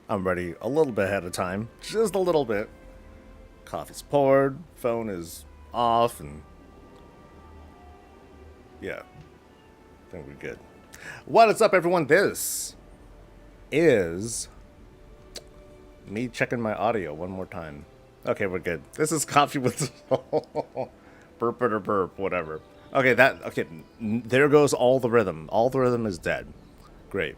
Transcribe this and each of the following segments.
I'm ready a little bit ahead of time, just a little bit. Coffee's poured, phone is off, and yeah, I think we're good. What is up, everyone? This is me checking my audio one more time. Okay, we're good. This is Coffee with burp or burp, whatever. Okay. There goes all the rhythm. All the rhythm is dead. Great,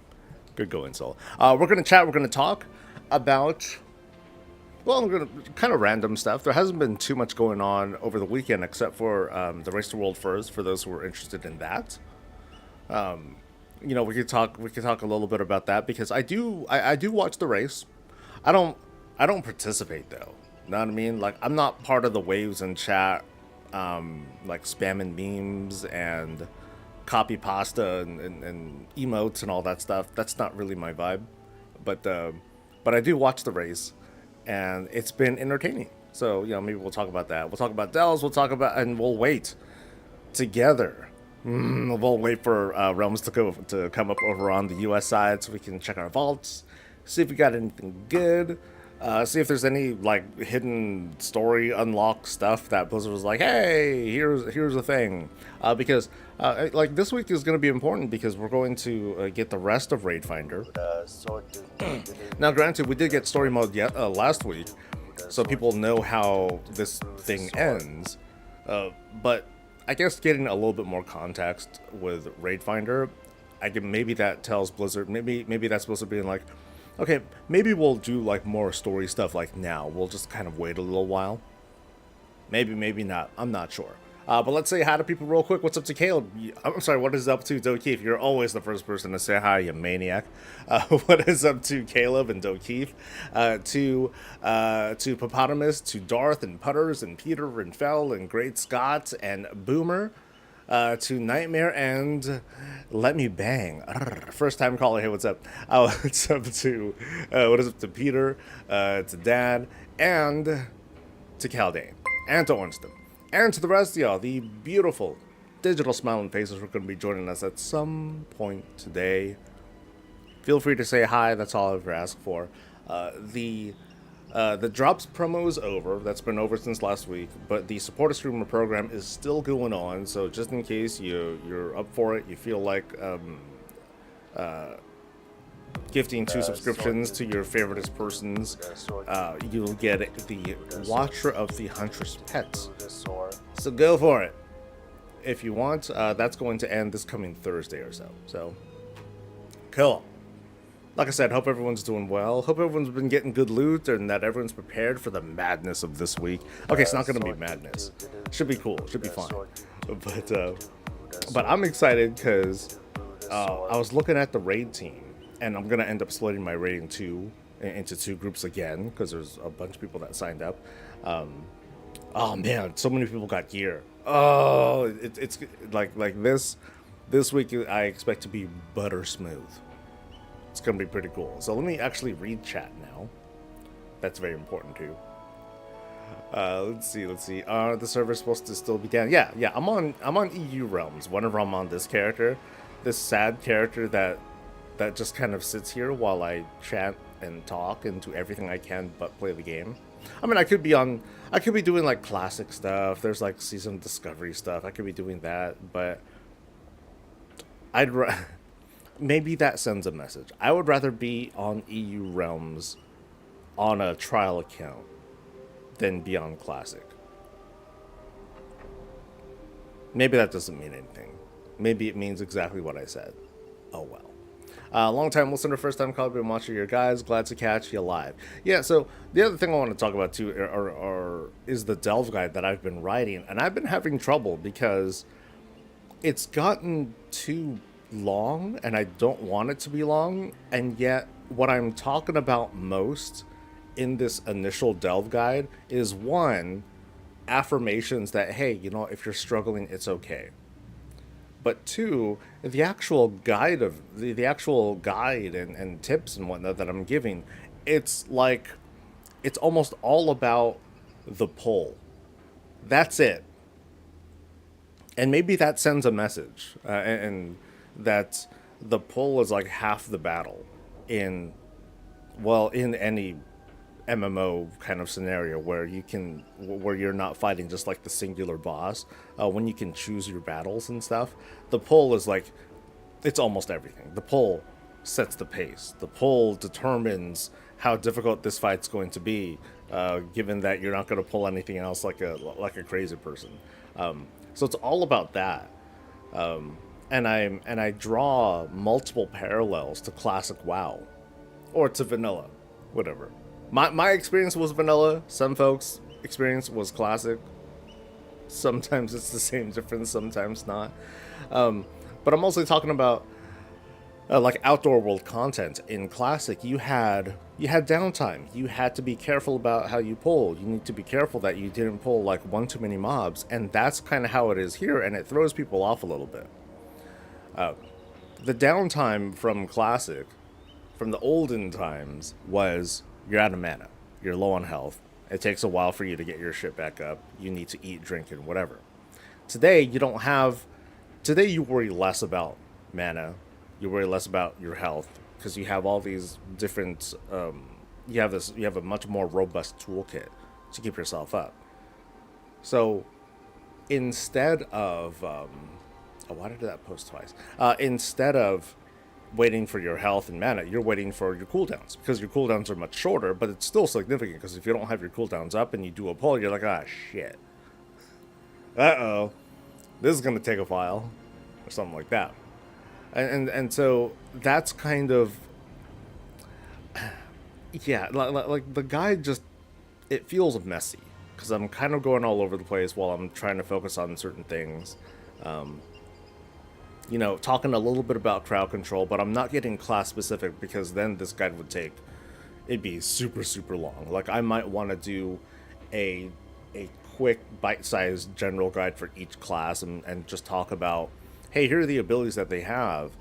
good going, Soul. We're gonna chat. We're gonna talk about I'm gonna kind of random stuff. There hasn't been too much going on over the weekend except for the Race to World First. For those who are interested in that, we could talk. We could talk a little bit about that because I do watch the race. I don't I don't participate though. Know what I mean? Like I'm not part of the waves in chat, like spamming memes and copy pasta and emotes and all that stuff. That's not really my vibe. But uh, but I do watch the race, and it's been entertaining. So maybe we'll talk about that. We'll talk about Dells. We'll talk about and we'll wait together. We'll wait for Realms to come up over on the U.S. side so we can check our vaults, see if we got anything good, see if there's any like hidden story unlock stuff that Blizzard was like, hey, here's the thing, because like this week is going to be important because we're going to get the rest of Raid Finder. Now, granted, we did get story mode last week, so people know how this thing ends. But I guess getting a little bit more context with Raid Finder, I can maybe that tells Blizzard maybe that's supposed to be like, okay, maybe we'll do like more story stuff like now. We'll just kind of wait a little while. Maybe not. I'm not sure. But let's say hi to people real quick. What's up to Caleb? I'm sorry, what is up to Dokeef? You're always the first person to say hi, you maniac. What is up to Caleb and Dokeef? To Hippopotamus, to Darth and Putters and Peter and Fell and Great Scott and Boomer. To Nightmare and Let Me Bang. First time caller. Hey, what's up? What's up to what is up to Peter? To Dad and to Caldane and to Ornston and to the rest of y'all, the beautiful digital smiling faces who are going to be joining us at some point today. Feel free to say hi. That's all I've ever asked for. The drops promo is over. That's been over since last week, but the supporter streamer program is still going on. So just in case you're up for it, you feel like gifting 2 subscriptions to your favoriteest persons, you'll get the Watcher of the Huntress Pets. So go for it if you want. That's going to end this coming Thursday or so. So cool. Like I said, hope everyone's doing well. Hope everyone's been getting good loot and that everyone's prepared for the madness of this week. Okay, it's not going to be madness. Should be cool. Should be fun. But I'm excited because I was looking at the raid team, and I'm going to end up splitting my raiding into 2 groups again because there's a bunch of people that signed up. Oh man, so many people got gear. Oh, it's like this week I expect to be butter smooth. It's gonna be pretty cool. So let me actually read chat now. That's very important too. Let's see. Are the server supposed to still be down? Yeah. I'm on EU Realms. Whenever I'm on this character, this sad character that just kind of sits here while I chat and talk and do everything I can but play the game. I mean, I could be doing like classic stuff. There's like season discovery stuff. I could be doing that, but I'd maybe that sends a message. I would rather be on EU Realms on a trial account than be on Classic. Maybe that doesn't mean anything. Maybe it means exactly what I said. Oh well. Long time listener, first time caller, been watching your guys. Glad to catch you live. Yeah, so the other thing I want to talk about too is the Delve guide that I've been writing, and I've been having trouble because it's gotten too long and I don't want it to be long, and yet what I'm talking about most in this initial delve guide is one, affirmations that hey, if you're struggling, it's okay. But two, the actual guide and tips and whatnot that I'm giving, it's like it's almost all about the pull. That's it. And maybe that sends a message, and that the pull is like half the battle in Well, in any MMO kind of scenario where where you're not fighting just like the singular boss, when you can choose your battles and stuff, the pull is like it's almost everything. The pull sets the pace. The pull determines how difficult this fight's going to be, given that you're not going to pull anything else like a crazy person. So it's all about that. And I draw multiple parallels to classic WoW or to vanilla, whatever. My experience was vanilla. Some folks' experience was classic. Sometimes it's the same difference, sometimes not. But I'm mostly talking about like outdoor world content. In classic, you had downtime. You had to be careful about how you pull. You need to be careful that you didn't pull like one too many mobs, and that's kind of how it is here, and it throws people off a little bit. The downtime from classic, from the olden times, was you're out of mana, you're low on health. It takes a while for you to get your shit back up. You need to eat, drink, and whatever. Today, you don't have. Today, you worry less about mana. You worry less about your health because you have all these different. You have this. You have a much more robust toolkit to keep yourself up. So instead of oh, why did that post twice? Instead of waiting for your health and mana, you're waiting for your cooldowns because your cooldowns are much shorter, but it's still significant because if you don't have your cooldowns up and you do a pull, you're like, ah, shit. Uh-oh. This is going to take a while or something like that. And so that's kind of, yeah, like the guide just, it feels messy because I'm kind of going all over the place while I'm trying to focus on certain things. Um, Talking a little bit about crowd control, but I'm not getting class specific because then this guide would take, it'd be super super long. Like I might want to do a a quick bite-sized general guide for each class and just talk about, hey, here are the abilities that they have.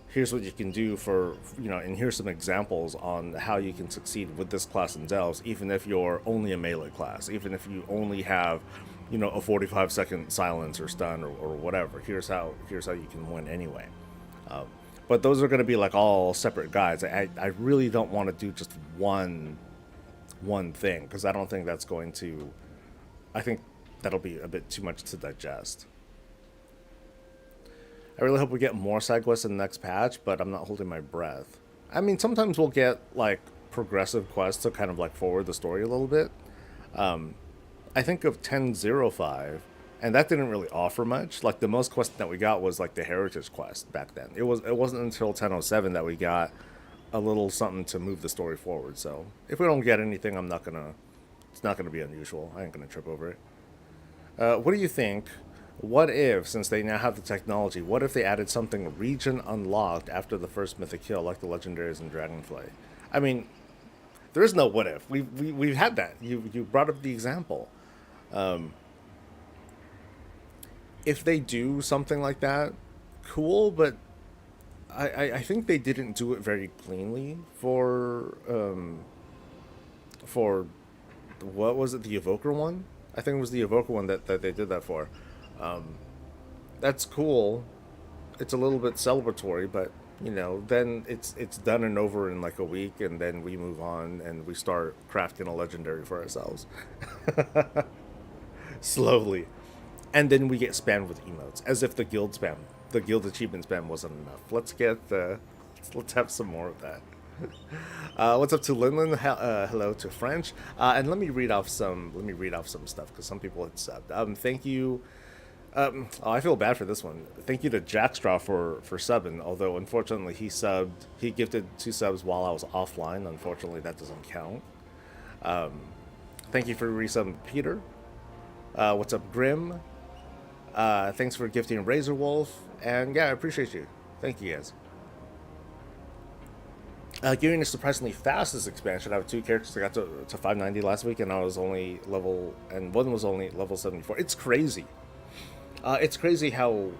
Here's what you can do for, and here's some examples on how you can succeed with this class in Delves, even if you're only a melee class, even if you only have, a 45-second silence or stun or whatever. Here's how you can win anyway. Um, but those are going to be like all separate guides. I really don't want to do just one thing because I don't think that's going to. I think that'll be a bit too much to digest. I really hope we get more side quests in the next patch, but I'm not holding my breath. I mean, sometimes we'll get like progressive quests to kind of like forward the story a little bit. I think of 10.05, and that didn't really offer much. Like the most quest that we got was like the Heritage quest back then. It wasn't until 10.07 that we got a little something to move the story forward. So if we don't get anything, I'm not gonna. It's not gonna be unusual. I ain't gonna trip over it. What do you think? What if, since they now have the technology, what if they added something region unlocked after the first mythic kill, like the legendaries in Dragonflight? I mean, there is no what if. We've had that. You brought up the example. Um, if they do something like that, cool. But I think they didn't do it very cleanly for what was it, the Evoker one? I think it was the Evoker one that they did that for. Um, that's cool. It's a little bit celebratory, but then it's done and over in like a week, and then we move on and we start crafting a legendary for ourselves slowly, and then we get spammed with emotes as if the guild achievement spam wasn't enough. Let's have some more of that. What's up to Linlin? Hello to French. And let me read off some. Let me read off some stuff because some people had subbed. Thank you. I feel bad for this one. Thank you to Jackstraw for subbing. Although unfortunately he gifted 2 subs while I was offline. Unfortunately that doesn't count. Thank you for resubbing Peter. What's up Grim? Thanks for gifting Razor Wolf. And yeah, I appreciate you. Thank you guys. Giving a surprisingly fast this expansion. I have 2 characters that got to 590 last week, and I was only and one was only level 74. It's crazy. It's crazy how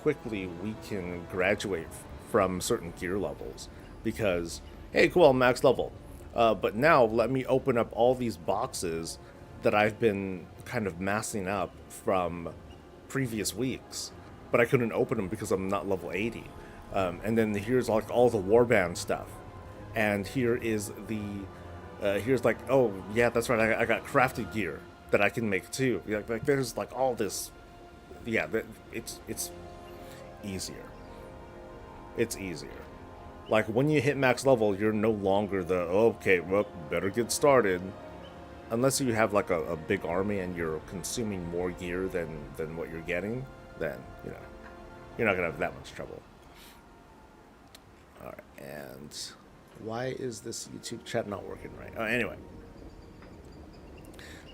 quickly we can graduate from certain gear levels. Because hey, cool, I'm max level, but now let me open up all these boxes that I've been kind of massing up from previous weeks, but I couldn't open them because I'm not level 80. And then here's like all the warband stuff. and here is the here's like, oh yeah, that's right, I got crafted gear that I can make too. Like there's like all this, yeah, it's easier. It's easier. Like when you hit max level, you're no longer the okay, well, better get started. Unless you have like a big army and you're consuming more gear than what you're getting, then you're not gonna have that much trouble. All right, and why is this YouTube chat not working right? Anyway,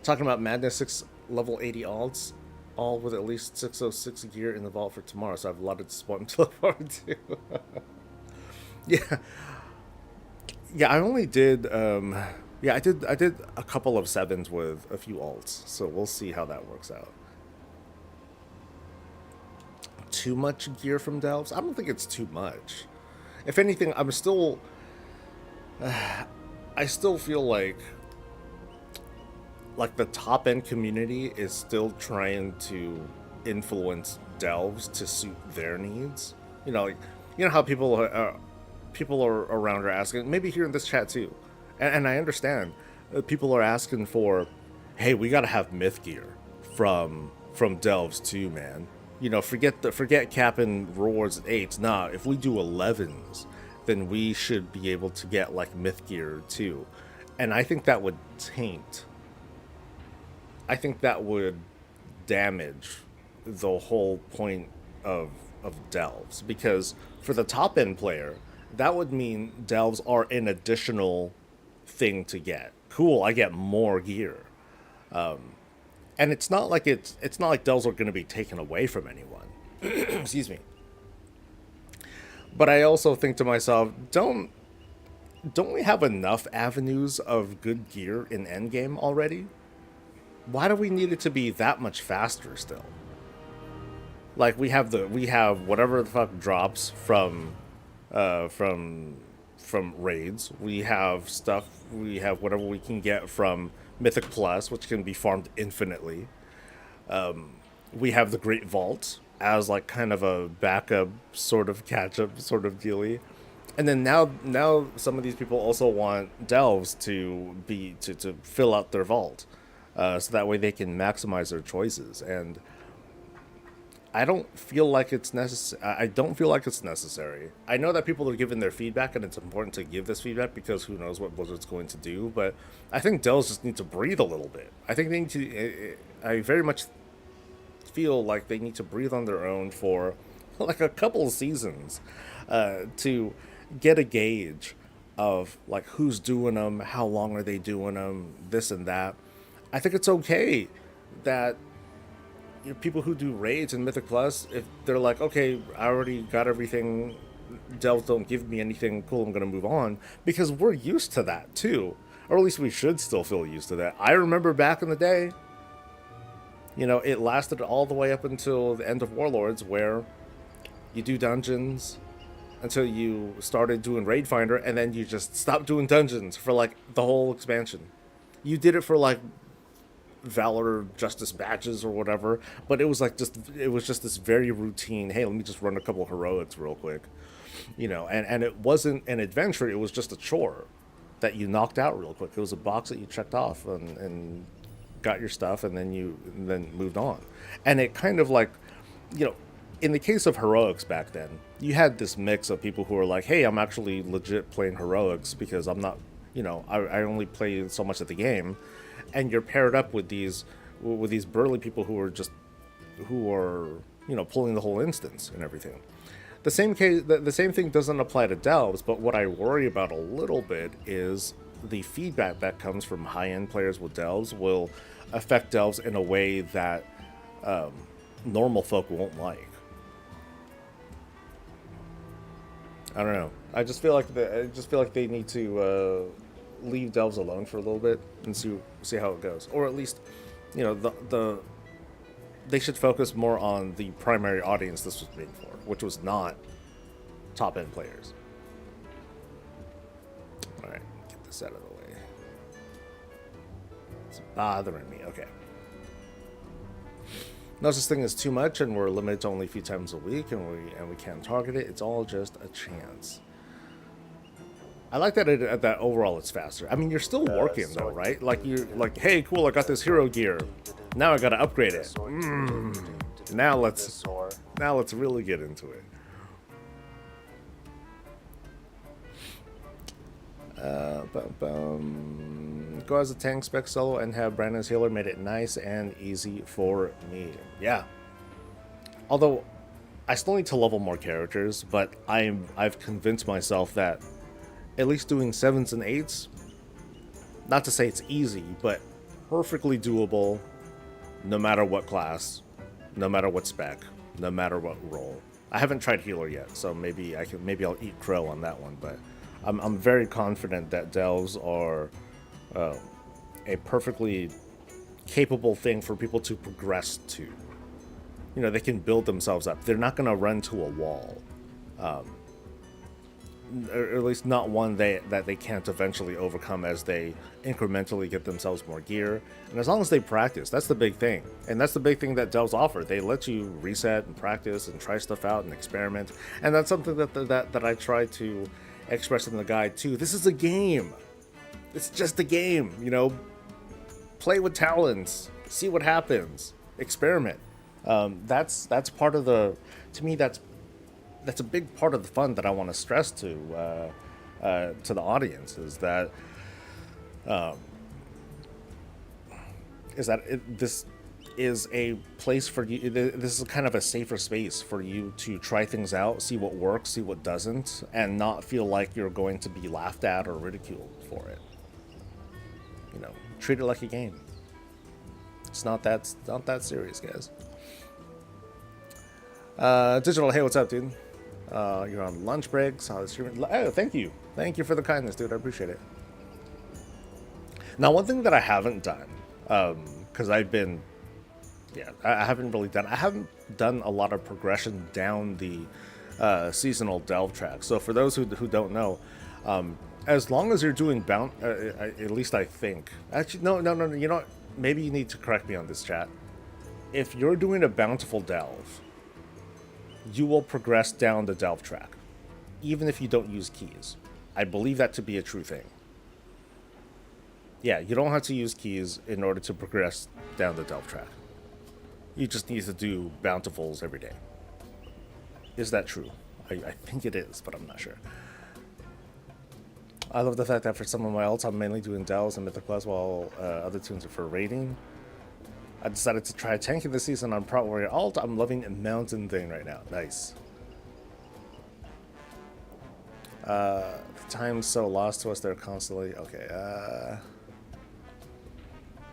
talking about Madness 6 level 80 alts, all with at least 606 gear in the vault for tomorrow. So I have a lot of disappointment to look forward to. Yeah, yeah. I only did. Yeah, I did a couple of sevens with a few alts, so we'll see how that works out. Too much gear from delves? I don't think it's too much. If anything, I still feel like the top end community is still trying to influence delves to suit their needs. You know how people are around are asking, maybe here in this chat too, and I understand. People are asking for, hey, we gotta have myth gear from delves too, man. Forget capping rewards at 8s. Nah, if we do 11s, then we should be able to get like myth gear too. And I think that would taint. I think that would damage the whole point of delves, because for the top end player, that would mean delves are an additional thing to get. Cool, I get more gear. And it's not like delves are going to be taken away from anyone. Excuse me. But I also think to myself, don't we have enough avenues of good gear in endgame already? Why do we need it to be that much faster still? Like we have whatever the fuck drops uh from raids. We have stuff, we have whatever we can get from Mythic Plus, which can be farmed infinitely. We have the Great Vault as like kind of a backup sort of catch up sort of dealy. And then now some of these people also want delves to fill out their vault, so that way they can maximize their choices. And I don't feel like it's necessary. I don't feel like it's necessary. I know that people are giving their feedback, and it's important to give this feedback because who knows what Blizzard's going to do. But I think delves just need to breathe a little bit. I think they need to. I very much feel like they need to breathe on their own for like a couple of seasons, to get a gauge of like who's doing them, how long are they doing them, this and that. I think it's okay that people who do raids in Mythic Plus, if they're like, okay, I already got everything, delves don't give me anything cool, I'm gonna move on, because we're used to that too, or at least we should still feel used to that. I remember back in the day, it lasted all the way up until the end of Warlords, where you do dungeons until you started doing Raid Finder, and then you just stopped doing dungeons for like the whole expansion. You did it for like Valor Justice badges or whatever, but it was just this very routine, hey, let me just run a couple of heroics real quick. And it wasn't an adventure, it was just a chore that you knocked out real quick. It was a box that you checked off and got your stuff, and then moved on. And it kind of like, in the case of heroics back then, you had this mix of people who were like, hey, I'm actually legit playing heroics because I'm not, I only play so much of the game. And you're paired up with these burly people who are pulling the whole instance and everything. The same thing doesn't apply to delves, but what I worry about a little bit is the feedback that comes from high-end players with delves will affect delves in a way that normal folk won't like. I don't know. I just feel like they need to leave delves alone for a little bit and see how it goes, or at least, they should focus more on the primary audience this was made for, which was not top end players. All right, get this out of the way. It's bothering me. Okay. No such thing as too much, and we're limited to only a few times a week, and we can't target it. It's all just a chance. I like that that overall it's faster. I mean, you're still working though, right? Like you're like, hey, cool, I got this hero gear. Now I gotta upgrade it. Now let's really get into it. Go as a tank spec solo and have Brandon's healer made it nice and easy for me. Yeah. Although I still need to level more characters, but I've convinced myself that at least doing 7s and 8s, not to say it's easy, but perfectly doable no matter what class, no matter what spec, no matter what role. I haven't tried healer yet, so maybe I'll eat crow on that one, but I'm very confident that delves are a perfectly capable thing for people to progress to. You know, they can build themselves up. They're not going to run to a wall. Or at least not one that they can't eventually overcome as they incrementally get themselves more gear. And as long as they practice, that's the big thing. And that's the big thing that delves offer. They let you reset and practice and try stuff out and experiment. And that's something that I try to express in the guide too. This is a game. It's just a game, you know. Play with talents, see what happens, experiment. That's part of the. To me, that's a big part of the fun that I want to stress to the audience is that this is a place for you. This is kind of a safer space for you to try things out, see what works, see what doesn't, and not feel like you're going to be laughed at or ridiculed for it. You know, treat it like a game. It's not that serious, guys. Digital, hey, what's up, dude? You're on lunch break. Oh, thank you for the kindness, dude. I appreciate it. Now, one thing that I haven't done, because I haven't done a lot of progression down the seasonal delve track. So for those who don't know, as long as you're doing at least I think. Actually, no. You know what? Maybe you need to correct me on this, chat. If you're doing a bountiful delve, you will progress down the delve track, even if you don't use keys. I believe that to be a true thing. Yeah, you don't have to use keys in order to progress down the delve track. You just need to do bountifuls every day. Is that true? I think it is, but I'm not sure. I love the fact that for some of my ults, I'm mainly doing delves and mythic quests while other tunes are for raiding. I decided to try tanking this season on Prot Warrior alt. I'm loving a mountain thing right now. Nice. Time's so lost to us, they're constantly... Okay,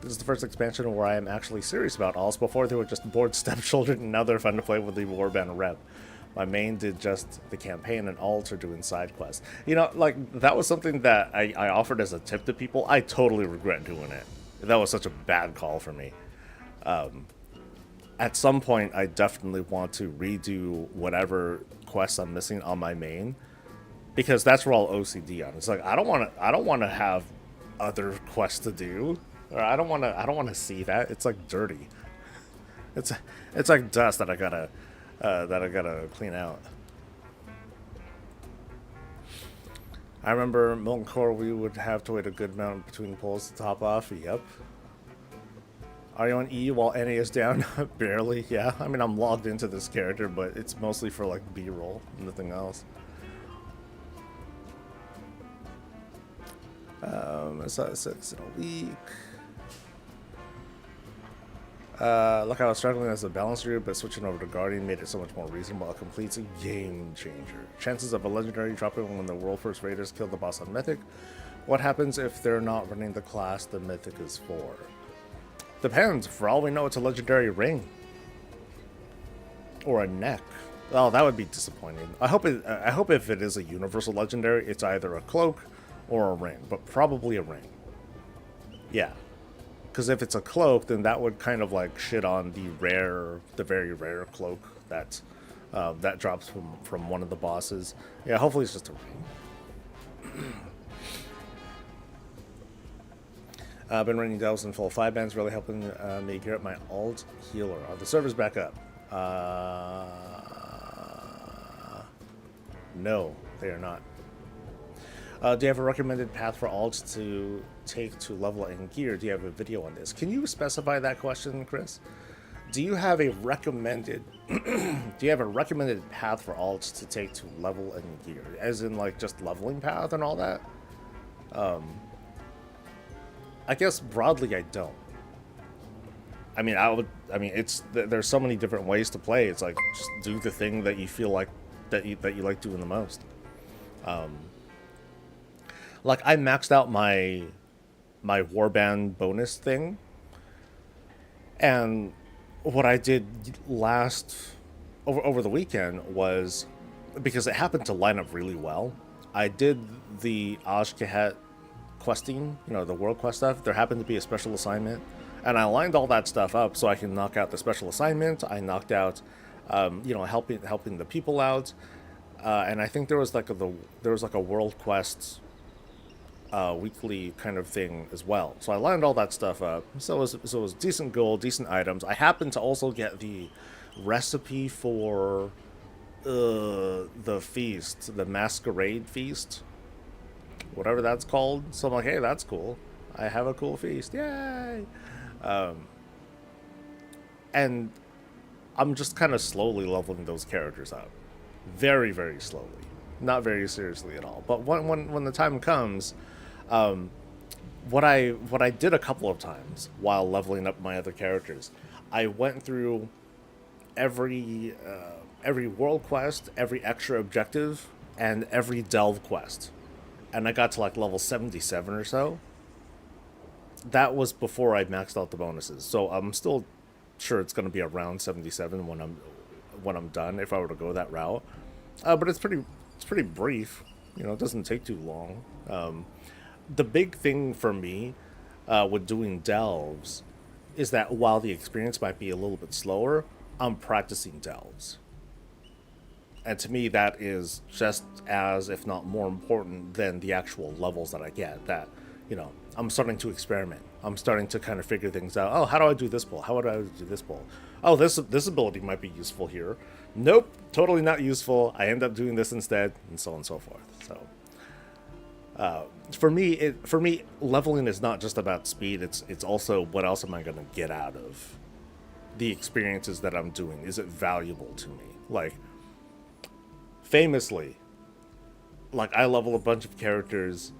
this is the first expansion where I am actually serious about alts. Before they were just bored stepchildren, and now they're fun to play with the Warband rep. My main did just the campaign and alts are doing side quests. You know, like, that was something that I offered as a tip to people. I totally regret doing it. That was such a bad call for me. At some point, I definitely want to redo whatever quests I'm missing on my main, because that's where all OCD on. It's like I don't want to have other quests to do, or I don't want to see that. It's like dirty. It's like dust that I gotta clean out. I remember Molten Core, we would have to wait a good amount between pulls to top off. Yep. Are you on E while NA is down? Barely, yeah. I mean, I'm logged into this character, but it's mostly for, like, B-roll, nothing else. I saw 6 in a week. Look, I was struggling as a balancer, but switching over to Guardian made it so much more reasonable. It completes a game changer. Chances of a legendary dropping when the world first raiders kill the boss on Mythic. What happens if they're not running the class the Mythic is for? Depends. For all we know, it's a legendary ring. Or a neck. Oh, that would be disappointing. I hope if it is a universal legendary, it's either a cloak or a ring, but probably a ring. Yeah. Because if it's a cloak, then that would kind of like shit on the very rare cloak that drops from one of the bosses. Yeah, hopefully it's just a ring. I've been running delves in full 5 bands, really helping me gear up my alt healer. Are the servers back up? No, they are not. Do you have a recommended path for alts to take to level in gear? Do you have a video on this? Can you specify that question, Chris? Do you have a recommended do you have a recommended path for alts to take to level in gear? As in like just leveling path and all that? I guess broadly I don't. I mean, it's there's so many different ways to play. It's like just do the thing that you feel like that you like doing the most. Like I maxed out my warband bonus thing, and what I did last over the weekend was, because it happened to line up really well. I did the Ashkahet questing, the world quest stuff. There happened to be a special assignment, and I lined all that stuff up so I can knock out the special assignment. I knocked out, helping the people out, and I think there was like a world quest weekly kind of thing as well. So I lined all that stuff up. So it was decent gold, decent items. I happened to also get the recipe for the feast, the masquerade feast, whatever that's called. So I'm like, hey, that's cool. I have a cool feast. Yay! And I'm just kind of slowly leveling those characters up. Very, very slowly. Not very seriously at all. But when the time comes, what I did a couple of times while leveling up my other characters, I went through every world quest, every extra objective, and every delve quest, and I got to like level 77 or so. That was before I maxed out the bonuses, so I'm still sure it's going to be around 77 when I'm done if I were to go that route. But it's pretty brief. It doesn't take too long. The big thing for me with doing delves is that while the experience might be a little bit slower, I'm practicing delves. And to me, that is just as, if not more important than the actual levels that I get. That, I'm starting to experiment. I'm starting to kind of figure things out. Oh, how do I do this pull? How would I do this pull? Oh, this ability might be useful here. Nope, totally not useful. I end up doing this instead, and so on and so forth. So, for me, leveling is not just about speed. It's also what else am I going to get out of the experiences that I'm doing? Is it valuable to me? Like, famously, like I level a bunch of characters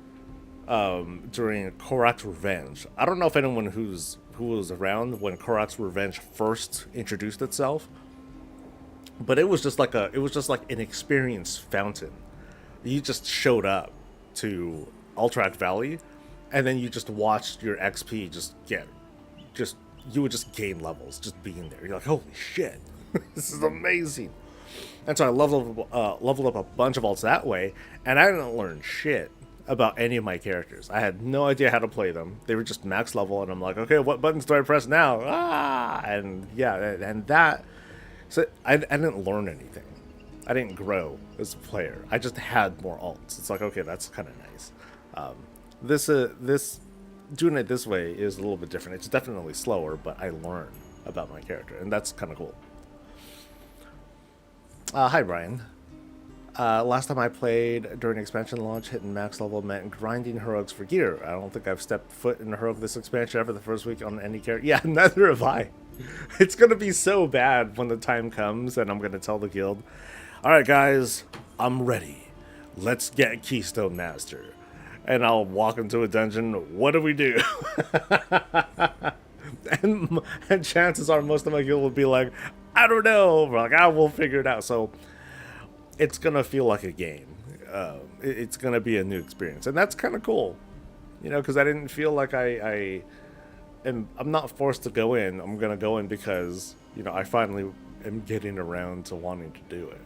during Korak's Revenge. I don't know if anyone who was around when Korak's Revenge first introduced itself, but it was just like an experience fountain. You just showed up to Alterac Valley, and then you just watched your XP you would just gain levels just being there. You're like, holy shit, this is amazing. And so I leveled up a bunch of alts that way, and I didn't learn shit about any of my characters. I had no idea how to play them. They were just max level, and I'm like, okay, what buttons do I press now? And yeah, and that. So I didn't learn anything. I didn't grow as a player. I just had more alts. It's like, okay, that's kind of nice. This doing it this way is a little bit different. It's definitely slower, but I learn about my character, and that's kind of cool. Hi, Brian. Last time I played during expansion launch, hitting max level meant grinding heroics for gear. I don't think I've stepped foot in a heroic this expansion ever the first week on any character. Yeah, neither have I. It's going to be so bad when the time comes and I'm going to tell the guild, alright guys, I'm ready. Let's get Keystone Master. And I'll walk into a dungeon, what do we do? and chances are most of my guild will be like, I don't know. We're like, we'll figure it out. So it's going to feel like a game. It's going to be a new experience. And that's kind of cool. Because I didn't feel like I'm not forced to go in. I'm going to go in because, I finally am getting around to wanting to do it.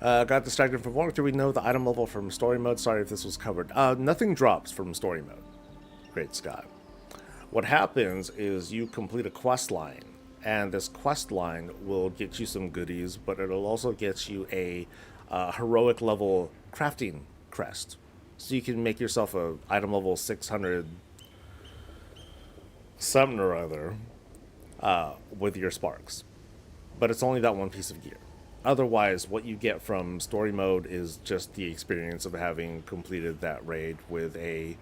Got distracted from work. Do we know the item level from story mode? Sorry if this was covered. Nothing drops from story mode. Great Scott. What happens is you complete a quest line, and this quest line will get you some goodies, but it'll also get you a heroic level crafting crest. So you can make yourself a item level 600 something or other with your sparks. But it's only that one piece of gear. Otherwise, what you get from story mode is just the experience of having completed that raid with a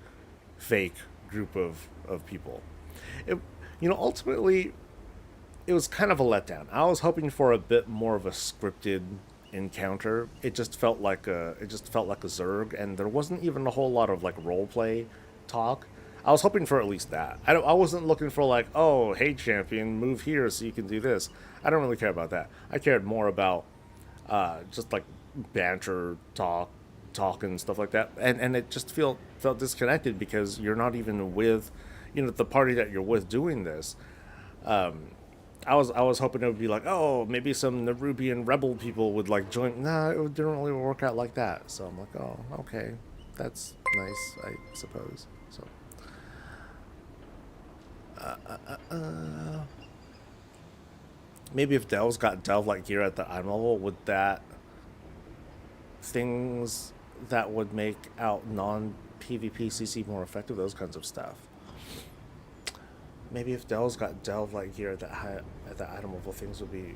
fake group of people. It, ultimately, it was kind of a letdown. I was hoping for a bit more of a scripted encounter. It just felt like a Zerg, and there wasn't even a whole lot of like role play talk. I was hoping for at least that. I wasn't looking for like, oh, hey champion, move here so you can do this. I don't really care about that. I cared more about just like banter talk and stuff like that, and it just felt disconnected because you're not even with, the party that you're with doing this. I was hoping it would be like, oh, maybe some Nerubian rebel people would like join. Nah, it didn't really work out like that. So I'm like, oh, okay, that's nice, I suppose. So maybe if Delves got Delve like gear at the item level, would that things that would make out non PvP CC more effective, those kinds of stuff. Maybe if Delves got Delve like gear at the item level, things would be.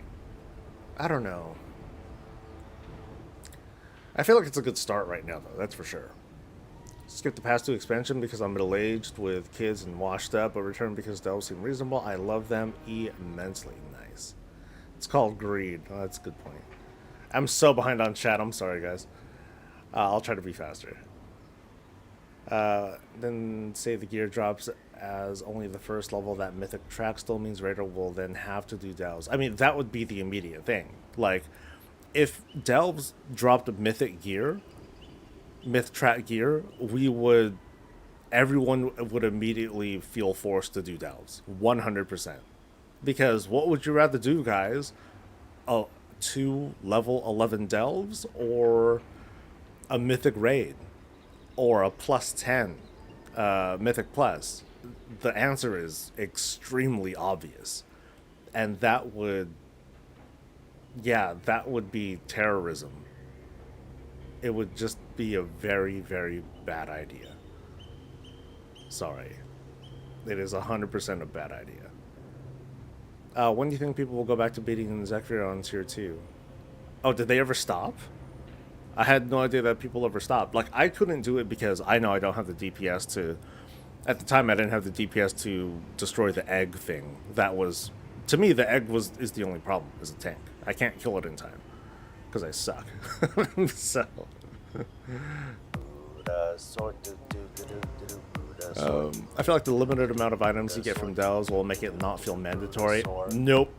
I don't know. I feel like it's a good start right now, though. That's for sure. Skip the past two expansion because I'm middle aged with kids and washed up, but return because Delves seem reasonable. I love them immensely. Nice. It's called greed. Oh, that's a good point. I'm so behind on chat. I'm sorry, guys. I'll try to be faster. Then say the gear drops as only the first level. That mythic track still means Raider will then have to do delves. I mean, that would be the immediate thing. Like, if delves dropped myth track gear, everyone would immediately feel forced to do delves, 100%. Because what would you rather do, guys? Two level 11 delves or a mythic raid or a plus 10 mythic plus? The answer is extremely obvious. And that would be terrorism. It would just be a very, very bad idea. Sorry. It is 100% a bad idea. When do you think people will go back to beating Zephyr on tier 2? Oh, did they ever stop? I had no idea that people ever stopped. Like, I couldn't do it because I know I don't have the DPS to. At the time, I didn't have the DPS to destroy the egg thing. That was, to me, the egg is the only problem as a tank. I can't kill it in time because I suck. So. I feel like the limited amount of items you get from delves will make it not feel mandatory. Nope.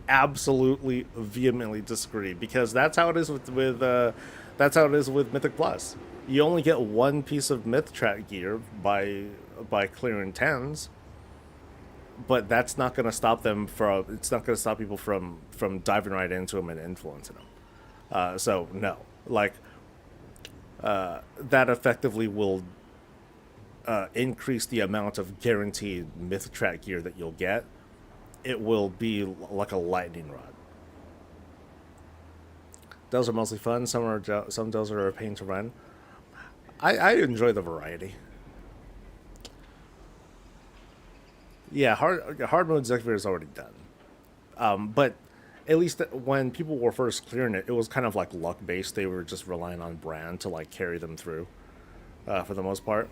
Absolutely, vehemently disagree, because that's how it is with Mythic Plus. You only get one piece of Myth Track gear by clearing tens, but that's not going to stop them from. It's not going to stop people from diving right into them and influencing them. So no, like that effectively will increase the amount of guaranteed Myth Track gear that you'll get. It will be like a lightning rod. Dells are mostly fun. Some dells are a pain to run. I enjoy the variety. Yeah, hard mode Zekir is already done. But at least when people were first clearing it, it was kind of like luck based. They were just relying on brand to like carry them through, for the most part.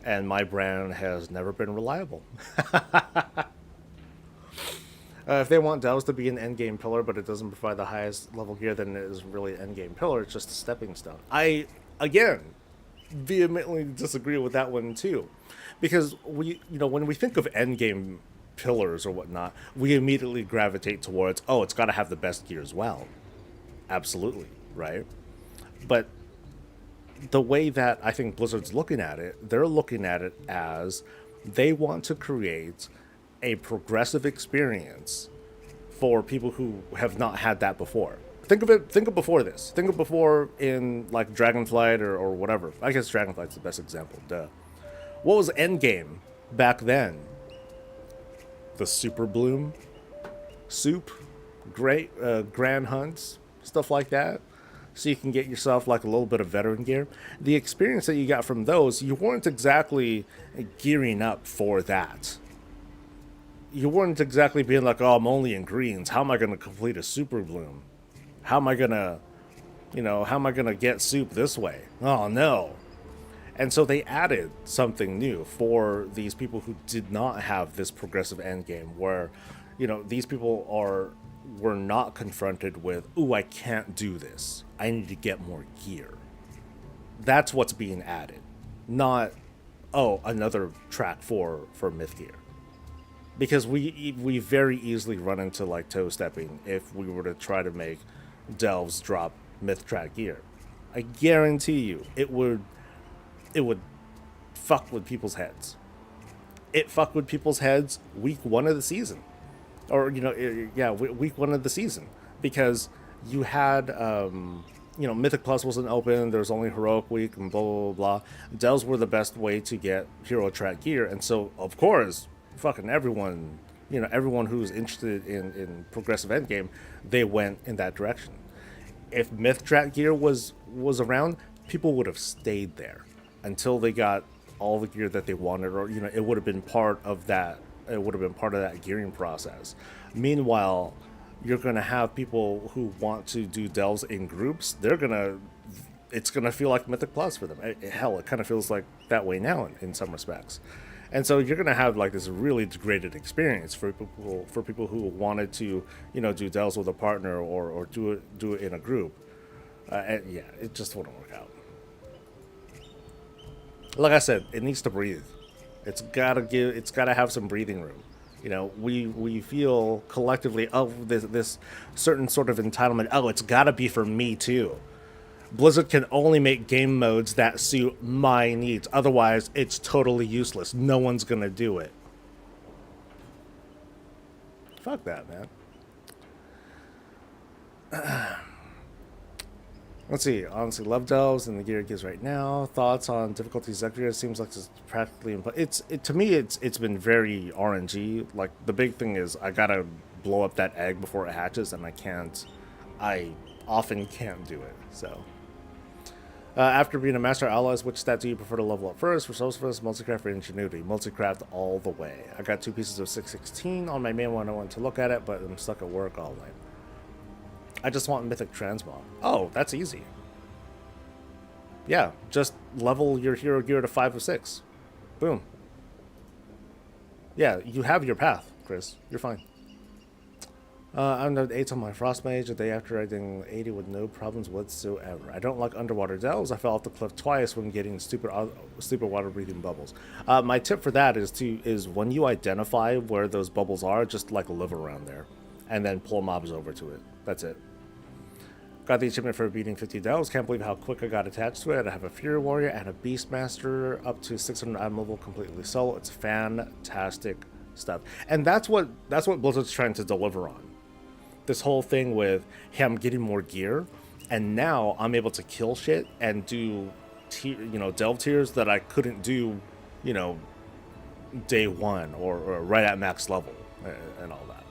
And my brand has never been reliable. If they want delves to be an endgame pillar, but it doesn't provide the highest level gear, then it is really an endgame pillar. It's just a stepping stone. I, again, vehemently disagree with that one too, because when we think of endgame pillars or whatnot, we immediately gravitate towards, oh, it's got to have the best gear as well. Absolutely, right? But the way that I think Blizzard's looking at it, they're looking at it as they want to create a progressive experience for people who have not had that before. Think of before this. Think of before in like Dragonflight or whatever. I guess Dragonflight's the best example. Duh. What was Endgame back then? The Super Bloom, Soup, Great Grand Hunts, stuff like that. So you can get yourself like a little bit of veteran gear. The experience that you got from those, you weren't exactly gearing up for that. You weren't exactly being like, oh, I'm only in greens. How am I going to complete a Super Bloom? How am I gonna, how am I gonna get soup this way? Oh no. And so they added something new for these people who did not have this progressive end game where, these people were not confronted with, ooh, I can't do this. I need to get more gear. That's what's being added. Not, oh, another track for myth gear. Because we very easily run into like toe stepping if we were to try to make delves drop myth track gear. I guarantee you it would fuck with people's heads. It fucked with people's heads week one of the season, or yeah, week one of the season, because you had Mythic Plus wasn't open. There was only Heroic Week and blah blah blah blah. Delves were the best way to get hero track gear, and so of course, fucking everyone, everyone who's interested in progressive endgame, they went in that direction. If myth track gear was around, people would have stayed there until they got all the gear that they wanted, or it would have been part of that. It would have been part of that gearing process. Meanwhile, you're gonna have people who want to do delves in groups. It's gonna feel like Mythic Plus for them. Hell, it kind of feels like that way now in some respects. And so you're gonna have like this really degraded experience for people who wanted to do delves with a partner, or do it in a group. And yeah, it just wouldn't work out. Like I said, it needs to breathe. It's gotta have some breathing room. We feel collectively, oh, this certain sort of entitlement. Oh, it's gotta be for me too. Blizzard can only make game modes that suit my needs. Otherwise, it's totally useless. No one's gonna do it. Fuck that, man. Let's see. Honestly, love delves and the gear it gives right now. Thoughts on difficulty Zekria? It seems like it's practically to me it's been very RNG. Like the big thing is I gotta blow up that egg before it hatches, and I can't. I often can't do it. So after being a master allies, which stat do you prefer to level up first? Resourcefulness, multicraft, or ingenuity? Multicraft all the way. I got 2 pieces of 616 on my main one. I want to look at it, but I'm stuck at work all night. I just want Mythic Transmog. Oh, that's easy. Yeah, just level your hero gear to 5 of 6. Boom. Yeah, you have your path, Chris. You're fine. I'm at 8 on my Frost Mage a day after I did 80 with no problems whatsoever. I don't like underwater delves. I fell off the cliff twice when getting stupid water breathing bubbles. My tip for that is when you identify where those bubbles are, just like live around there, and then pull mobs over to it. That's it. Got the achievement for beating 50 delves. Can't believe how quick I got attached to it. I have a Fury Warrior and a Beastmaster up to 600 item level completely solo. It's fantastic stuff. And that's what Blizzard's trying to deliver on. This whole thing with, hey, I'm getting more gear, and now I'm able to kill shit and do delve tiers that I couldn't do, day one or right at max level and all that.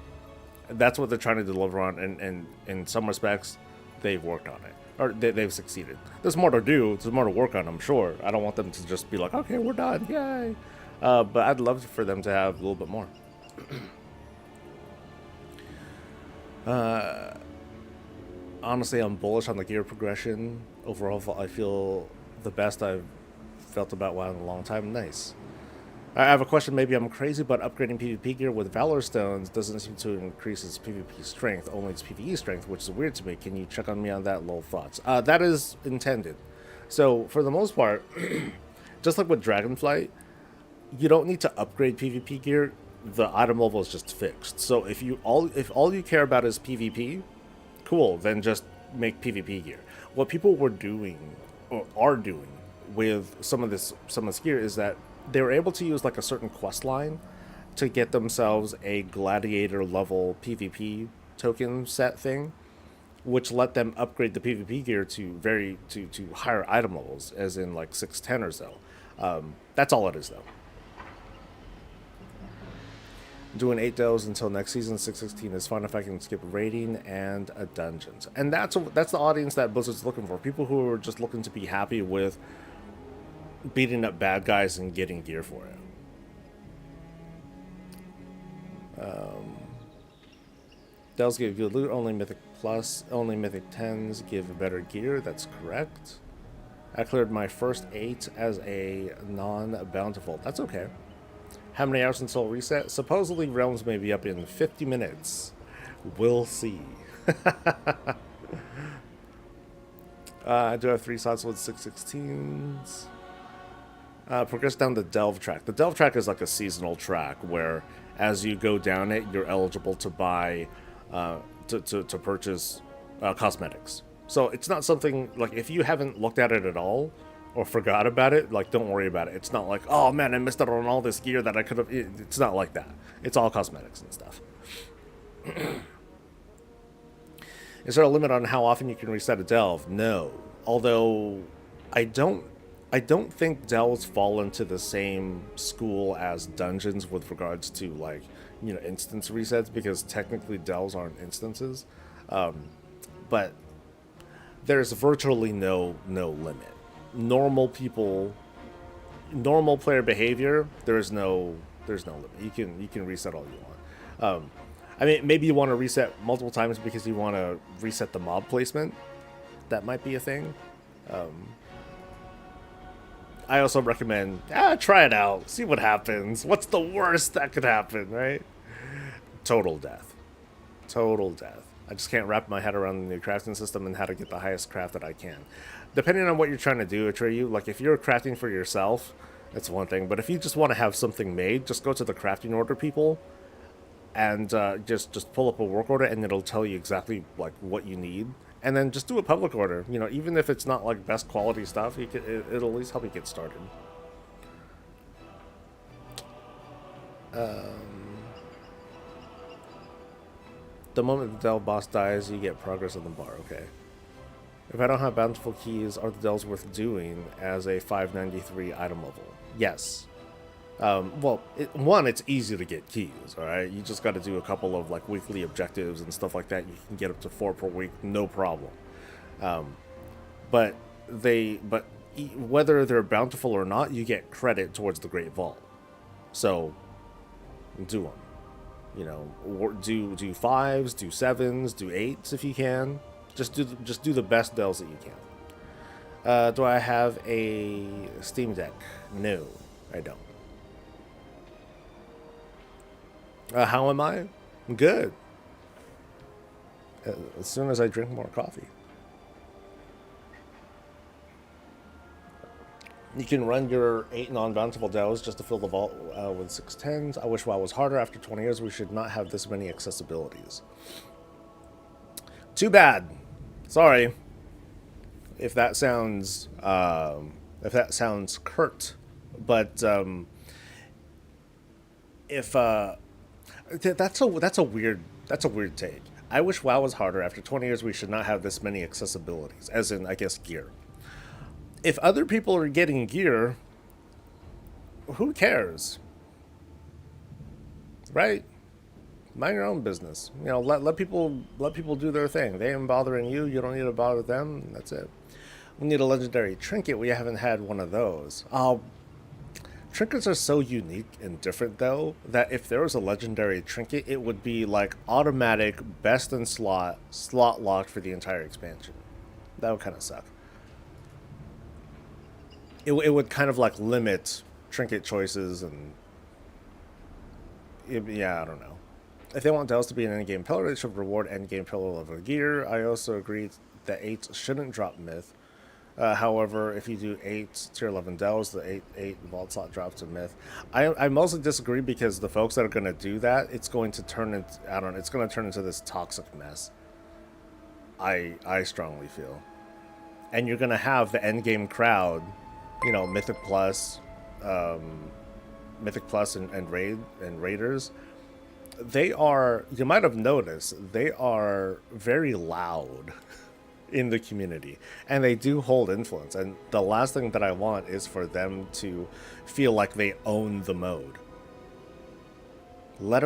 That's what they're trying to deliver on, and in some respects, they've worked on it, or they've succeeded. There's more to do. There's more to work on, I'm sure. I don't want them to just be like, okay, we're done, yay. But I'd love for them to have a little bit more. Honestly, I'm bullish on the gear progression. Overall, I feel the best I've felt about WoW in a long time. Nice. I have a question. Maybe I'm crazy, but upgrading PvP gear with Valor Stones doesn't seem to increase its PvP strength, only its PvE strength, which is weird to me. Can you check on me on that? Lol thoughts. That is intended. So, for the most part, just like with Dragonflight, you don't need to upgrade PvP gear. The item level is just fixed. So if all you care about is PvP, cool, then just make PvP gear. What people were doing, or are doing, with some of this gear is that they were able to use like a certain quest line to get themselves a gladiator level PvP token set thing, which let them upgrade the PvP gear to higher item levels, as in like 610 or so. That's all it is though. Doing 8 delves until next season. 616 is fine if I can skip raiding and a dungeons, and that's the audience that Blizzard's looking for. People who are just looking to be happy with beating up bad guys and getting gear for it. Delves give good loot. Only Mythic plus only mythic 10s give better gear. That's correct. I cleared my first 8 as a non-bountiful. That's okay. How many hours until reset? Supposedly realms may be up in 50 minutes. We'll see. I do have 3 slots with 616s. Progress down the Delve track. The Delve track is like a seasonal track where as you go down it, you're eligible to buy, to purchase cosmetics. So it's not something, like, if you haven't looked at it at all or forgot about it, like, don't worry about it. It's not like, oh man, I missed out on all this gear that I could have. It's not like that. It's all cosmetics and stuff. Is there a limit on how often you can reset a delve? No. Although I don't think delves fall into the same school as dungeons with regards to, like, instance resets, because technically delves aren't instances. But there's virtually no limit. Normal player behavior, there's no limit. You can reset all you want. I mean, maybe you want to reset multiple times because you want to reset the mob placement. That might be a thing. I also recommend, try it out. See what happens. What's the worst that could happen, right? Total death. Total death. I just can't wrap my head around the new crafting system and how to get the highest craft that I can. Depending on what you're trying to do, Atreyu, like if you're crafting for yourself, that's one thing. But if you just want to have something made, just go to the crafting order people and just pull up a work order, and it'll tell you exactly like what you need. And then just do a public order. Even if it's not like best quality stuff, it'll at least help you get started. The moment the Delve boss dies, you get progress on the bar. Okay. If I don't have bountiful keys, are the Delves worth doing as a 593 item level? Yes. Well, it's easy to get keys, alright? You just got to do a couple of like weekly objectives and stuff like that. You can get up to 4 per week, no problem. But whether they're bountiful or not, you get credit towards the Great Vault. So, do them. Do 5s, do 7s, do 8s if you can. Just do the best delves that you can. Do I have a Steam Deck? No, I don't. How am I? Good. As soon as I drink more coffee. You can run your 8 non-bountiful delves just to fill the vault with 610s. I wish WoW was harder. After 20 years, we should not have this many accessibilities. Too bad. Sorry. If that sounds curt, but that's a weird take. I wish WoW was harder. After 20 years, we should not have this many accessibilities, as in, I guess, gear. If other people are getting gear, who cares? Right? Mind your own business. Let people do their thing. They ain't bothering you. You don't need to bother them. That's it. We need a legendary trinket. We haven't had one of those. Trinkets are so unique and different, though, that if there was a legendary trinket, it would be like automatic, best in slot locked for the entire expansion. That would kind of suck. It would kind of like limit trinket choices and yeah, I don't know. If they want Delves to be an endgame pillar, they should reward endgame pillar level gear. I also agree that 8 shouldn't drop myth. However, if you do 8 tier 11 Delves, the 8 vault slot drops to myth. I mostly disagree because the folks that are going to do that, it's going to turn into, it's going to turn into this toxic mess. I strongly feel. And you're going to have the endgame crowd, Mythic Plus and Raiders. They are, you might have noticed, they are very loud in the community, and they do hold influence, and the last thing that I want is for them to feel like they own the mode. Let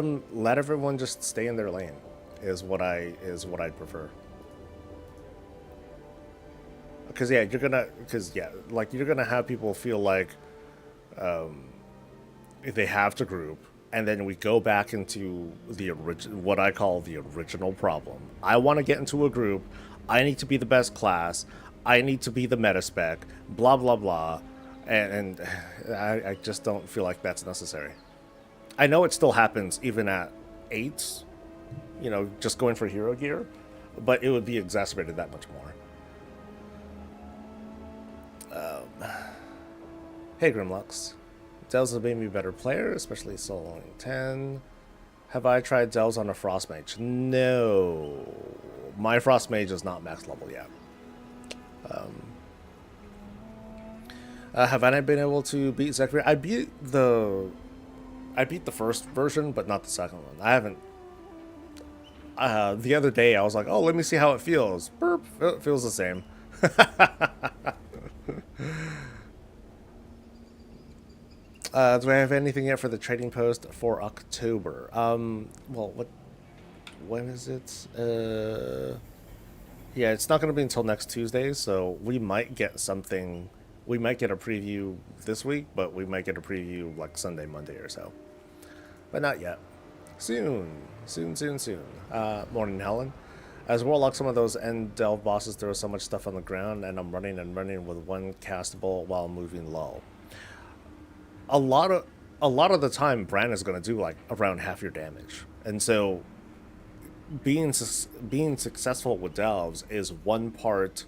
everyone just stay in their lane is what I'd prefer. Because you're gonna have people feel like if they have to group, and then we go back into the what I call the original problem. I want to get into a group. I need to be the best class. I need to be the meta spec. Blah blah blah, and I just don't feel like that's necessary. I know it still happens even at eights, just going for hero gear, but it would be exacerbated that much more. Hey Grimlux, Dells have made me a better player, especially soloing 10. Have I tried Dells on a Frost Mage? No. My Frost Mage is not max level yet. Have I been able to beat Zekrir? I beat the first version, but not the second one. I haven't. The other day, I was like, oh, let me see how it feels. Burp. It feels the same. Do I have anything yet for the trading post for October? Well, when is it? Yeah, it's not going to be until next Tuesday, so we might get something. We might get a preview this week, but we might get a preview like Sunday, Monday or so. But not yet. Soon. Soon. Morning, Helen. As Warlock, some of those end delve bosses throw so much stuff on the ground, and I'm running with one castable while moving low. A lot of the time, Bran is going to do like around half your damage, and so being successful with delves is one part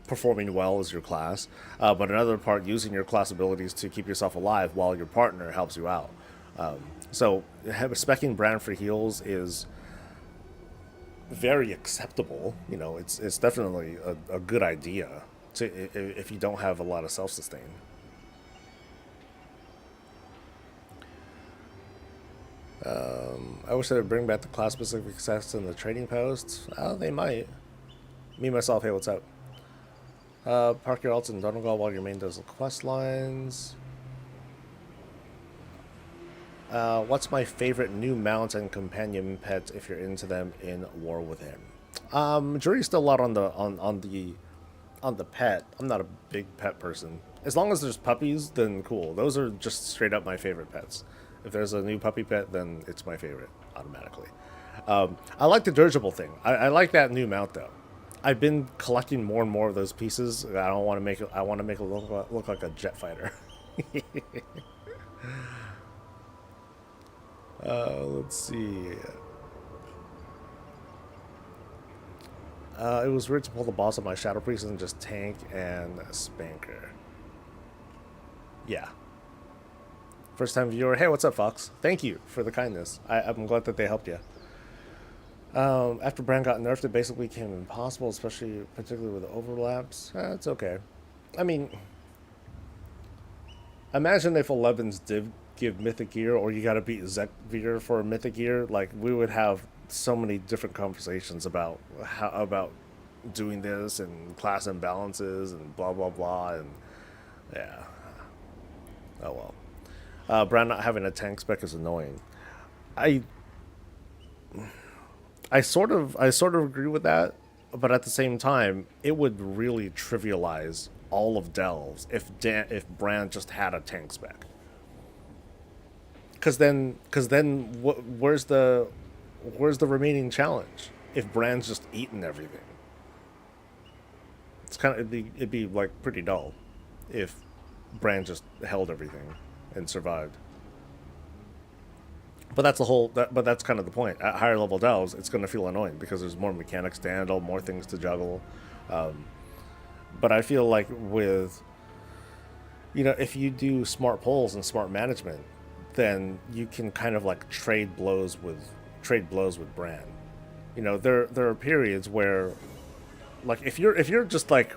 performing well as your class, but another part using your class abilities to keep yourself alive while your partner helps you out. So specking Bran for heals is very acceptable. It's definitely a good idea if you don't have a lot of self-sustain. I wish they would bring back the class-specific success in the trading posts. They might. Me, myself, hey, what's up? Park your alts in Donegal while your main does the quest lines. What's my favorite new mount and companion pet if you're into them in War Within? Jury's still a lot on the pet. I'm not a big pet person. As long as there's puppies, then cool. Those are just straight up my favorite pets. If there's a new puppy pet, then it's my favorite automatically. I like the dirigible thing. I like that new mount though. I've been collecting more and more of those pieces. I want to make it look like a jet fighter. Let's see. It was weird to pull the boss on my Shadow Priest and just tank and spanker. Yeah. First time viewer. Hey, what's up, Fox? Thank you for the kindness. I'm glad that they helped you. After Bran got nerfed, it basically became impossible, particularly with the overlaps. It's okay. I mean, imagine if 11s did give Mythic Gear, or you gotta beat Zekir for Mythic Gear. Like, we would have so many different conversations about doing this and class imbalances and blah blah blah, and yeah. Oh well. Bran not having a tank spec is annoying. I sort of agree with that, but at the same time, it would really trivialize all of delves if Bran just had a tank spec. Because then, where's the remaining challenge if Bran's just eaten everything? It's kind of it'd be like pretty dull if Bran just held everything and survived. But that's kind of the point. At higher level delves, it's going to feel annoying because there's more mechanics to handle, more things to juggle. But I feel like if you do smart polls and smart management, then you can kind of like trade blows with Bran. There are periods where, like, if you're just like,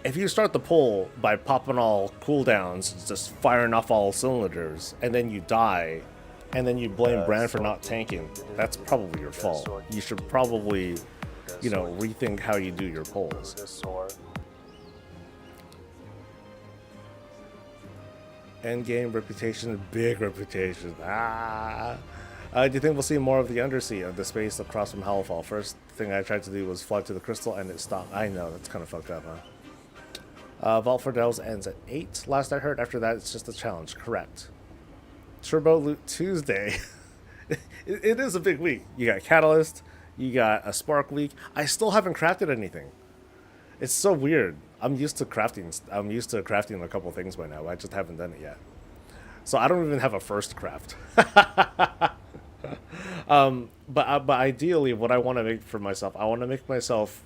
if you start the pull by popping all cooldowns, just firing off all cylinders, and then you die, and then you blame Bran for not tanking, that's probably your fault. You should probably, rethink how you do your pulls. Endgame reputation, big reputation. Do you think we'll see more of the Undersea of the space across from Hellfall? First thing I tried to do was fly to the crystal, and it stopped. I know, that's kind of fucked up, huh? Vault for Delves ends at 8. Last I heard, after that, it's just a challenge. Correct. Turbo Loot Tuesday. It is a big week. You got Catalyst, you got a Spark week. I still haven't crafted anything. It's so weird. I'm used to crafting. I'm used to crafting a couple things by now. I just haven't done it yet. So I don't even have a first craft. But ideally, what I want to make for myself, I want to make myself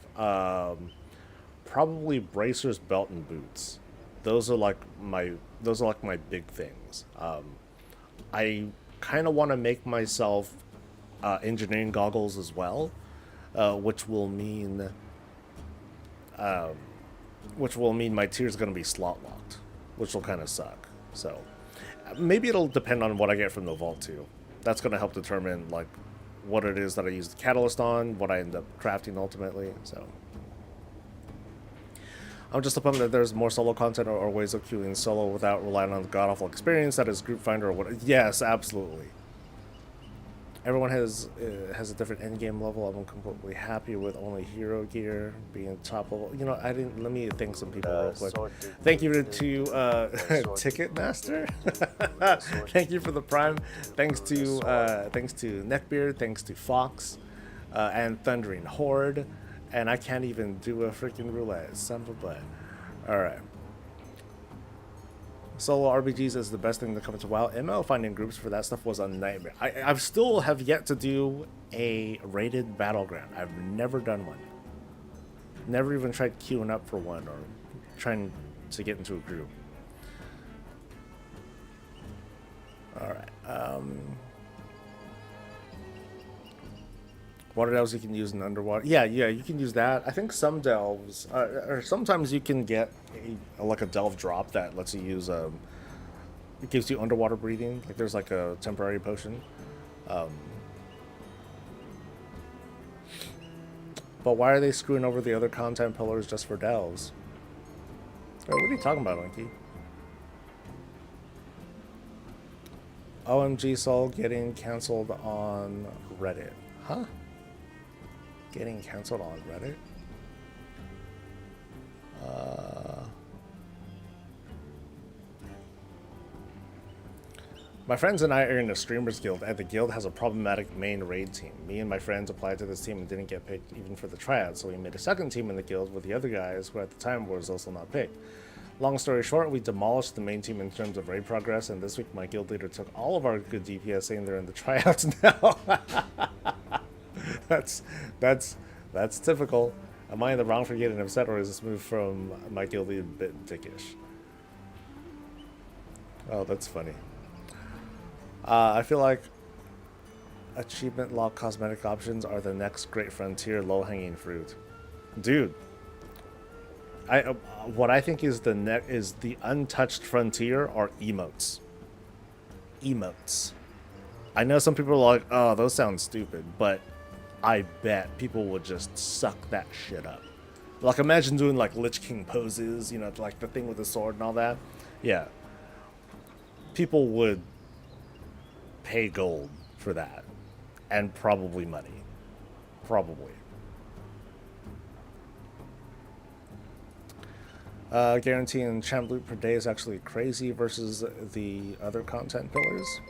probably bracers, belt, and boots. Those are like my big things. I kind of want to make myself engineering goggles as well, which will mean my tier is going to be slot locked, which will kind of suck. So maybe it'll depend on what I get from the vault too. That's going to help determine like what it is that I use the catalyst on, what I end up crafting ultimately. So I'm just bummed that there's more solo content or ways of queuing solo without relying on the god awful experience that is group finder or what. Yes, absolutely. Everyone has a different end game level. I'm completely happy with only hero gear being top level. You know, I didn't. Let me thank some people real quick. Thank you to Ticketmaster. Thank you for the prime. Thanks to Neckbeard. Thanks to Fox, and Thundering Horde. And I can't even do a freaking roulette. Son of a butt. All right. Solo RPGs is the best thing to come to WoW. ML finding groups for that stuff was a nightmare. I've still have yet to do a rated battleground. I've never done one. Never even tried queuing up for one or trying to get into a group. All right. Water delves you can use in underwater. Yeah, you can use that. I think some delves, or sometimes you can get like a delve drop that lets you use. It gives you underwater breathing. Like there's like a temporary potion. But why are they screwing over the other content pillars just for delves? Wait, what are you talking about, Linky? OMG Soul getting canceled on Reddit. Huh? Getting canceled on Reddit? My friends and I are in a streamers guild, and the guild has a problematic main raid team. Me and my friends applied to this team and didn't get picked even for the tryout, so we made a second team in the guild with the other guys who at the time was also not picked. Long story short, we demolished the main team in terms of raid progress, and this week my guild leader took all of our good DPS saying they're in the tryouts now. That's typical. Am I in the wrong for getting upset, or is this move from my guild leader a bit dickish? Oh, that's funny. I feel like achievement lock cosmetic options are the next great frontier low-hanging fruit. Dude, what I think is the untouched frontier are emotes. Emotes. I know some people are like, oh, those sound stupid, but I bet people would just suck that shit up. Like, imagine doing like Lich King poses, you know, like the thing with the sword and all that. Yeah. People would pay gold for that. And probably money. Probably. Guaranteeing champ loot per day is actually crazy versus the other content pillars.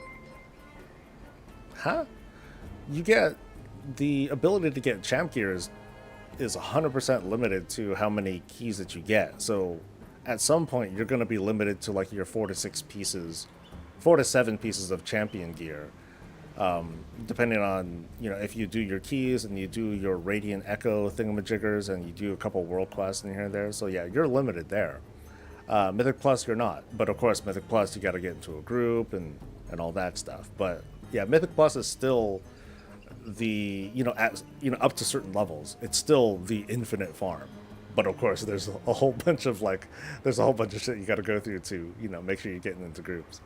Huh? You get the ability to get champ gear is 100% limited to how many keys that you get. So at some point you're going to be limited to like your 4 to 7 pieces of champion gear. Depending on, you know, if you do your keys and you do your Radiant Echo thingamajiggers and you do a couple world quests in here and there. So yeah, you're limited there. Mythic Plus, you're not. But of course, Mythic Plus, you got to get into a group and all that stuff. But yeah, Mythic Plus is still the, up to certain levels. It's still the infinite farm. But of course, there's a whole bunch of shit you got to go through to, make sure you're getting into groups.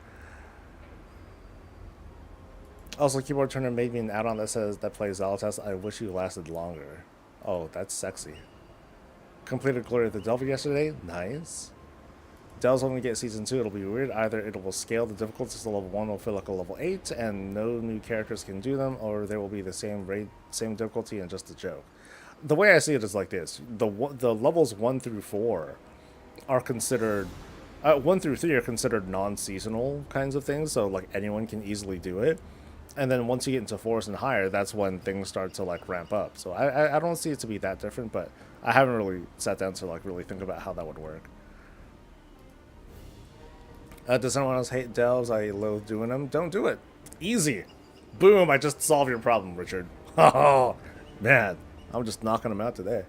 Also, Keyboard Turner made me an add-on that says that plays Zalatas. I wish you lasted longer. Oh, that's sexy. Completed Glory of the Delver yesterday. Nice. Delves only get season 2. It'll be weird. Either it will scale the difficulty so level 1 will feel like a level 8 and no new characters can do them, or they will be the same difficulty and just a joke. The way I see it is like this. The levels 1 through 4 are considered 1 through 3 are considered non-seasonal kinds of things, so like anyone can easily do it. And then once you get into 4s and higher, that's when things start to like ramp up. So I don't see it to be that different, but I haven't really sat down to like really think about how that would work. Does anyone else hate delves? I loathe doing them. Don't do it. Easy. Boom! I just solved your problem, Richard. Oh man, I'm just knocking them out today.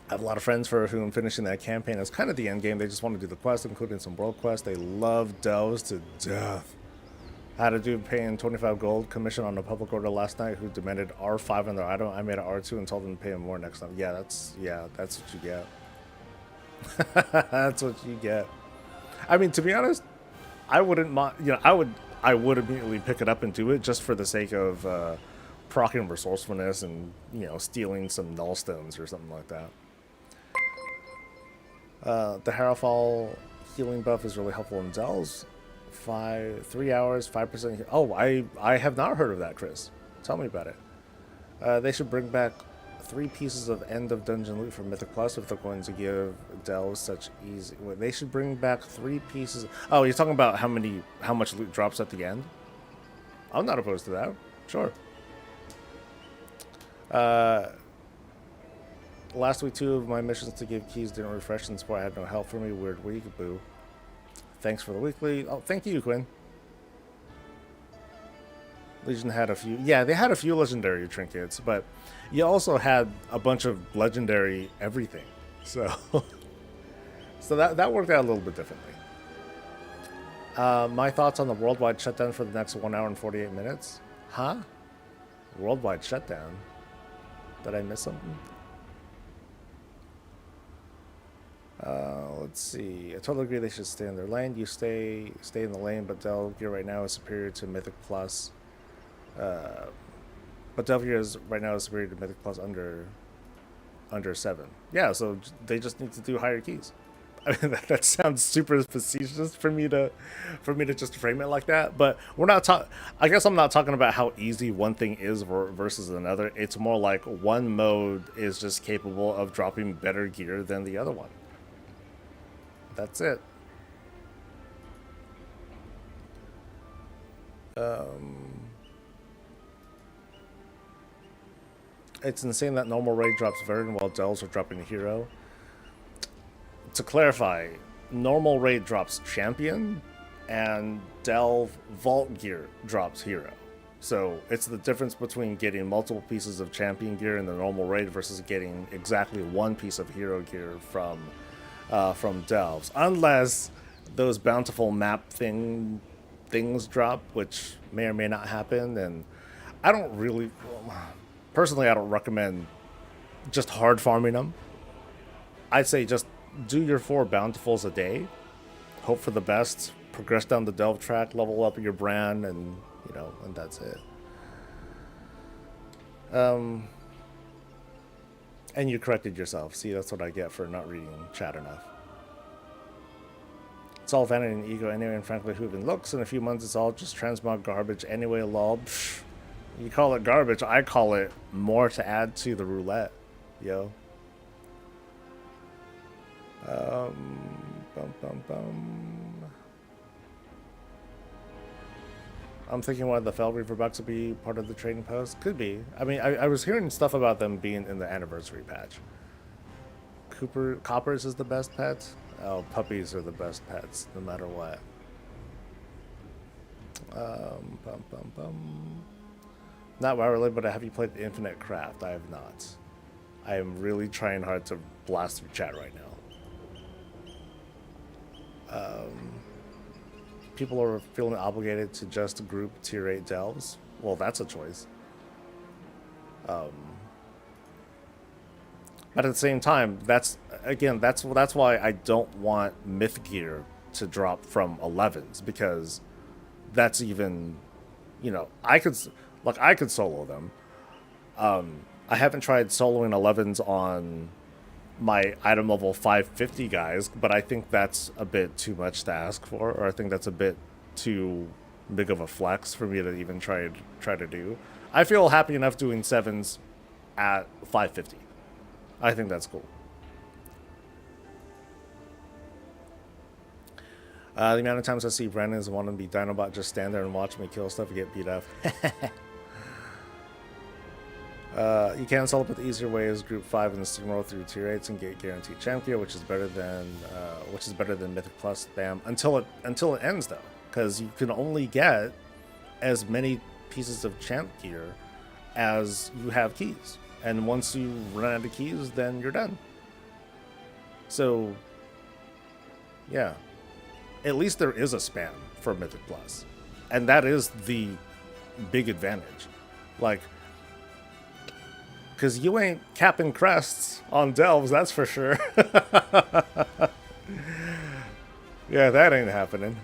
I have a lot of friends for whom finishing that campaign is kind of the end game. They just want to do the quest, including some world quests. They love delves to death. I had a dude paying 25 gold commission on a public order last night who demanded R5 on their item. I made an R2 and told them to pay him more next time. Yeah, that's what you get. That's what you get. I mean, to be honest, I wouldn't mind. You know, I would immediately pick it up and do it just for the sake of proccing resourcefulness and stealing some null stones or something like that. The Harrowfall healing buff is really helpful in Dells. 3 hours, 5%. Oh, I have not heard of that, Chris. Tell me about it. They should bring back 3 pieces of end of dungeon loot for Mythic Plus if they're going to give Dells such easy. They should bring back 3 pieces. Oh, you're talking about how much loot drops at the end? I'm not opposed to that. Sure. Last week, 2 of my missions to give keys didn't refresh and support. I had no help for me. Weird week, boo. Thanks for the weekly. Oh, thank you, Quinn. Legion had a few. Yeah, they had a few legendary trinkets, but you also had a bunch of legendary everything. So, so that worked out a little bit differently. My thoughts on the worldwide shutdown for the next 1 hour and 48 minutes. Huh? Worldwide shutdown? Did I miss something? Let's see. I totally agree they should stay in their lane. You stay in the lane, but Delve gear right now is superior to Mythic Plus. But Delve gear right now is superior to Mythic Plus under 7. Yeah, so they just need to do higher keys. I mean, that sounds super facetious for me to just frame it like that. But we're not talking. I guess I'm not talking about how easy one thing is versus another. It's more like one mode is just capable of dropping better gear than the other one. That's it. It's insane that normal raid drops Verdant while Delves are dropping Hero. To clarify, normal raid drops Champion, and Delve Vault gear drops Hero. So it's the difference between getting multiple pieces of Champion gear in the normal raid versus getting exactly 1 piece of Hero gear from Delves, unless those bountiful map things drop, which may or may not happen. And I don't really, personally, I don't recommend just hard farming them. I'd say just do your 4 bountifuls a day, hope for the best, progress down the Delve track, level up your brand, and and that's it. And you corrected yourself. See, that's what I get for not reading chat enough. It's all vanity and ego anyway, and frankly, who even looks? In a few months, it's all just transmog garbage anyway, lol. Psh, you call it garbage, I call it more to add to the roulette, yo. I'm thinking one of the Fell Reaver bucks will be part of the trading post. Could be. I mean, I was hearing stuff about them being in the anniversary patch. Coppers is the best pet. Oh, puppies are the best pets, no matter what. Not wirely, but have you played Infinite Craft? I have not. I am really trying hard to blast through chat right now. People are feeling obligated to just group tier 8 delves. Well, that's a choice. But at the same time, that's why I don't want myth gear to drop from 11s, because that's even, I could solo them. I haven't tried soloing 11s on my item level 550 guys, but I think that's a bit too much to ask for, or I think that's a bit too big of a flex for me to even try to do. I feel happy enough doing 7s at 550. I think that's cool. The amount of times I see Brandon's want to be Dinobot, just stand there and watch me kill stuff and get beat up. You can sell up with easier ways, Group 5 and steamroll through tier 8s and get guaranteed champ gear, which is better than Mythic Plus spam until it ends though, because you can only get as many pieces of champ gear as you have keys, and once you run out of keys, then you're done. So, yeah, at least there is a spam for Mythic Plus, and that is the big advantage, like. Because you ain't capping crests on delves, that's for sure. Yeah, that ain't happening.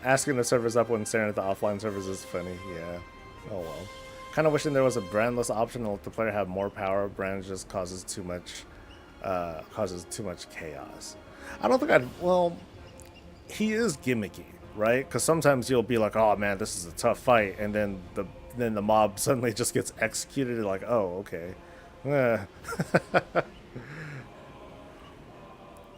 Asking the servers up when staring at the offline servers is funny. Yeah. Oh well. Kind of wishing there was a brandless option to let the player have more power. Brand just causes too much chaos. I don't think I'd. Well, he is gimmicky, right? Because sometimes you'll be like, "Oh man, this is a tough fight," and then the mob suddenly just gets executed. You're like, "Oh, okay."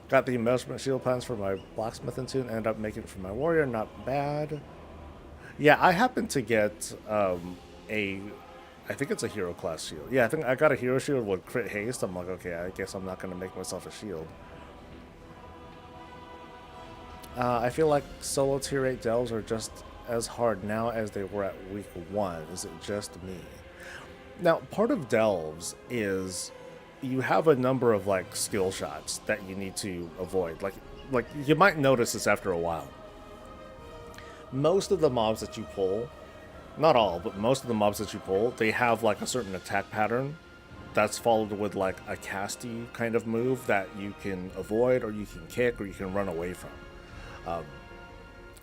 Got the embellishment shield plans for my blacksmith and tune. Ended up making it for my warrior. Not bad. Yeah, I happened to get I think it's a hero class shield. Yeah, I think I got a hero shield with crit haste. I'm like, okay, I guess I'm not gonna make myself a shield. I feel like solo tier 8 delves are just as hard now as they were at week 1. Is it just me? Now, part of delves is you have a number of like skill shots that you need to avoid. Like you might notice this after a while. Most of the mobs that you pull, not all, but most of the mobs that you pull, they have like a certain attack pattern that's followed with like a casty kind of move that you can avoid, or you can kick, or you can run away from.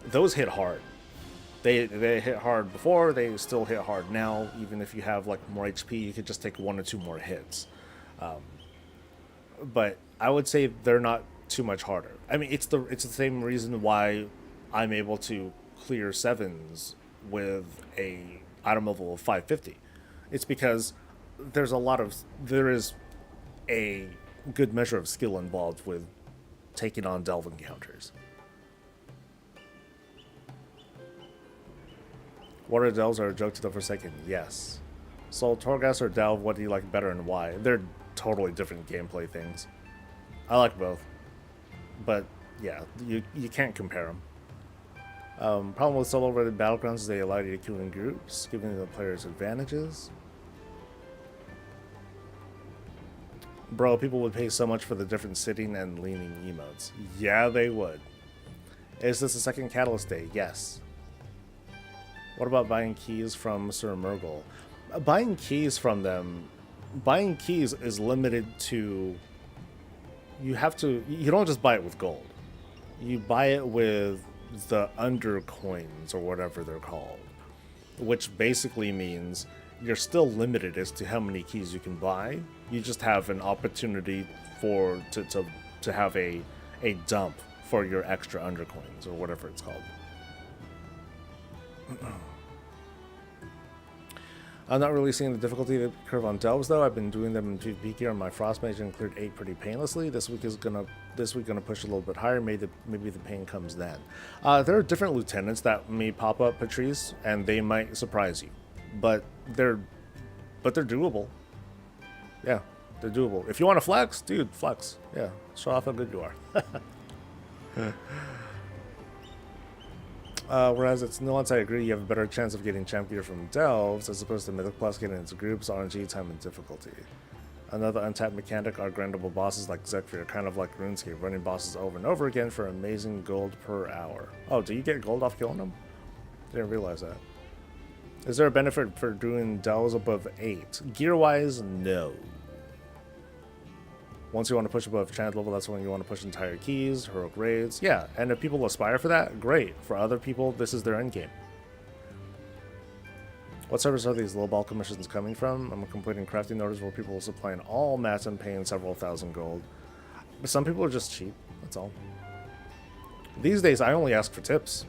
Those hit hard. They hit hard before, they still hit hard now. Even if you have like more HP, you could just take 1 or 2 more hits. But I would say they're not too much harder. I mean, it's the same reason why I'm able to clear 7s with a item level of 550. It's because there is a good measure of skill involved with taking on delve encounters. Water delves are a joke to the Forsaken, yes. So Torghast or delve, what do you like better and why? They're totally different gameplay things. I like both, but yeah, you can't compare them. Problem with solo rated battlegrounds is they allow you to queue in groups, giving the players advantages. Bro, people would pay so much for the different sitting and leaning emotes. Yeah, they would. Is this a second Catalyst Day? Yes. What about buying keys from Sir Murgle? Buying keys from them, buying keys is limited to, you don't just buy it with gold. You buy it with the undercoins or whatever they're called, which basically means you're still limited as to how many keys you can buy. You just have an opportunity to have a dump for your extra undercoins or whatever it's called. I'm not really seeing the difficulty curve on delves though. I've been doing them in PvP gear on my frost mage and cleared 8 pretty painlessly. This week gonna push a little bit higher. Maybe the pain comes then. There are different lieutenants that may pop up, Patrice, and they might surprise you, but they're doable. Yeah, they're doable. If you want to flex, dude, flex. Yeah, show off how good you are. Whereas it's nuanced, I agree, you have a better chance of getting champ gear from delves as opposed to Mythic Plus getting into groups, RNG, time, and difficulty. Another untapped mechanic are grindable bosses like Zekfir, kind of like RuneScape, running bosses over and over again for amazing gold per hour. Oh, do you get gold off killing them? Didn't realize that. Is there a benefit for doing delves above 8? Gear-wise, no. Once you want to push above chant level, that's when you want to push entire keys, heroic raids. Yeah, and if people aspire for that, great. For other people, this is their endgame. What servers are these lowball commissions coming from? I'm completing crafting orders where people are supplying all mats and paying several thousand gold. But some people are just cheap, that's all. These days, I only ask for tips.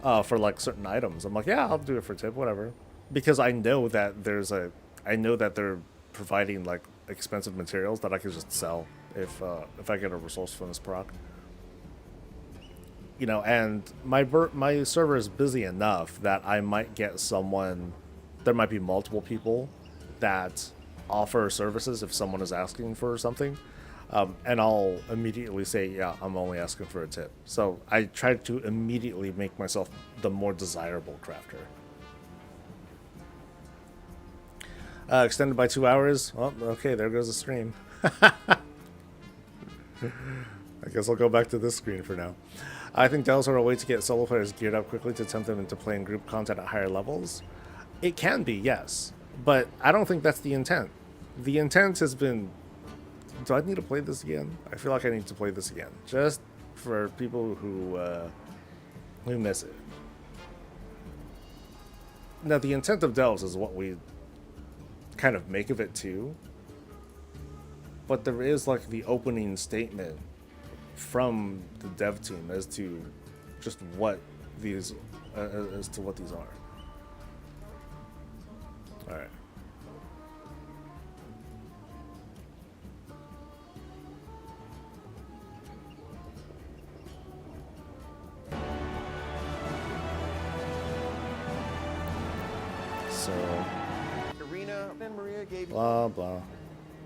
For like certain items. I'm like, yeah, I'll do it for tip, whatever. Because I know that they're providing like expensive materials that I could just sell if I get a resource from this proc. You know, and my server is busy enough that I might get someone. There might be multiple people that offer services if someone is asking for something, and I'll immediately say, yeah, I'm only asking for a tip. So I try to immediately make myself the more desirable crafter. Extended by 2 hours. Well, okay, there goes the stream. I guess I'll go back to this screen for now. I think delves are a way to get solo players geared up quickly to tempt them into playing group content at higher levels. It can be, yes, but I don't think that's the intent. The intent has been, do I need to play this again? I feel like I need to play this again, just for people who miss it. Now, the intent of delves is what we kind of make of it too, but there is like the opening statement from the dev team as to just what these as to what these are. All right. So Arena and Maria gave blah blah.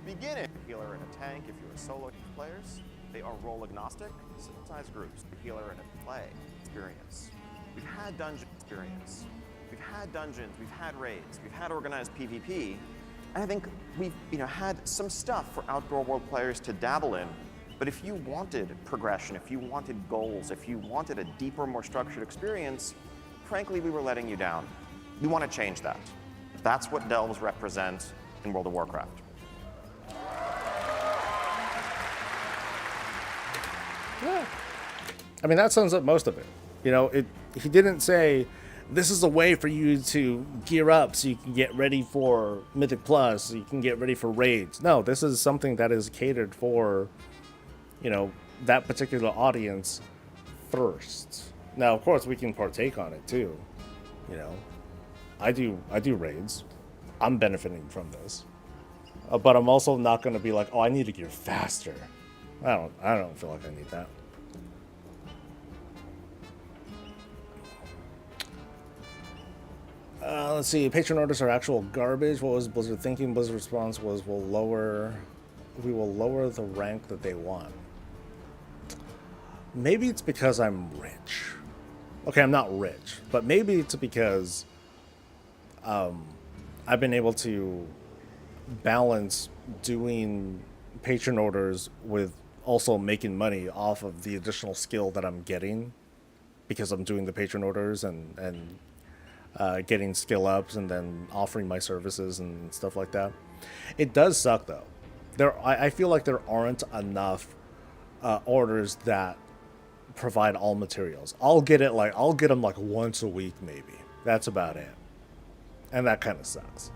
beginning healer and a tank if you're a solo players. They are role agnostic, synthesized groups. Healer and a play experience. We've had dungeon experience. We've had dungeons. We've had raids. We've had organized PvP. And I think we've had some stuff for outdoor world players to dabble in. But if you wanted progression, if you wanted goals, if you wanted a deeper, more structured experience, frankly, we were letting you down. We want to change that. That's what delves represent in World of Warcraft. Yeah. I mean, that sums up most of it. You know, he didn't say, this is a way for you to gear up so you can get ready for Mythic Plus, so you can get ready for raids. No, this is something that is catered for, that particular audience first. Now, of course, we can partake on it too. I do raids. I'm benefiting from this. But I'm also not going to be like, oh, I need to gear faster. I don't feel like I need that. Let's see. Patron orders are actual garbage. What was Blizzard thinking? Blizzard's response was, we will lower the rank that they want. Maybe it's because I'm rich. Okay, I'm not rich, but maybe it's because I've been able to balance doing patron orders with also making money off of the additional skill that I'm getting because I'm doing the patron orders and getting skill ups and then offering my services and stuff like that. It does suck though. I feel like there aren't enough orders that provide all materials. I'll get them like once a week maybe. That's about it. And that kind of sucks.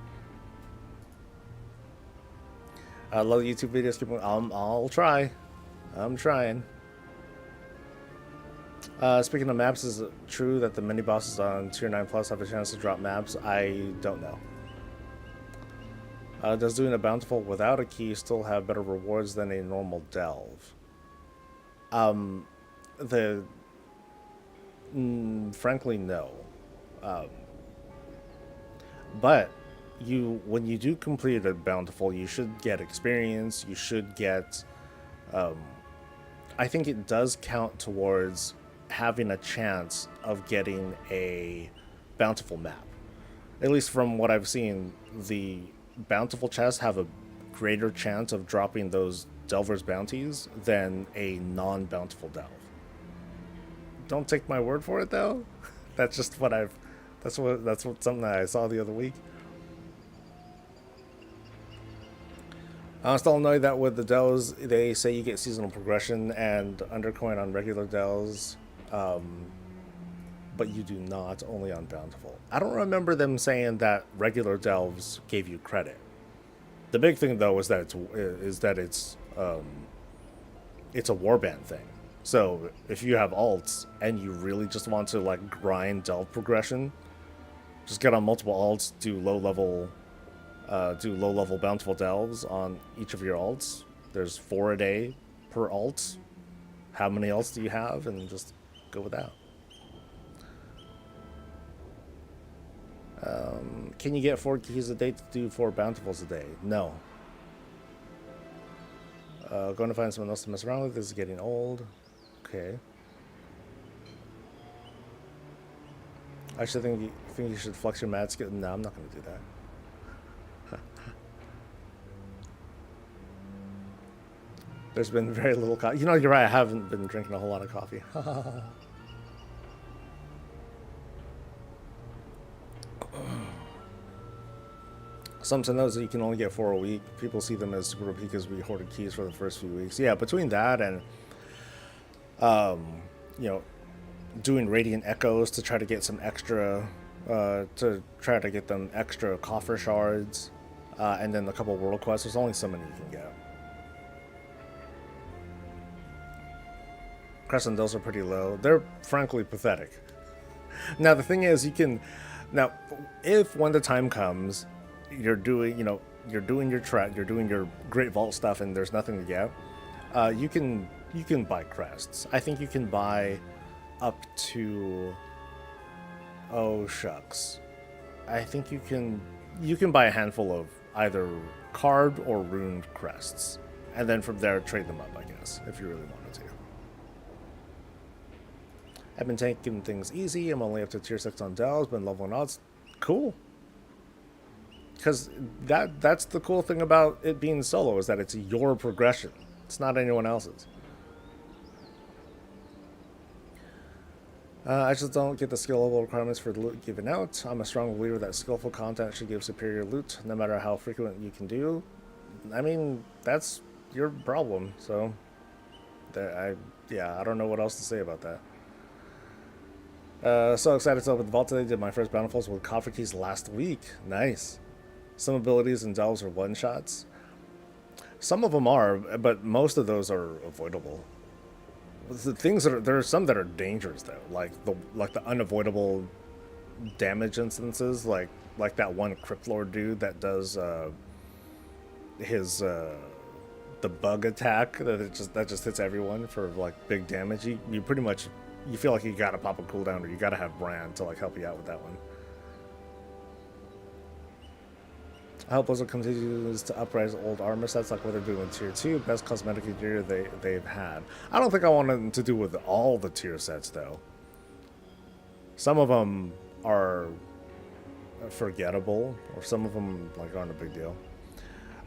I love YouTube videos. I'll try. I'm trying. Speaking of maps, is it true that the mini bosses on Tier 9 Plus have a chance to drop maps? I don't know. Does doing a bountiful without a key still have better rewards than a normal delve? Frankly, no. But when you do complete a bountiful, you should get experience. You should get. I think it does count towards having a chance of getting a bountiful map. At least from what I've seen, the bountiful chests have a greater chance of dropping those Delver's bounties than a non-bountiful delve. Don't take my word for it though. That's just what that's something that I saw the other week. I'm still annoyed that with the delves, they say you get seasonal progression and undercoin on regular delves, but you do not, only on bountiful. I don't remember them saying that regular delves gave you credit. The big thing though is that it's a warband thing. So if you have alts and you really just want to like grind delve progression, just get on multiple alts, do low level do low-level bountiful delves on each of your alts. There's 4 a day per alt. How many alts do you have? And just go with that. Can you get 4 keys a day to do 4 bountifuls a day? No. Going to find someone else to mess around with. This is getting old. Okay. I should think you should flex your mad skill. No, I'm not going to do that. There's been very little coffee. You know, you're right. I haven't been drinking a whole lot of coffee. Some to knows that you can only get 4 a week. People see them as super because we hoarded keys for the first few weeks. Yeah, between that and, you know, doing radiant echoes to try to get some extra, to try to get them extra coffer shards, and then a couple world quests. There's only so many you can get. Crescent those are pretty low. They're frankly pathetic. Now the thing is, you can, now if when the time comes, you're doing, you know, you're doing your you're doing your Great Vault stuff, and there's nothing to get, you can buy crests. I think you can buy up to, oh shucks, I think you can buy a handful of either carved or runed crests, and then from there trade them up, I guess, if you really wanted to. I've been taking things easy. I'm only up to tier 6 on delves, been leveling odds. Cool. Because that's the cool thing about it being solo, is that it's your progression. It's not anyone else's. I just don't get the skill level requirements for the loot given out. I'm a strong believer that skillful content should give superior loot, no matter how frequent you can do. I mean, that's your problem. So, I don't know what else to say about that. So excited to open the vault today. Did my first bountifuls with coffer keys last week. Nice. Some abilities and delves are one-shots. Some of them are, but most of those are avoidable. The things that are, there are some that are dangerous though, like the unavoidable damage instances, like that one Cryptlord dude that does his the bug attack that just hits everyone for like big damage. You pretty much, you feel like you gotta pop a cooldown, or you gotta have Brand to like help you out with that one. I hope Blizzard continues to uprise old armor sets like what they're doing in Tier 2. Best cosmetic gear they've had. I don't think I want them to do with all the tier sets, though. Some of them are forgettable, or some of them like aren't a big deal.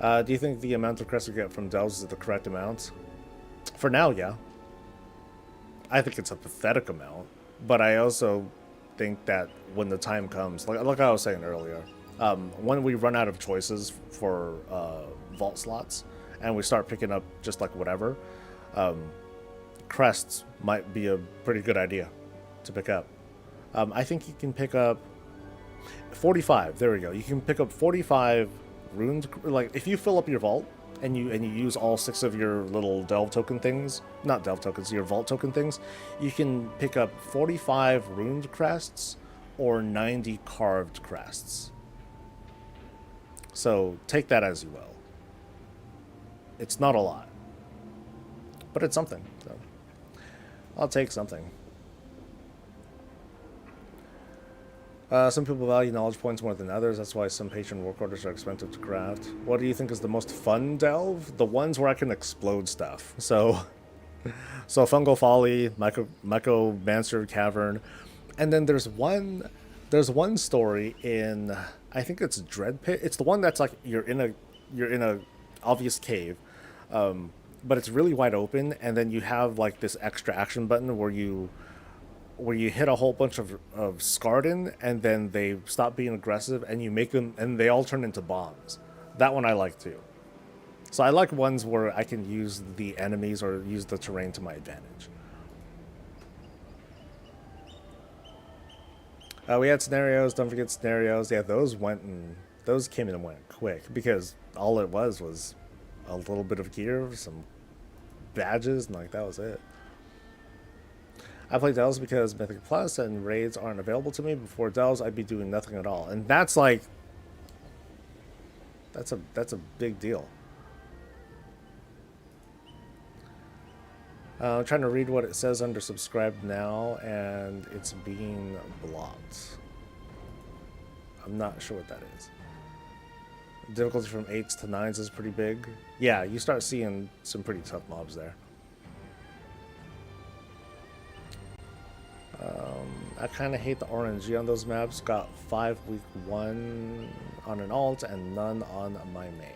Do you think the amount of crests we get from delves is the correct amount? For now, yeah. I think it's a pathetic amount, but I also think that when the time comes, like I was saying earlier, when we run out of choices for vault slots and we start picking up just like whatever, crests might be a pretty good idea to pick up. I think you can pick up 45. There we go. You can pick up 45 runes. Like if you fill up your vault and you use all 6 of your little delve token things, not delve tokens, your vault token things, you can pick up 45 runed crests or 90 carved crests. So take that as you will. It's not a lot, but it's something. So I'll take something. Some people value knowledge points more than others. That's why some patron work orders are expensive to craft. What do you think is the most fun delve? The ones where I can explode stuff. So Fungal Folly, Mycomancer Cavern, and then there's one story in, I think it's Dread Pit. It's the one that's like you're in a obvious cave, but it's really wide open, and then you have like this extra action button where you hit a whole bunch of Skarden, and then they stop being aggressive, and you make them, and they all turn into bombs. That one I like too. So I like ones where I can use the enemies or use the terrain to my advantage. We had scenarios. Don't forget scenarios. Yeah, those came in and went quick because all it was a little bit of gear, some badges, and like that was it. I play Delves because Mythic Plus and raids aren't available to me. Before Delves, I'd be doing nothing at all. And that's like, That's a big deal. I'm trying to read what it says under subscribe now, and it's being blocked. I'm not sure what that is. Difficulty from 8s to 9s is pretty big. Yeah, you start seeing some pretty tough mobs there. I kind of hate the RNG on those maps. Got 5 week 1 on an alt and none on my main.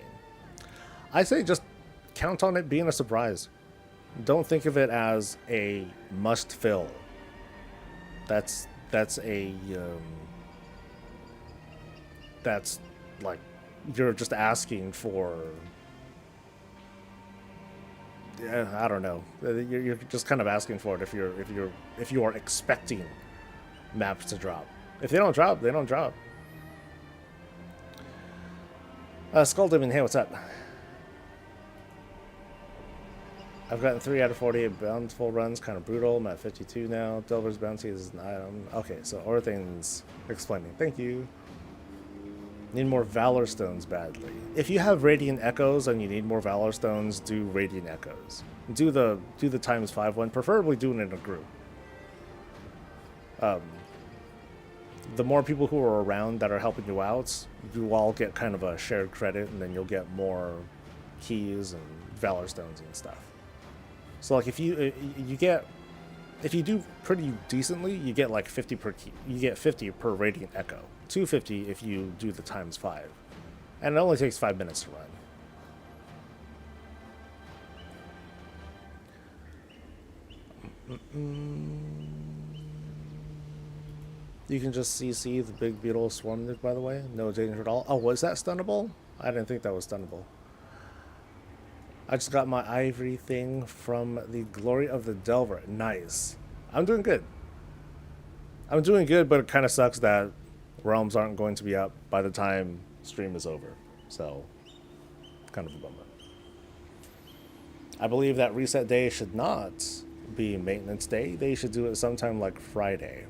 I say just count on it being a surprise. Don't think of it as a must fill. That's that's like you're just asking for. I don't know. You're just kind of asking for it if you are expecting maps to drop. If they don't drop, they don't drop. Skull Demon, hey, what's up? I've gotten 3 out of 48 bountiful runs, kind of brutal. I'm at 52 now. Delver's Bounty is an item. Okay, so Orthane's explaining. Thank you. Need more Valor Stones badly. If you have Radiant Echoes and you need more Valor Stones, do Radiant Echoes. Do the ×5 one, preferably do it in a group. The more people who are around that are helping you out, you all get kind of a shared credit, and then you'll get more keys and Valor Stones and stuff. So like if you do pretty decently, you get like 50 per key. You get 50 per Radiant Echo. 250 if you do the ×5. And it only takes 5 minutes to run. You can just CC the big beetle swarm nuke, by the way. No danger at all. Oh, was that stunnable? I didn't think that was stunnable. I just got my ivory thing from the Glory of the Delver. Nice. I'm doing good. I'm doing good, but it kind of sucks that realms aren't going to be up by the time stream is over. So, kind of a bummer. I believe that reset day should not be maintenance day. They should do it sometime like Friday.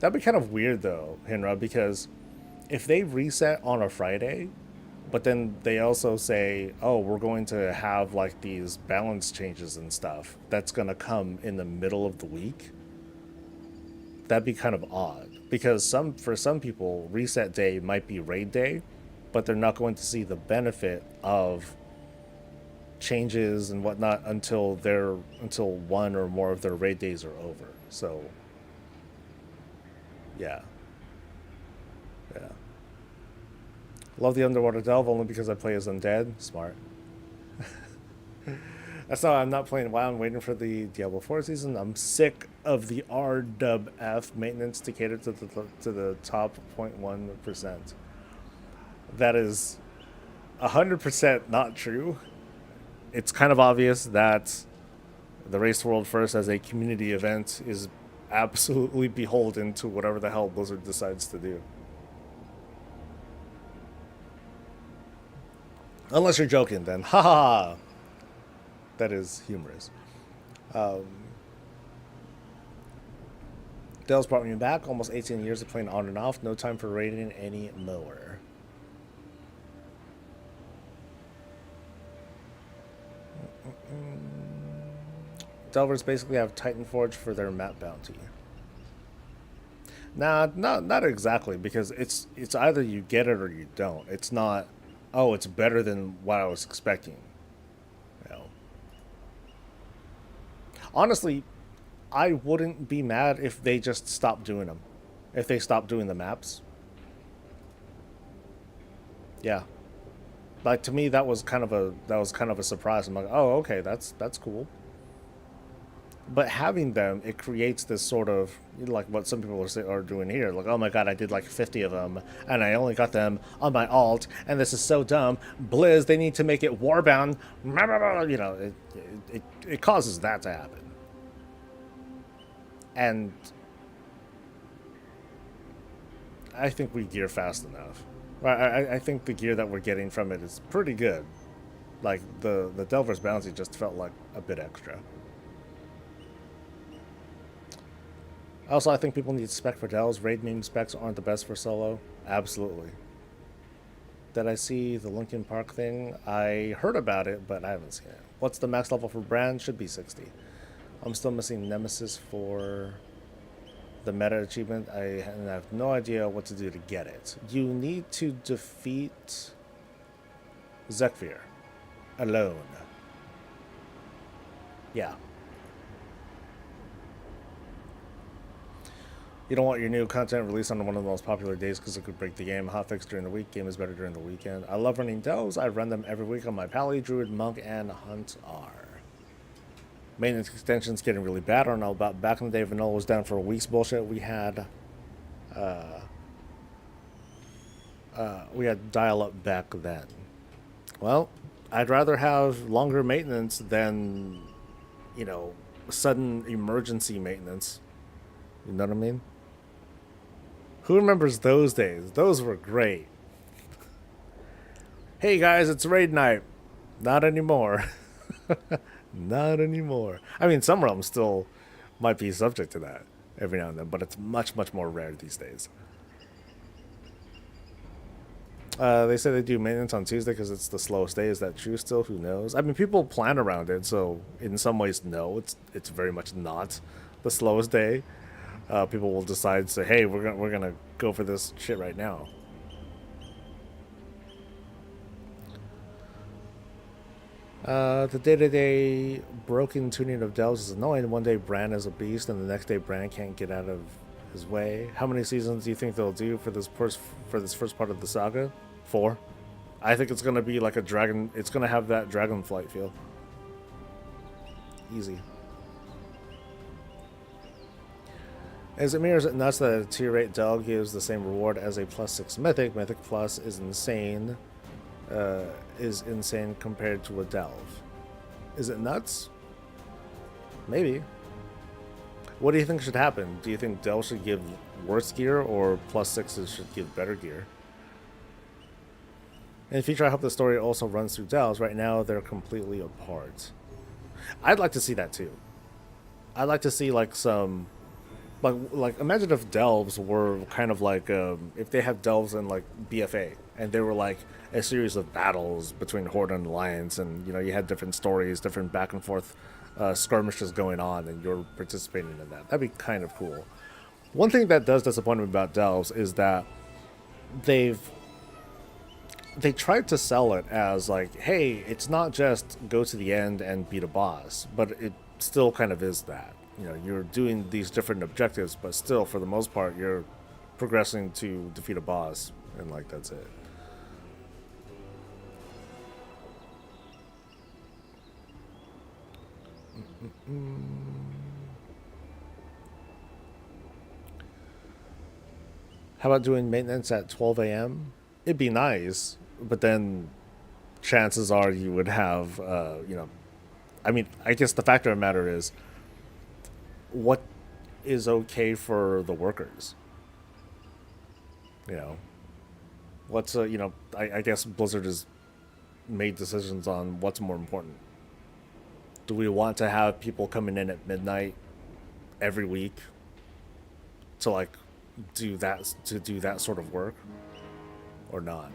That'd be kind of weird though, Hinra, because if they reset on a Friday, but then they also say, oh, we're going to have like these balance changes and stuff that's going to come in the middle of the week, that'd be kind of odd. Because for some people, reset day might be raid day, but they're not going to see the benefit of changes and whatnot until one or more of their raid days are over. So, yeah. Love the Underwater Delve only because I play as undead. Smart. That's why I'm not playing WoW. I'm waiting for the Diablo 4 season. I'm sick of the RWF maintenance to cater to the top 0.1%. That is 100% not true. It's kind of obvious that the Race World First as a community event is absolutely beholden to whatever the hell Blizzard decides to do. Unless you're joking, then ha ha. That is humorous. Dell's brought me back. Almost 18 years of playing on and off. No time for raiding anymore. Delvers basically have Titan Forge for their map bounty. Nah, not exactly, because it's either you get it or you don't. It's not, oh, it's better than what I was expecting. You know. Honestly, I wouldn't be mad if they just stopped doing them. If they stopped doing the maps. Yeah. Like, to me, that was kind of a surprise. I'm like, oh, okay, that's cool. But having them, it creates this sort of, like what some people are doing here. Like, oh my god, I did like 50 of them, and I only got them on my alt, and this is so dumb. Blizz, they need to make it warbound. You know, it causes that to happen. And I think we gear fast enough. I think the gear that we're getting from it is pretty good. Like, the Delver's Bounty just felt like a bit extra. Also, I think people need spec for Dells. Raid meme specs aren't the best for solo. Absolutely. Did I see the Linkin Park thing? I heard about it, but I haven't seen it. What's the max level for Brand? Should be 60. I'm still missing Nemesis for the meta achievement. I have no idea what to do to get it. You need to defeat Zekfir alone. Yeah. You don't want your new content released on one of the most popular days because it could break the game. Hotfix during the week. Game is better during the weekend. I love running delves. I run them every week on my Pally, Druid, Monk, and Hunt R. Maintenance extensions getting really bad. I don't know about back in the day. Vanilla was down for a week's bullshit. We had dial-up back then. Well, I'd rather have longer maintenance than, you know, sudden emergency maintenance. You know what I mean? Who remembers those days? Those were great. Hey guys, it's raid night. Not anymore. Not anymore. I mean, some realms still might be subject to that every now and then, but it's much, much more rare these days. They say they do maintenance on Tuesday because it's the slowest day. Is that true still? Who knows? I mean, people plan around it, so in some ways, no, it's very much not the slowest day. People will decide to say, hey, we're gonna go for this shit right now. The day-to-day broken tuning of delves is annoying. One day Bran is a beast, and the next day Bran can't get out of his way. How many seasons do you think they'll do for this first part of the saga? 4. I think it's gonna be like a dragon. It's gonna have that Dragonflight feel. Easy. Is it me or is it nuts that a tier 8 delve gives the same reward as a +6 mythic? Mythic plus is insane. Is insane compared to a delve. Is it nuts? Maybe. What do you think should happen? Do you think delve should give worse gear or +6s should give better gear? In the future, I hope the story also runs through delves. Right now, they're completely apart. I'd like to see that too. I'd like to see like some, like imagine if delves were kind of like if they had delves in like BFA and they were like a series of battles between Horde and Alliance, and you know you had different stories, different back and forth skirmishes going on, and you're participating in that. That'd be kind of cool. One thing that does disappoint me about delves is that they tried to sell it as like, hey, it's not just go to the end and beat a boss, but it still kind of is that. You know, you're doing these different objectives, but still, for the most part, you're progressing to defeat a boss, and like that's it. How about doing maintenance at 12 a.m.? It'd be nice, but then chances are you would have, you know, I mean, I guess the factor of the matter is what is okay for the workers. You know, what's, you know, I guess Blizzard has made decisions on what's more important. Do we want to have people coming in at midnight every week to like do that sort of work or not?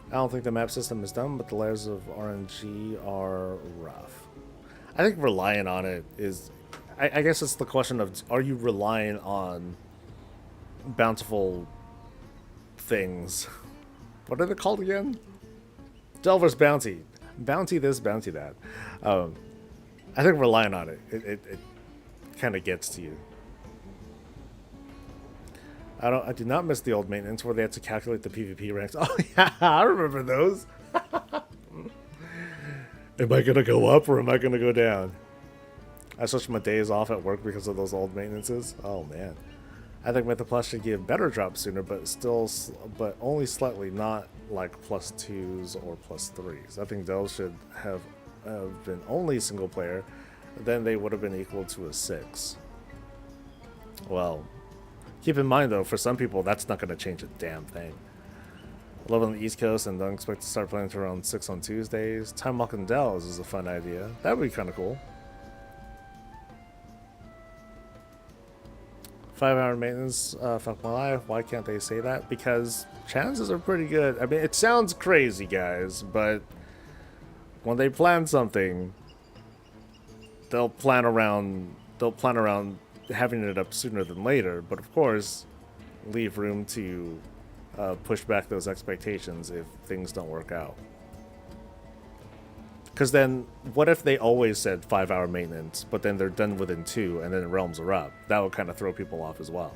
I don't think the map system is done, but the layers of RNG are rough. I think relying on it is, I guess it's the question of, are you relying on bountiful things? What are they called again? Delver's Bounty. Bounty this, bounty that. I think relying on it, it kind of gets to you. I do not miss the old maintenance where they had to calculate the PvP ranks. Oh yeah, I remember those. Am I gonna go up or am I gonna go down? I switched my days off at work because of those old maintenances. Oh man. I think Mythic Plus should give better drops sooner, but only slightly, not like +2s or +3s. I think those should have been only single player, then they would have been equal to a 6. Well, keep in mind though, for some people that's not going to change a damn thing. I live on the East Coast and don't expect to start playing until around 6 on Tuesdays. Time walking delves is a fun idea. That would be kind of cool. 5 hour maintenance, fuck my life. Why can't they say that? Because chances are pretty good. I mean, it sounds crazy, guys, but when they plan something, they'll plan around having it up sooner than later. But of course, leave room to push back those expectations if things don't work out. Because then, what if they always said 5 hour maintenance, but then they're done within 2, and then realms are up? That would kind of throw people off as well.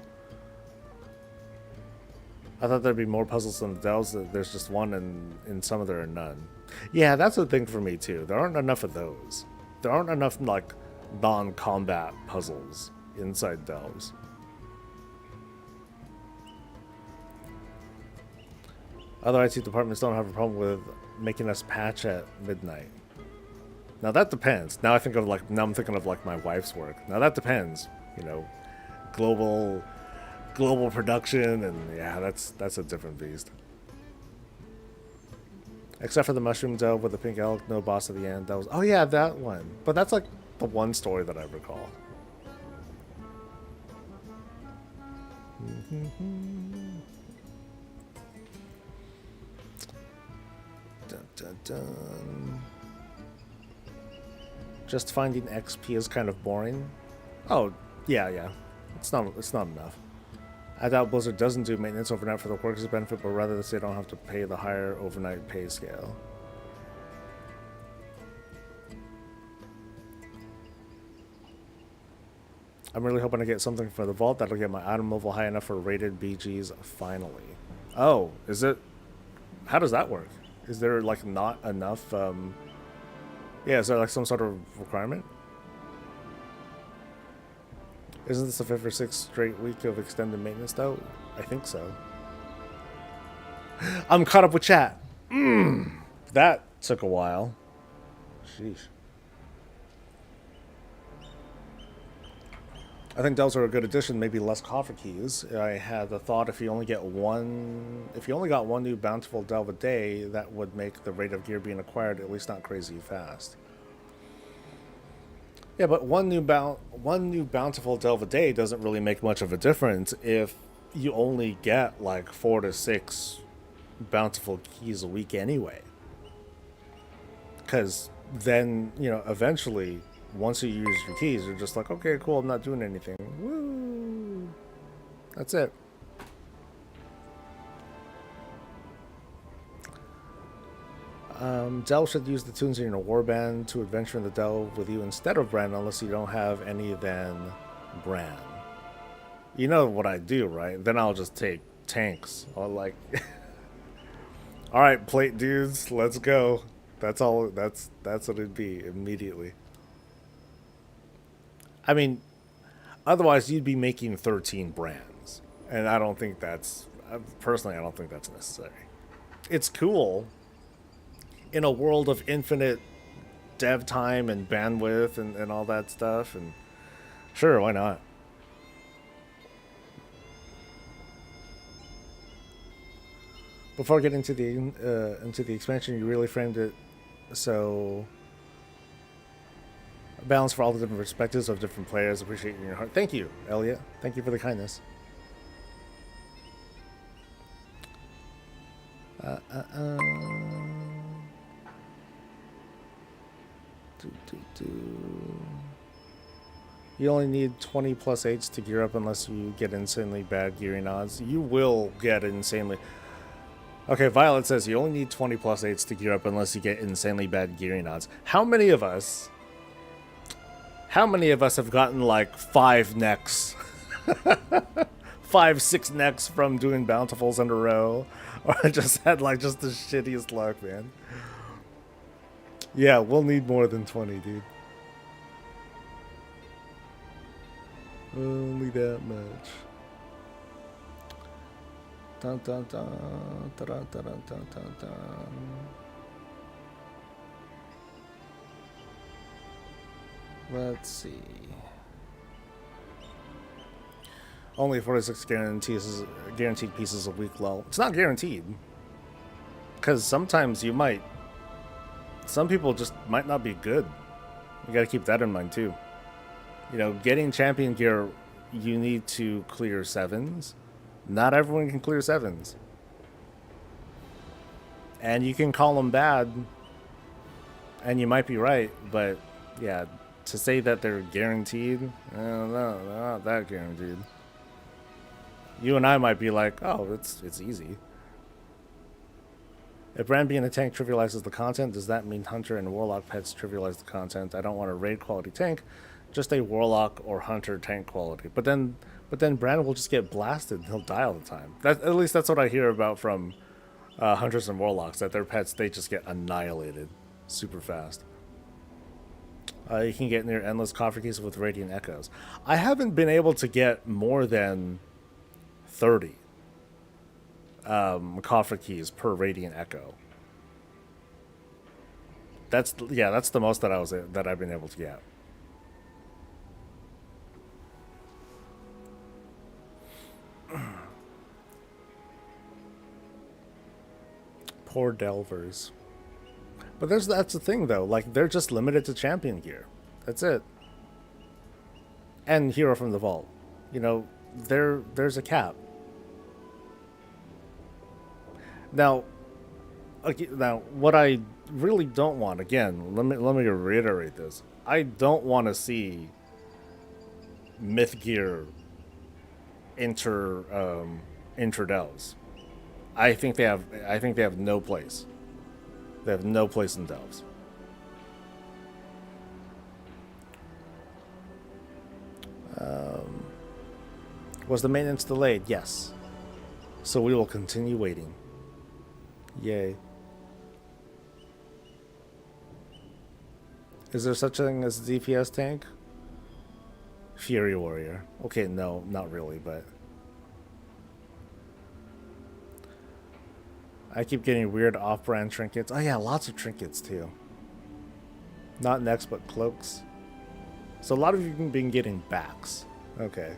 I thought there'd be more puzzles than the delves. There's just one, and in some of there are none. Yeah, that's a thing for me too. There aren't enough of those. There aren't enough like non-combat puzzles inside delves. Other IT departments don't have a problem with making us patch at midnight. Now that depends. Now I'm thinking of like my wife's work. Now that depends. You know, global production, and yeah, that's a different beast. Except for the mushroom delve with the pink elk, no boss at the end. That was, oh yeah, that one. But that's like the one story that I recall. Dun, dun, dun. Just finding XP is kind of boring. Oh, yeah. It's not enough. I doubt Blizzard doesn't do maintenance overnight for the workers' benefit, but rather they don't have to pay the higher overnight pay scale. I'm really hoping to get something for the vault that'll get my item level high enough for rated BGs finally. Oh, is it? How does that work? Is there like not enough? Yeah, is there like some sort of requirement? Isn't this the 5th or 6th straight week of extended maintenance though? I think so. I'm caught up with chat. That took a while. Sheesh. I think delves are a good addition, maybe less coffer keys. I had the thought if you only got one new bountiful delve a day, that would make the rate of gear being acquired at least not crazy fast. Yeah, but one new bountiful delve a day doesn't really make much of a difference if you only get like 4 to 6 bountiful keys a week anyway. Because then, you know, eventually, once you use your keys, you're just like, okay, cool, I'm not doing anything. Woo! That's it. Delve should use the tunes in your warband to adventure in the delve with you instead of Bran, unless you don't have any then Bran. You know what I do, right? Then I'll just take tanks. Or like, all right, plate dudes, let's go. That's all. That's what it'd be immediately. I mean, otherwise you'd be making 13 brands, and I don't think that's personally. I don't think that's necessary. It's cool in a world of infinite dev time and bandwidth and all that stuff, and sure, why not? Before getting to the expansion, you really framed it so a balance for all the different perspectives of different players. Appreciate you in your heart. Thank you, Elliot. Thank you for the kindness. You only need 20 plus 8s to gear up unless you get insanely bad gearing odds. You will get insanely... Okay, Violet says you only need 20 plus 8s to gear up unless you get insanely bad gearing odds. How many of us have gotten like 5 necks? 5, 6 necks from doing bountifuls in a row? Or just had like just the shittiest luck, man. Yeah, we'll need more than 20, dude. Only that much. Dun, dun, dun, dun, dun, dun, dun, dun, dun. Let's see. Only 46 guaranteed pieces a week. Low. It's not guaranteed. Because sometimes you might... Some people just might not be good. You gotta keep that in mind too. You know, getting champion gear you need to clear sevens. Not everyone can clear sevens. And you can call them bad, and you might be right, but yeah, to say that they're guaranteed, I don't know, they're not that guaranteed. You and I might be like, oh, it's easy. If Brand being a tank trivializes the content, does that mean Hunter and Warlock pets trivialize the content? I don't want a raid quality tank, just a Warlock or Hunter tank quality. But then Brand will just get blasted. He'll die all the time. At least that's what I hear about from Hunters and Warlocks, that their pets, they just get annihilated super fast. You can get near endless coffer keys with Radiant Echoes. I haven't been able to get more than 30 coffer keys per Radiant Echo. That's the most that I've been able to get. Poor Delvers. But that's the thing though, like they're just limited to champion gear. That's it. And Hero from the Vault. You know, there's a cap. Now, what I really don't want, again, let me reiterate this. I don't want to see myth gear enter delves. I think they have no place. They have no place in delves. Was the maintenance delayed? Yes. So we will continue waiting. Yay. Is there such a thing as a DPS tank? Fury Warrior. Okay, no, not really, but I keep getting weird off-brand trinkets. Oh yeah, lots of trinkets too. Not necks, but cloaks. So a lot of you have been getting backs. Okay.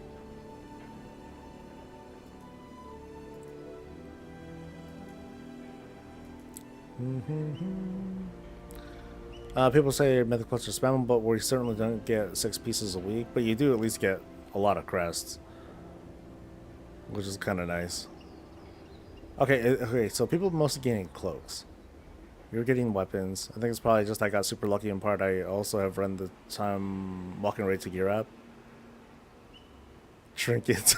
People say Mythic Plus are spammable, but we certainly don't get 6 pieces a week. But you do at least get a lot of crests, which is kind of nice. Okay, so people are mostly getting cloaks. You're getting weapons. I think it's probably just I got super lucky in part. I also have run the time walking right to gear up. Trinkets.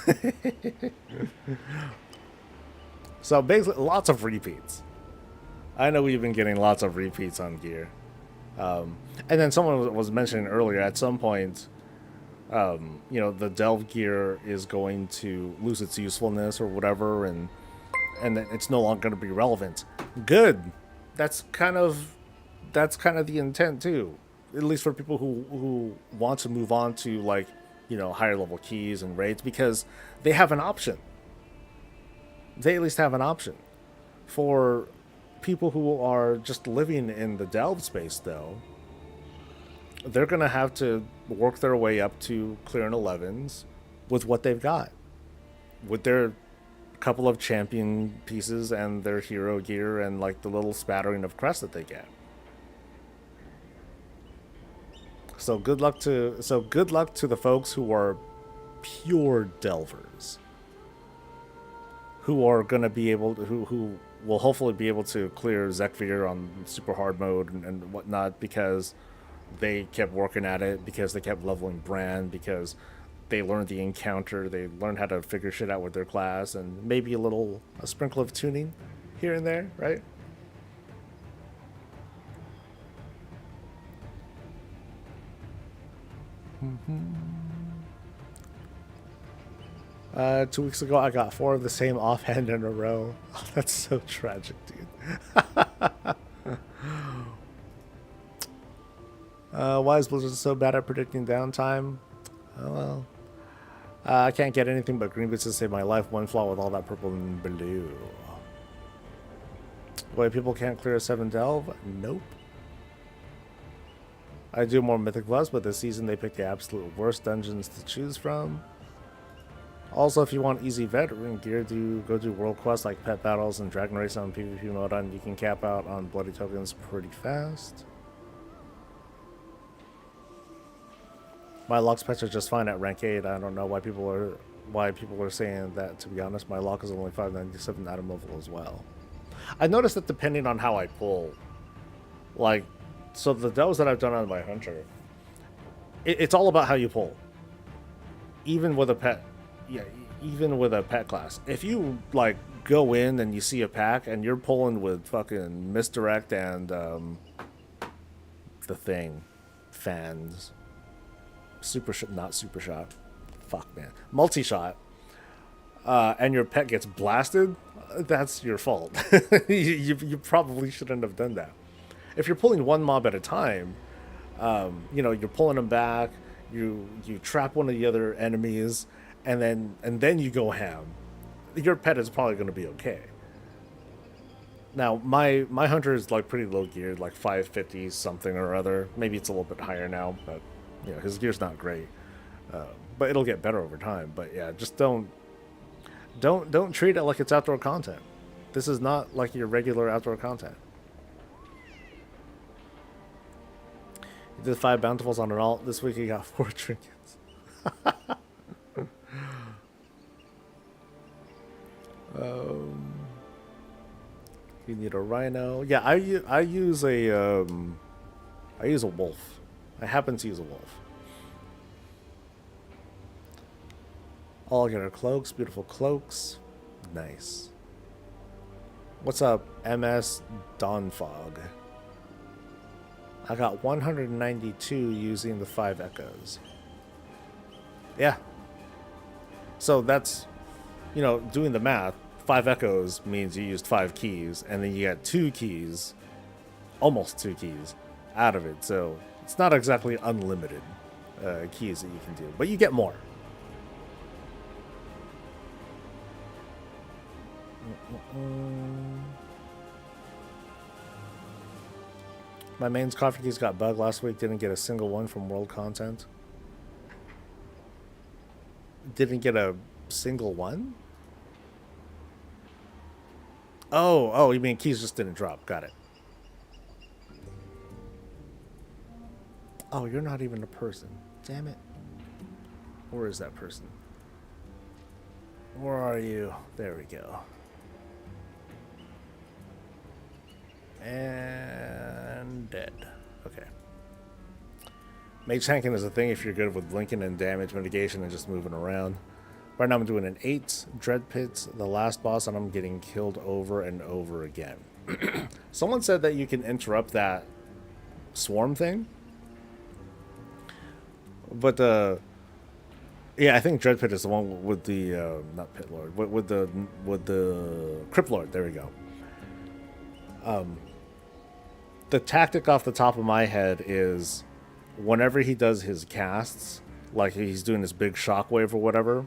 So basically, lots of repeats. I know we've been getting lots of repeats on gear. And then someone was mentioning earlier, at some point, you know, the delve gear is going to lose its usefulness or whatever, and it's no longer going to be relevant. Good. That's kind of the intent too. At least for people who want to move on to, like, you know, higher level keys and raids, because they have an option. They at least have an option. For people who are just living in the delve space, though, they're gonna have to work their way up to clearing 11s with what they've got, with their couple of champion pieces and their hero gear and like the little spattering of crest that they get. So good luck to the folks who are pure delvers, who are gonna be able to, who will hopefully be able to clear Zekvir on super hard mode and whatnot, because they kept working at it, because they kept leveling Brand, because they learned the encounter, they learned how to figure shit out with their class, and maybe a sprinkle of tuning here and there, right? 2 weeks ago, I got 4 of the same offhand in a row. Oh, that's so tragic, dude. Why is Blizzard so bad at predicting downtime? Oh, well. I can't get anything but green boots to save my life. One flaw with all that purple and blue. Wait, people can't clear a 7 delve? Nope. I do more Mythic Plus, but this season they pick the absolute worst dungeons to choose from. Also, if you want easy veteran gear, go do world quests like pet battles and dragon race on PvP mode, and you can cap out on bloody tokens pretty fast. My Locke's pets are just fine at rank 8. I don't know why people are saying that, to be honest. My Locke is only 597 atom level as well. I noticed that depending on how I pull, like, so the delves that I've done on my hunter, it's all about how you pull. Even with a pet, yeah, even with a pet class. If you like go in and you see a pack and you're pulling with fucking misdirect and the thing, fans, not super shot, fuck man, multi shot, and your pet gets blasted, that's your fault. You probably shouldn't have done that. If you're pulling one mob at a time, you're pulling them back. You trap one of the other enemies, and then you go ham. Your pet is probably going to be okay. Now my hunter is like pretty low geared, like 550 something or other. Maybe it's a little bit higher now, but his gear's not great. But it'll get better over time. But yeah, just don't treat it like it's outdoor content. This is not like your regular outdoor content. You did 5 bountifuls on an alt. This week you got 4 trinkets. You need a rhino. Yeah, I use a wolf. I happen to use a wolf. All get our cloaks, beautiful cloaks. Nice. What's up, MS Dawnfog? I got 192 using the 5 echoes. Yeah. So that's, doing the math. 5 echoes means you used 5 keys, and then you got 2 keys, almost 2 keys, out of it. So it's not exactly unlimited keys that you can do, but you get more. My main's coffee keys got bugged last week. Didn't get a single one from world content. Didn't get a single one? Oh, you mean keys just didn't drop. Got it. Oh, you're not even a person. Damn it. Where is that person? Where are you? There we go. And dead. Okay. Mage tanking is a thing if you're good with blinking and damage mitigation and just moving around. Right now I'm doing an 8 Dread Pits, the last boss, and I'm getting killed over and over again. Someone said that you can interrupt that swarm thing. But yeah, I think Dread Pit is the one with the not Pit Lord, with the Crypt Lord. There we go. The tactic off the top of my head is whenever he does his casts, like he's doing this big shockwave or whatever,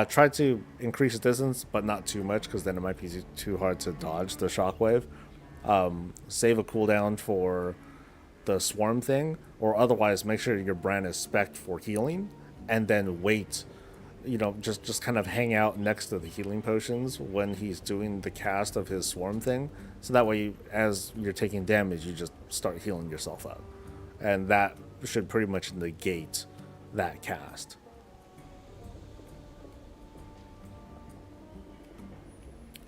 try to increase the distance, but not too much, because then it might be too hard to dodge the shockwave. Save a cooldown for the swarm thing, or otherwise make sure your brand is spec'd for healing, and then wait, just kind of hang out next to the healing potions when he's doing the cast of his swarm thing, so that way as you're taking damage you just start healing yourself up, and that should pretty much negate that cast.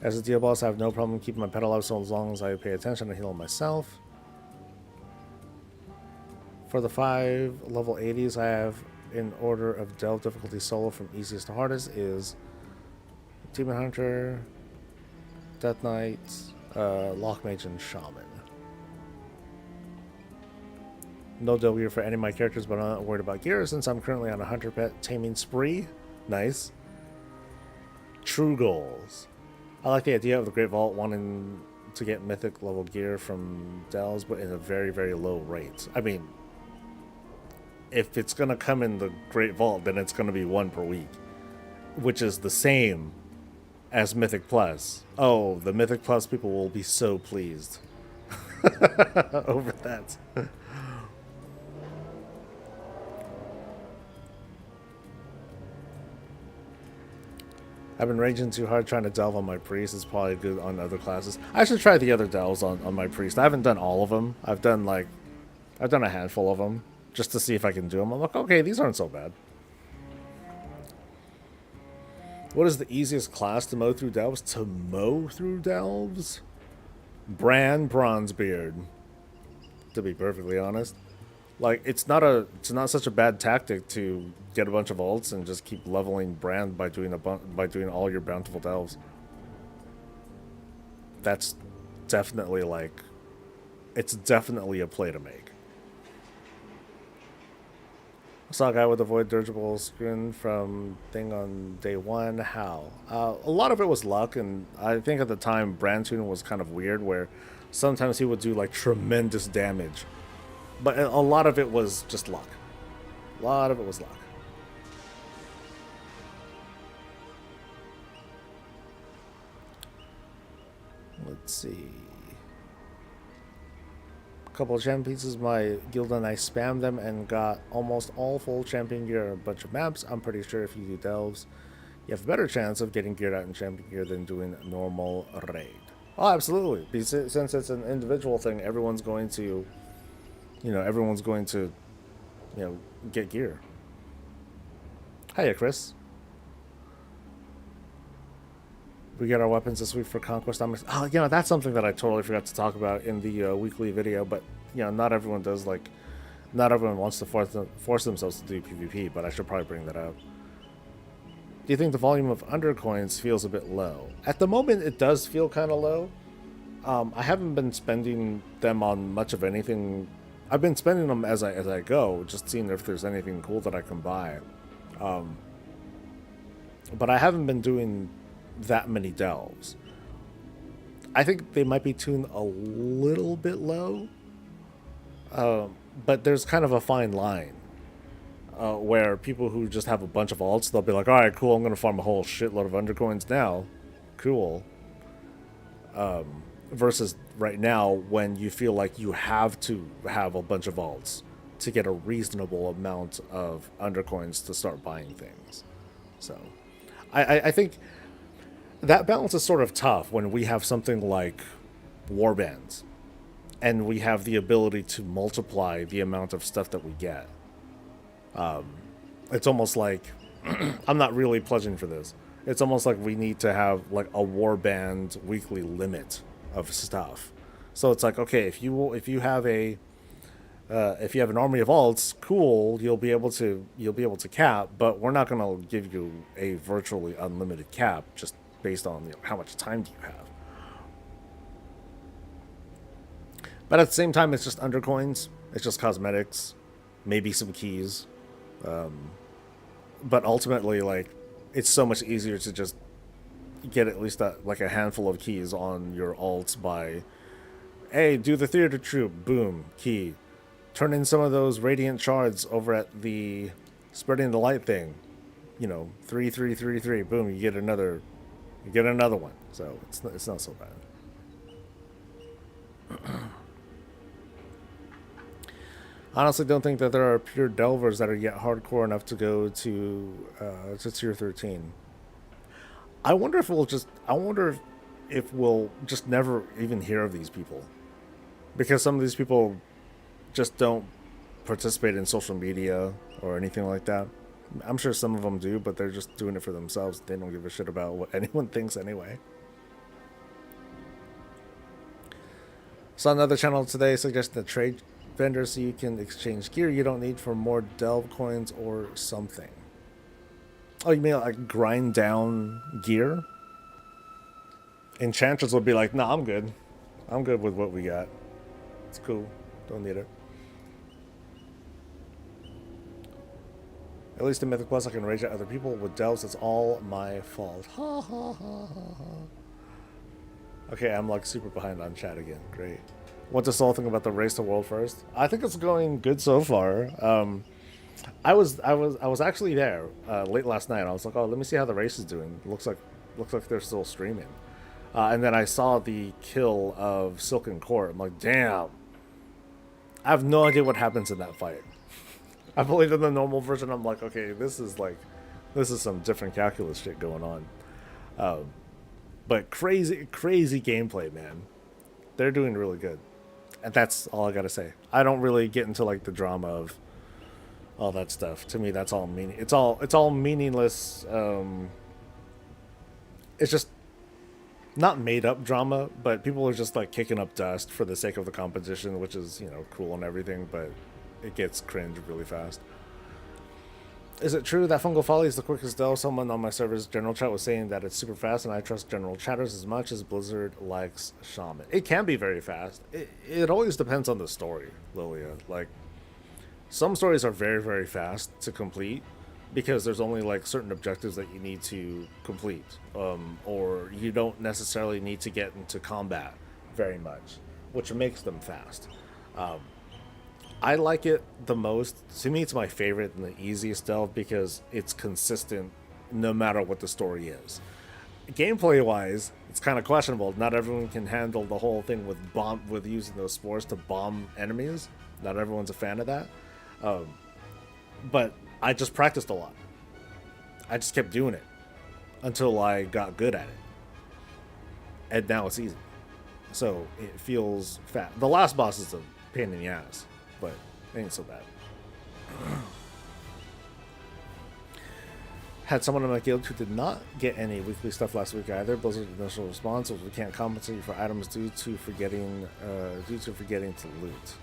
As a deal boss, I have no problem keeping my pet alive so long as I pay attention and heal myself. For the 5 level 80s I have in order of delve difficulty solo from easiest to hardest is Demon Hunter, Death Knight, Lockmage, and Shaman. No delve gear for any of my characters, but I'm not worried about gear since I'm currently on a hunter pet taming spree. Nice. True goals. I like the idea of the Great Vault wanting to get mythic level gear from delves, but in a very, very low rate. I mean, if it's going to come in the Great Vault, then it's going to be 1 per week, which is the same as Mythic Plus. Oh, the Mythic Plus people will be so pleased over that. I've been raging too hard trying to delve on my priest. It's probably good on other classes. I should try the other delves on my priest. I haven't done all of them. I've done a handful of them. just to see if I can do them. I'm like, okay, these aren't so bad. What is the easiest class to mow through delves? To mow through delves? Bran Bronzebeard, to be perfectly honest. Like, it's not such a bad tactic to get a bunch of ults and just keep leveling Brand by doing all your bountiful delves. That's definitely like, it's definitely a play to make. I saw a guy with a void dirigible screen from thing on day one. How? A lot of it was luck, and I think at the time Brand tuning was kind of weird, where sometimes he would do like tremendous damage, but a lot of it was just luck. A lot of it was luck. Let's see. A couple of champion pieces, my guild and I spammed them and got almost all full champion gear, a bunch of maps. I'm pretty sure if you do delves, you have a better chance of getting geared out in champion gear than doing normal raid. Oh, absolutely. Because since it's an individual thing, everyone's going to, get gear. Hiya, Chris. We get our weapons this week for Conquest. That's something that I totally forgot to talk about in the weekly video. But not everyone does not everyone wants to force themselves to do PvP. But I should probably bring that up. Do you think the volume of undercoins feels a bit low? At the moment, it does feel kind of low. I haven't been spending them on much of anything. I've been spending them as I go, just seeing if there's anything cool that I can buy. But I haven't been doing that many delves. I think they might be tuned a little bit low, but there's kind of a fine line where people who just have a bunch of alts, they'll be like, all right, cool, I'm going to farm a whole shitload of undercoins now. Cool. Versus right now when you feel like you have to have a bunch of alts to get a reasonable amount of undercoins to start buying things. So I think that balance is sort of tough when we have something like warbands and we have the ability to multiply the amount of stuff that we get. It's almost like I'm not really pledging for this. It's almost like we need to have like a warband weekly limit of stuff. So it's like, okay, if you have an army of alts, cool, you'll be able to cap, but we're not going to give you a virtually unlimited cap just based on how much time do you have. But at the same time, it's just undercoins. It's just cosmetics, maybe some keys. But ultimately, like, it's so much easier to just get at least a handful of keys on your alts by, hey, do the theater troupe, boom, key. Turn in some of those radiant shards over at the spreading the light thing. 3, 3, 3, 3, boom, you get another one. So it's not so bad. Honestly, don't think that there are pure delvers that are yet hardcore enough to go to tier 13. I wonder if we'll just never even hear of these people, because some of these people just don't participate in social media or anything like that. I'm sure some of them do, but they're just doing it for themselves. They don't give a shit about what anyone thinks anyway. Saw another channel today suggesting a trade vendor so you can exchange gear you don't need for more delve coins or something. Oh, you mean like grind down gear? Enchanters would be like, nah, I'm good. I'm good with what we got. It's cool. Don't need it. At least in Mythic Plus, I can rage at other people. With delves, it's all my fault. Ha ha ha ha ha. Okay, I'm like super behind on chat again. Great. What's this whole thing about the race to world first? I think it's going good so far. I was actually there late last night. I was like, oh, let me see how the race is doing. Looks like they're still streaming. And then I saw the kill of Silken Court. I'm like, damn. I have no idea what happens in that fight. I played in the normal version. I'm like, okay, this is some different calculus shit going on. But crazy gameplay, man. They're doing really good. And that's all I gotta say. I don't really get into like the drama of all that stuff. To me, that's all meaning. It's all meaningless. It's just not made up drama, but people are just like kicking up dust for the sake of the competition, which is, cool and everything, but it gets cringe really fast. Is it true that Fungal Folly is the quickest delve? Someone on my server's general chat was saying that it's super fast, and I trust general chatters as much as Blizzard likes Shaman. It can be very fast. It always depends on the story, Lilia. Like, some stories are very, very fast to complete because there's only like certain objectives that you need to complete, or you don't necessarily need to get into combat very much, which makes them fast. I like it the most. To me, it's my favorite and the easiest delve because it's consistent no matter what the story is. Gameplay wise, it's kind of questionable. Not everyone can handle the whole thing with using those spores to bomb enemies. Not everyone's a fan of that. But I just practiced a lot. I just kept doing it until I got good at it. And now it's easy. So it feels fat. The last boss is a pain in the ass, but it ain't so bad. Had someone in my guild who did not get any weekly stuff last week either. Blizzard's initial response was, "We can't compensate you for items due to forgetting to loot."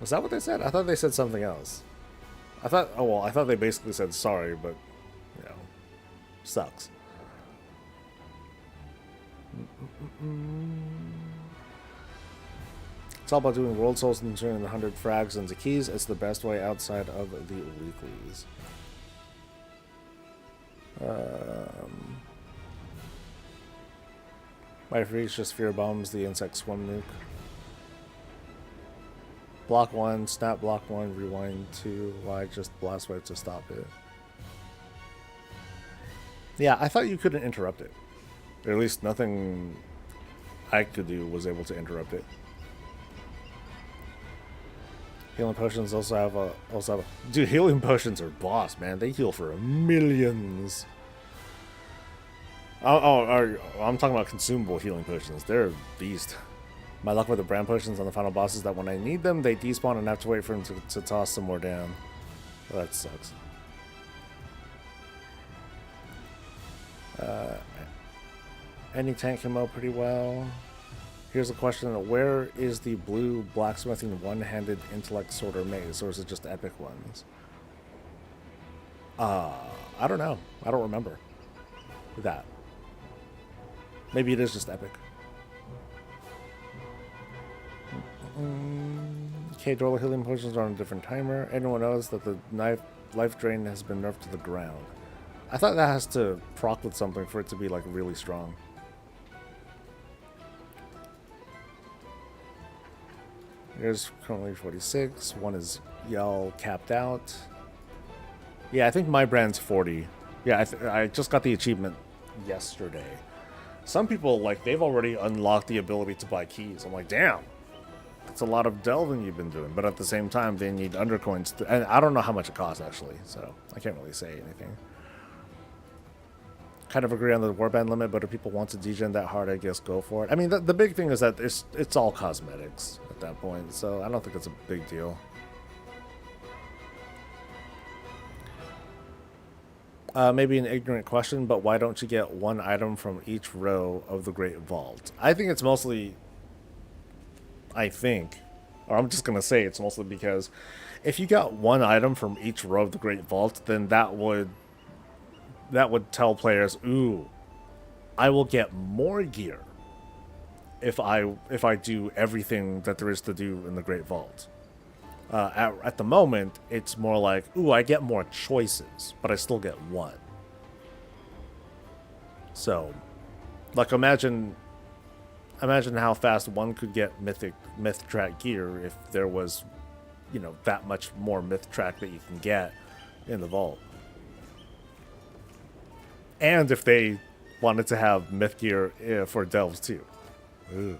Was that what they said? I thought they said something else. I thought they basically said sorry, but sucks. It's all about doing world souls and turning 100 frags into keys. It's the best way outside of the weeklies. My freeze just fear bombs the insect swim nuke. Block 1, snap block 1, rewind 2, Y just blast wave to stop it. Yeah, I thought you couldn't interrupt it. Or at least nothing I could do was able to interrupt it. Healing potions also have a dude, healing potions are boss, man. They heal for millions. I'm talking about consumable healing potions. They're a beast. My luck with the brand potions on the final boss is that when I need them, they despawn and I have to wait for them to toss some more down. Well, that sucks. Any tank can mow pretty well. Here's a question: where is the blue blacksmithing one-handed intellect sword or maze, or is it just epic ones? I don't know. I don't remember that. Maybe it is just epic. Okay, Dorla healing potions are on a different timer. Everyone knows that the life drain has been nerfed to the ground. I thought that has to proc with something for it to be like really strong. There's currently 46. One is Yell capped out. Yeah, I think my brand's 40. Yeah, I just got the achievement yesterday. Some people, like, they've already unlocked the ability to buy keys. I'm like, damn. That's a lot of delving you've been doing, but at the same time, they need undercoins. And I don't know how much it costs, actually, so I can't really say anything. Kind of agree on the warband limit, but if people want to degen that hard, I guess go for it. I mean, the big thing is that it's all cosmetics at that point, so I don't think it's a big deal. Maybe an ignorant question, but why don't you get one item from each row of the Great Vault? I think it's mostly... or I'm just going to say it's mostly because if you got one item from each row of the Great Vault, then that would tell players, ooh, I will get more gear if I do everything that there is to do in the Great Vault. At the moment, it's more like, ooh, I get more choices, but I still get one. So, like, imagine how fast one could get myth track gear if there was, that much more myth track that you can get in the vault. And if they wanted to have myth gear for delves too. Ooh.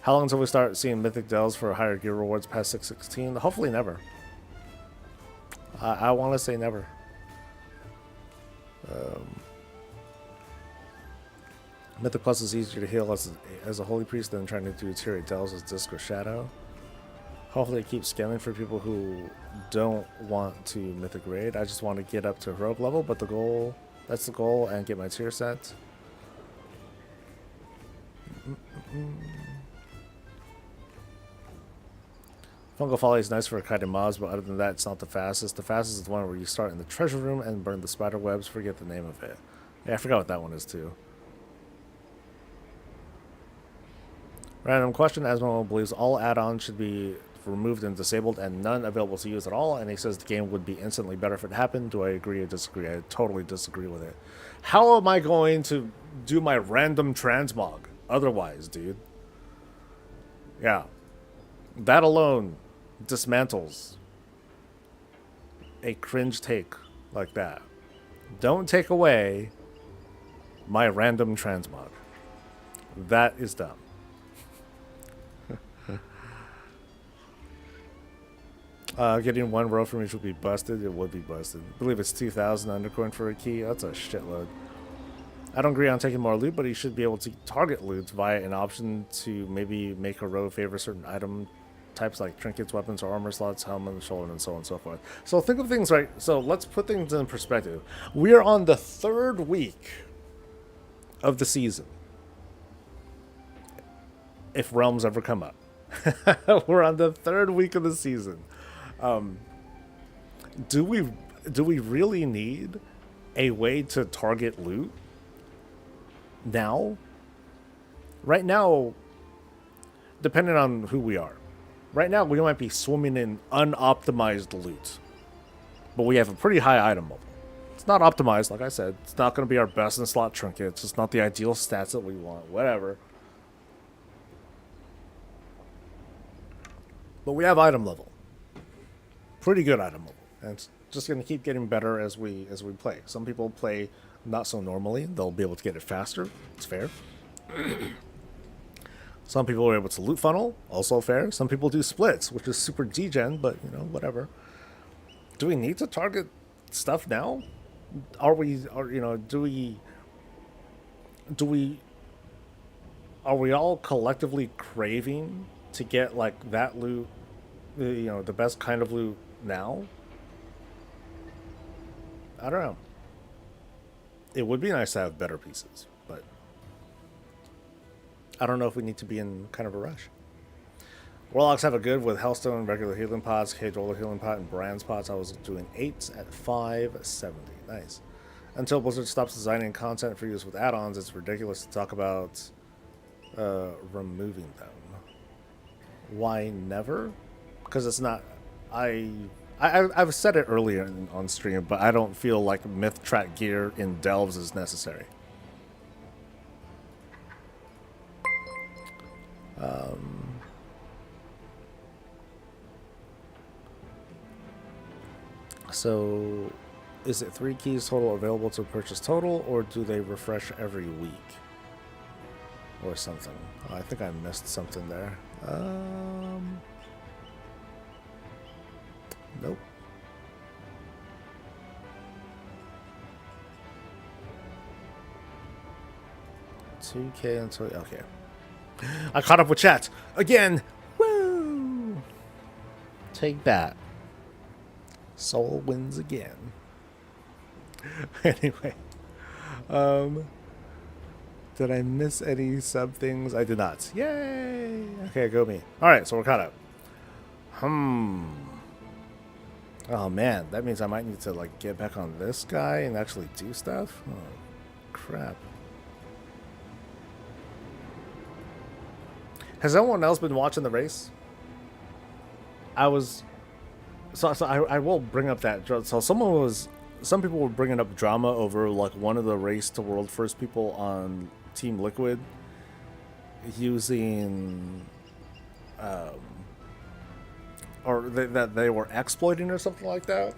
How long until we start seeing mythic delves for higher gear rewards past 616? Hopefully never. I want to say never. Mythic Plus is easier to heal as a holy priest than trying to do tier 8 delves as disc or shadow. Hopefully it keeps scaling for people who don't want to mythic raid. I just want to get up to heroic level, but the goal, that's the goal, and get my tier set. Fungal Folly is nice for kiting mobs, but other than that, it's not the fastest. The fastest is the one where you start in the treasure room and burn the spider webs. Forget the name of it. Yeah, I forgot what that one is too. Random question. Asmo believes all add-ons should be removed and disabled and none available to use at all, and he says the game would be instantly better if it happened. Do I agree or disagree? I totally disagree with it. How am I going to do my random transmog otherwise, dude? Yeah. That alone dismantles a cringe take like that. Don't take away my random transmog. That is dumb. Getting one row from each would be busted. It would be busted. I believe it's 2,000 undercoin for a key. That's a shitload. I don't agree on taking more loot, but he should be able to target loot via an option to maybe make a row favor certain item types like trinkets, weapons, or armor slots, helmet, shoulder, and so on and so forth. So think of things right. So let's put things in perspective. We are on the 3rd week of the season. If realms ever come up. We're on the 3rd week of the season. Do we really need a way to target loot now? Right now, depending on who we are. Right now, we might be swimming in unoptimized loot, but we have a pretty high item level. It's not optimized, like I said. It's not going to be our best in slot trinkets. It's not the ideal stats that we want. Whatever. But we have item level. Pretty good item level. And it's just going to keep getting better as we play. Some people play not so normally. They'll be able to get it faster. It's fair. Some people are able to loot funnel. Also fair. Some people do splits, which is super degen, but, you know, whatever. Do we need to target stuff now? Are we all collectively craving to get, like, that loot, you know, the best kind of loot now? I don't know. It would be nice to have better pieces, but I don't know if we need to be in kind of a rush. Warlocks have a good with Hellstone, regular healing pots, Cage Roller healing pot, and Brand's pots. I was doing 8s at 570. Nice. Until Blizzard stops designing content for use with add-ons, it's ridiculous to talk about removing them. Why never? Because it's not. I've said it earlier on stream, but I don't feel like myth track gear in delves is necessary. So, is it 3 keys total available to purchase total, or do they refresh every week? Or something. Oh, I think I missed something there. Nope. $2K until... Okay. I caught up with chat. Again! Woo! Take that. Soul wins again. Anyway. Did I miss any sub things? I did not. Yay! Okay, go me. Alright, so we're caught up. Oh man, that means I might need to like get back on this guy and actually do stuff? Oh, crap. Has anyone else been watching the race? I will bring up that. So some people were bringing up drama over like one of the race to world first people on Team Liquid using or that they were exploiting or something like that.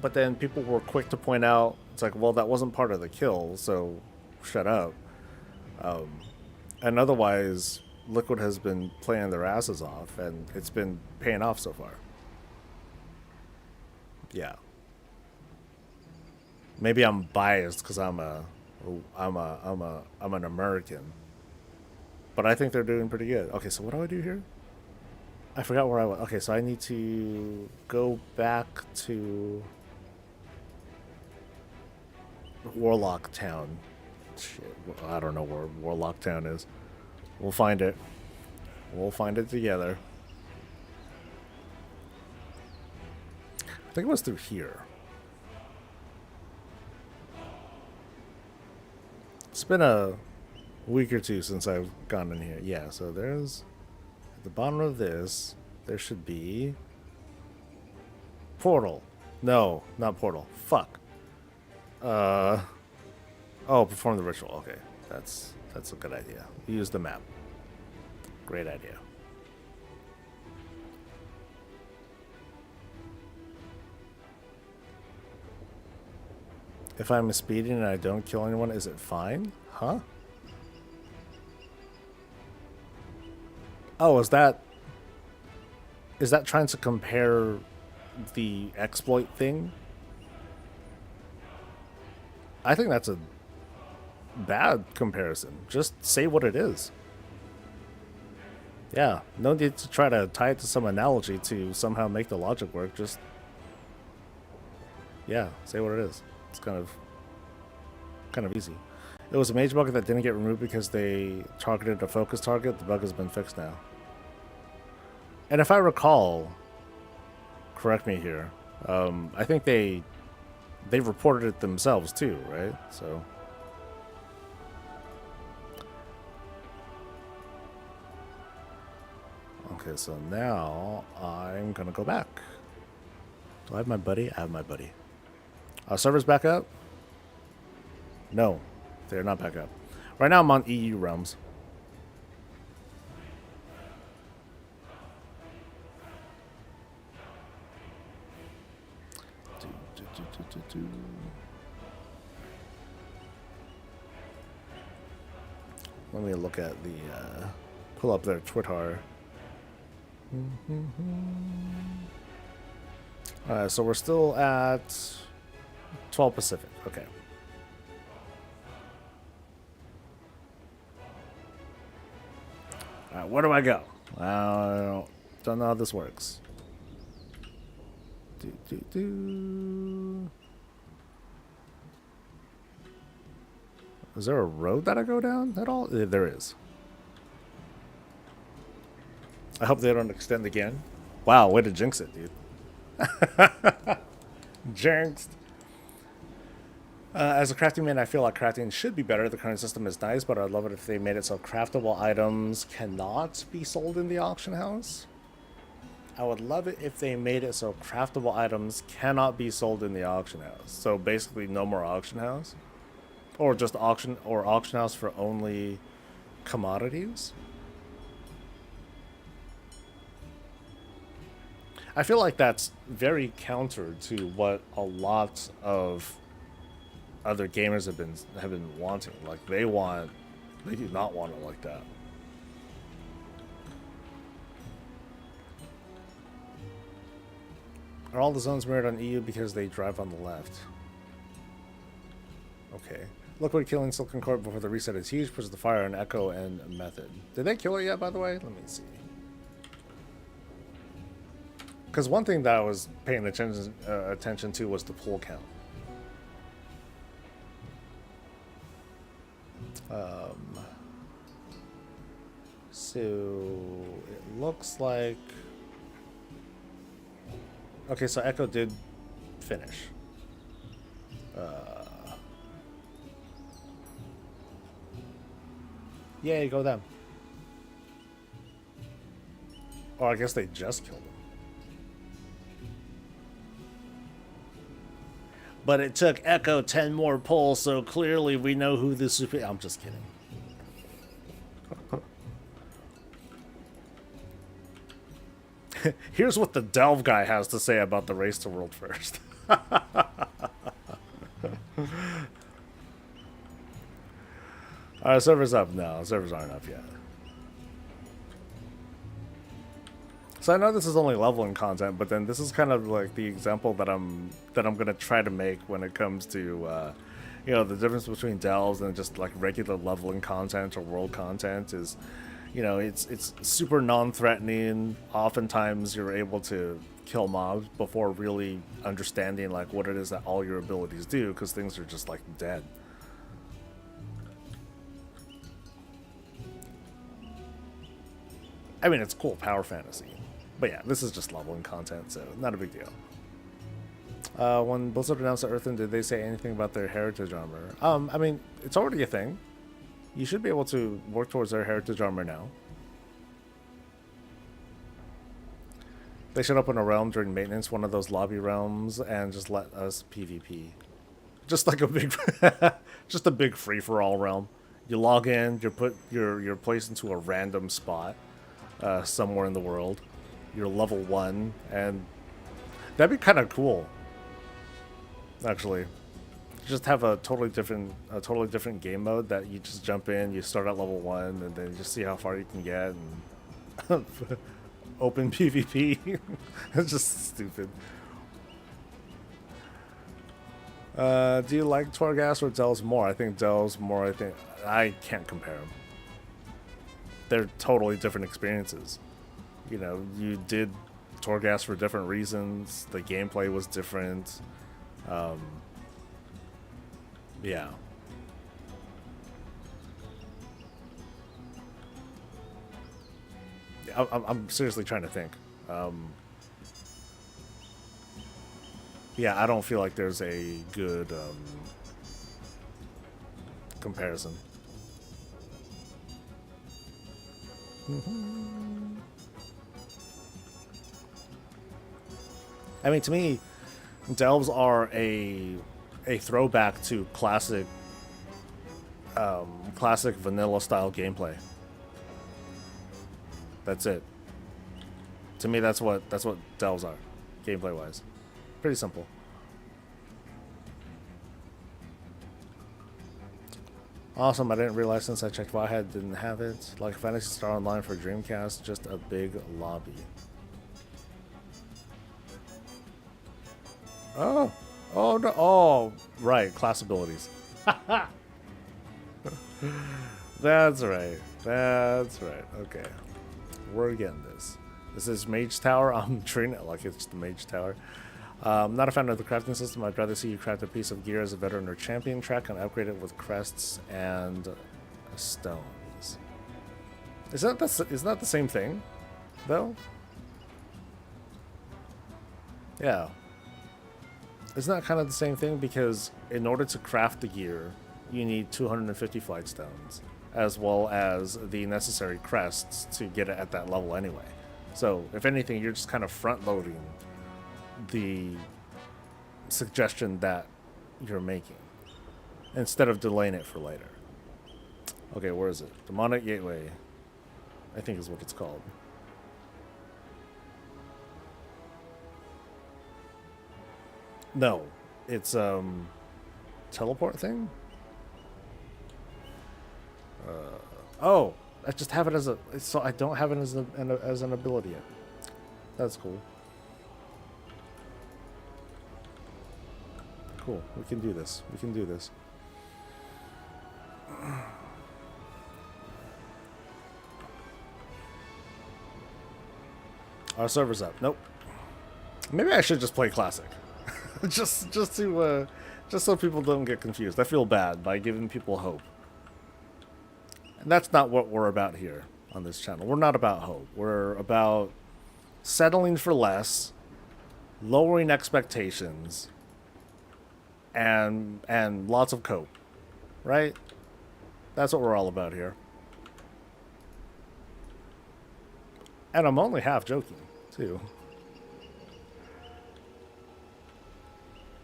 But then people were quick to point out, it's like, well, that wasn't part of the kill, so shut up. And otherwise, Liquid has been playing their asses off, and it's been paying off so far. Yeah. Maybe I'm biased because I'm an American, but I think they're doing pretty good. Okay, so what do I do here? I forgot where I was. Okay, so I need to go back to Warlock Town. Shit, I don't know where Warlock Town is. We'll find it. We'll find it together. I think it was through here. It's been a week or two since I've gone in here. Yeah, so there's at the bottom of this, there should be portal. No, not portal. Fuck. Oh, perform the ritual. Okay, that's a good idea. Use the map. Great idea. If I'm speeding and I don't kill anyone, is it fine? Huh? Oh, is that trying to compare the exploit thing? I think that's a bad comparison. Just say what it is. Yeah, no need to try to tie it to some analogy to somehow make the logic work. Just, yeah, say what it is. It's kind of easy. It was a major bug that didn't get removed because they targeted a focus target. The bug has been fixed now. And if I recall, correct me here, I think they reported it themselves too, right? So. Okay, so now I'm gonna go back. Do I have my buddy? I have my buddy. Servers back up? No, they're not back up. Right now I'm on EU realms. Let me look at the pull up their Twitter. Alright, so we're still at 12 Pacific. Okay. Alright, where do I go? I don't know how this works. Is there a road that I go down at all? There is. I hope they don't extend again. Wow, way to jinx it, dude. Jinxed. As a crafting man, I feel like crafting should be better. The current system is nice, but I'd love it if they made it so craftable items cannot be sold in the auction house. I would love it if they made it so craftable items cannot be sold in the auction house. So basically no more auction house. Or just auction house for only commodities. I feel like that's very counter to what a lot of other gamers have been wanting. Like they do not want it like that. Are all the zones mirrored on EU because they drive on the left? Okay. Liquid killing Silken Court before the reset is huge, pushes the fire on Echo and Method. Did they kill it yet, by the way? Let me see. Because one thing that I was paying attention to was the pull count. So it looks like. Okay, so Echo did finish. Yay, go them. Oh, I guess they just killed him. But it took Echo 10 more pulls, so clearly we know who the super... I'm just kidding. Here's what the Delve guy has to say about the race to world first. Alright, servers up. No, servers aren't up yet. So I know this is only leveling content, but then this is kind of like the example that I'm gonna try to make when it comes to you know, the difference between delves and just like regular leveling content or world content is, You know, it's super non-threatening. Oftentimes, you're able to kill mobs before really understanding like what it is that all your abilities do, because things are just like dead. I mean, it's cool power fantasy, but yeah, this is just leveling content, so not a big deal. When Blizzard announced the Earthen, did they say anything about their heritage armor? I mean, it's already a thing. You should be able to work towards their heritage armor now. They should open a realm during maintenance, one of those lobby realms, and just let us PvP. Just like a big, just a big free for all realm. You log in, you're placed into a random spot, somewhere in the world. You're level 1, and that'd be kind of cool. Actually, just have a totally different game mode that you just jump in, you start at level 1, and then you just see how far you can get, and open PvP. It's just stupid. Do you like Torghast or Dells more? I think Dells more. I can't compare them. They're totally different experiences. You know, you did Torghast for different reasons. The gameplay was different. Yeah. I'm seriously trying to think. Yeah, I don't feel like there's a good comparison. I mean, to me, delves are a throwback to classic vanilla style gameplay. That's it. To me, that's what delves are, gameplay wise. Pretty simple. Awesome. I didn't realize since I checked Wowhead didn't have it. Like Fantasy Star Online for Dreamcast, just a big lobby. Oh. Oh no. Oh, right. Class abilities. That's right. That's right. Okay. We're getting this. This is Mage Tower. I'm treating it like it's the Mage Tower. Not a fan of the crafting system. I'd rather see you craft a piece of gear as a veteran or champion track and upgrade it with crests and stones. Isn't that the same thing, though? Yeah. Isn't that kind of the same thing? Because in order to craft the gear, you need 250 flight stones, as well as the necessary crests to get it at that level anyway. So, if anything, you're just kind of front-loading the suggestion that you're making instead of delaying it for later. Okay, where is it? Demonic Gateway, I think is what it's called. No, it's teleport thing. Oh, I just have it as a. So I don't have it as an ability yet. That's cool. Cool. We can do this. We can do this. Our server's up. Nope. Maybe I should just play classic. just so people don't get confused. I feel bad by giving people hope. And that's not what we're about here on this channel. We're not about hope. We're about settling for less, lowering expectations, and lots of cope, right? That's what we're all about here. And I'm only half joking, too.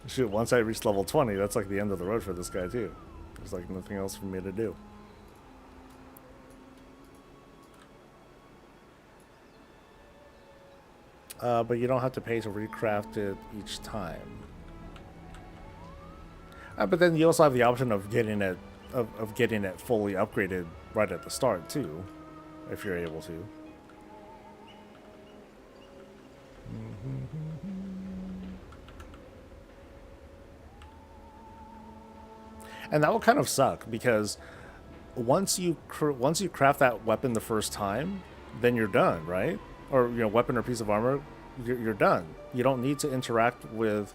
Shoot, once I reach level 20, that's like the end of the road for this guy, too. There's like nothing else for me to do. But you don't have to pay to recraft it each time. But then you also have the option of getting it fully upgraded right at the start too, if you're able to. And that will kind of suck because once you craft that weapon the first time, then you're done, right? Or weapon or piece of armor, you're done. You don't need to interact with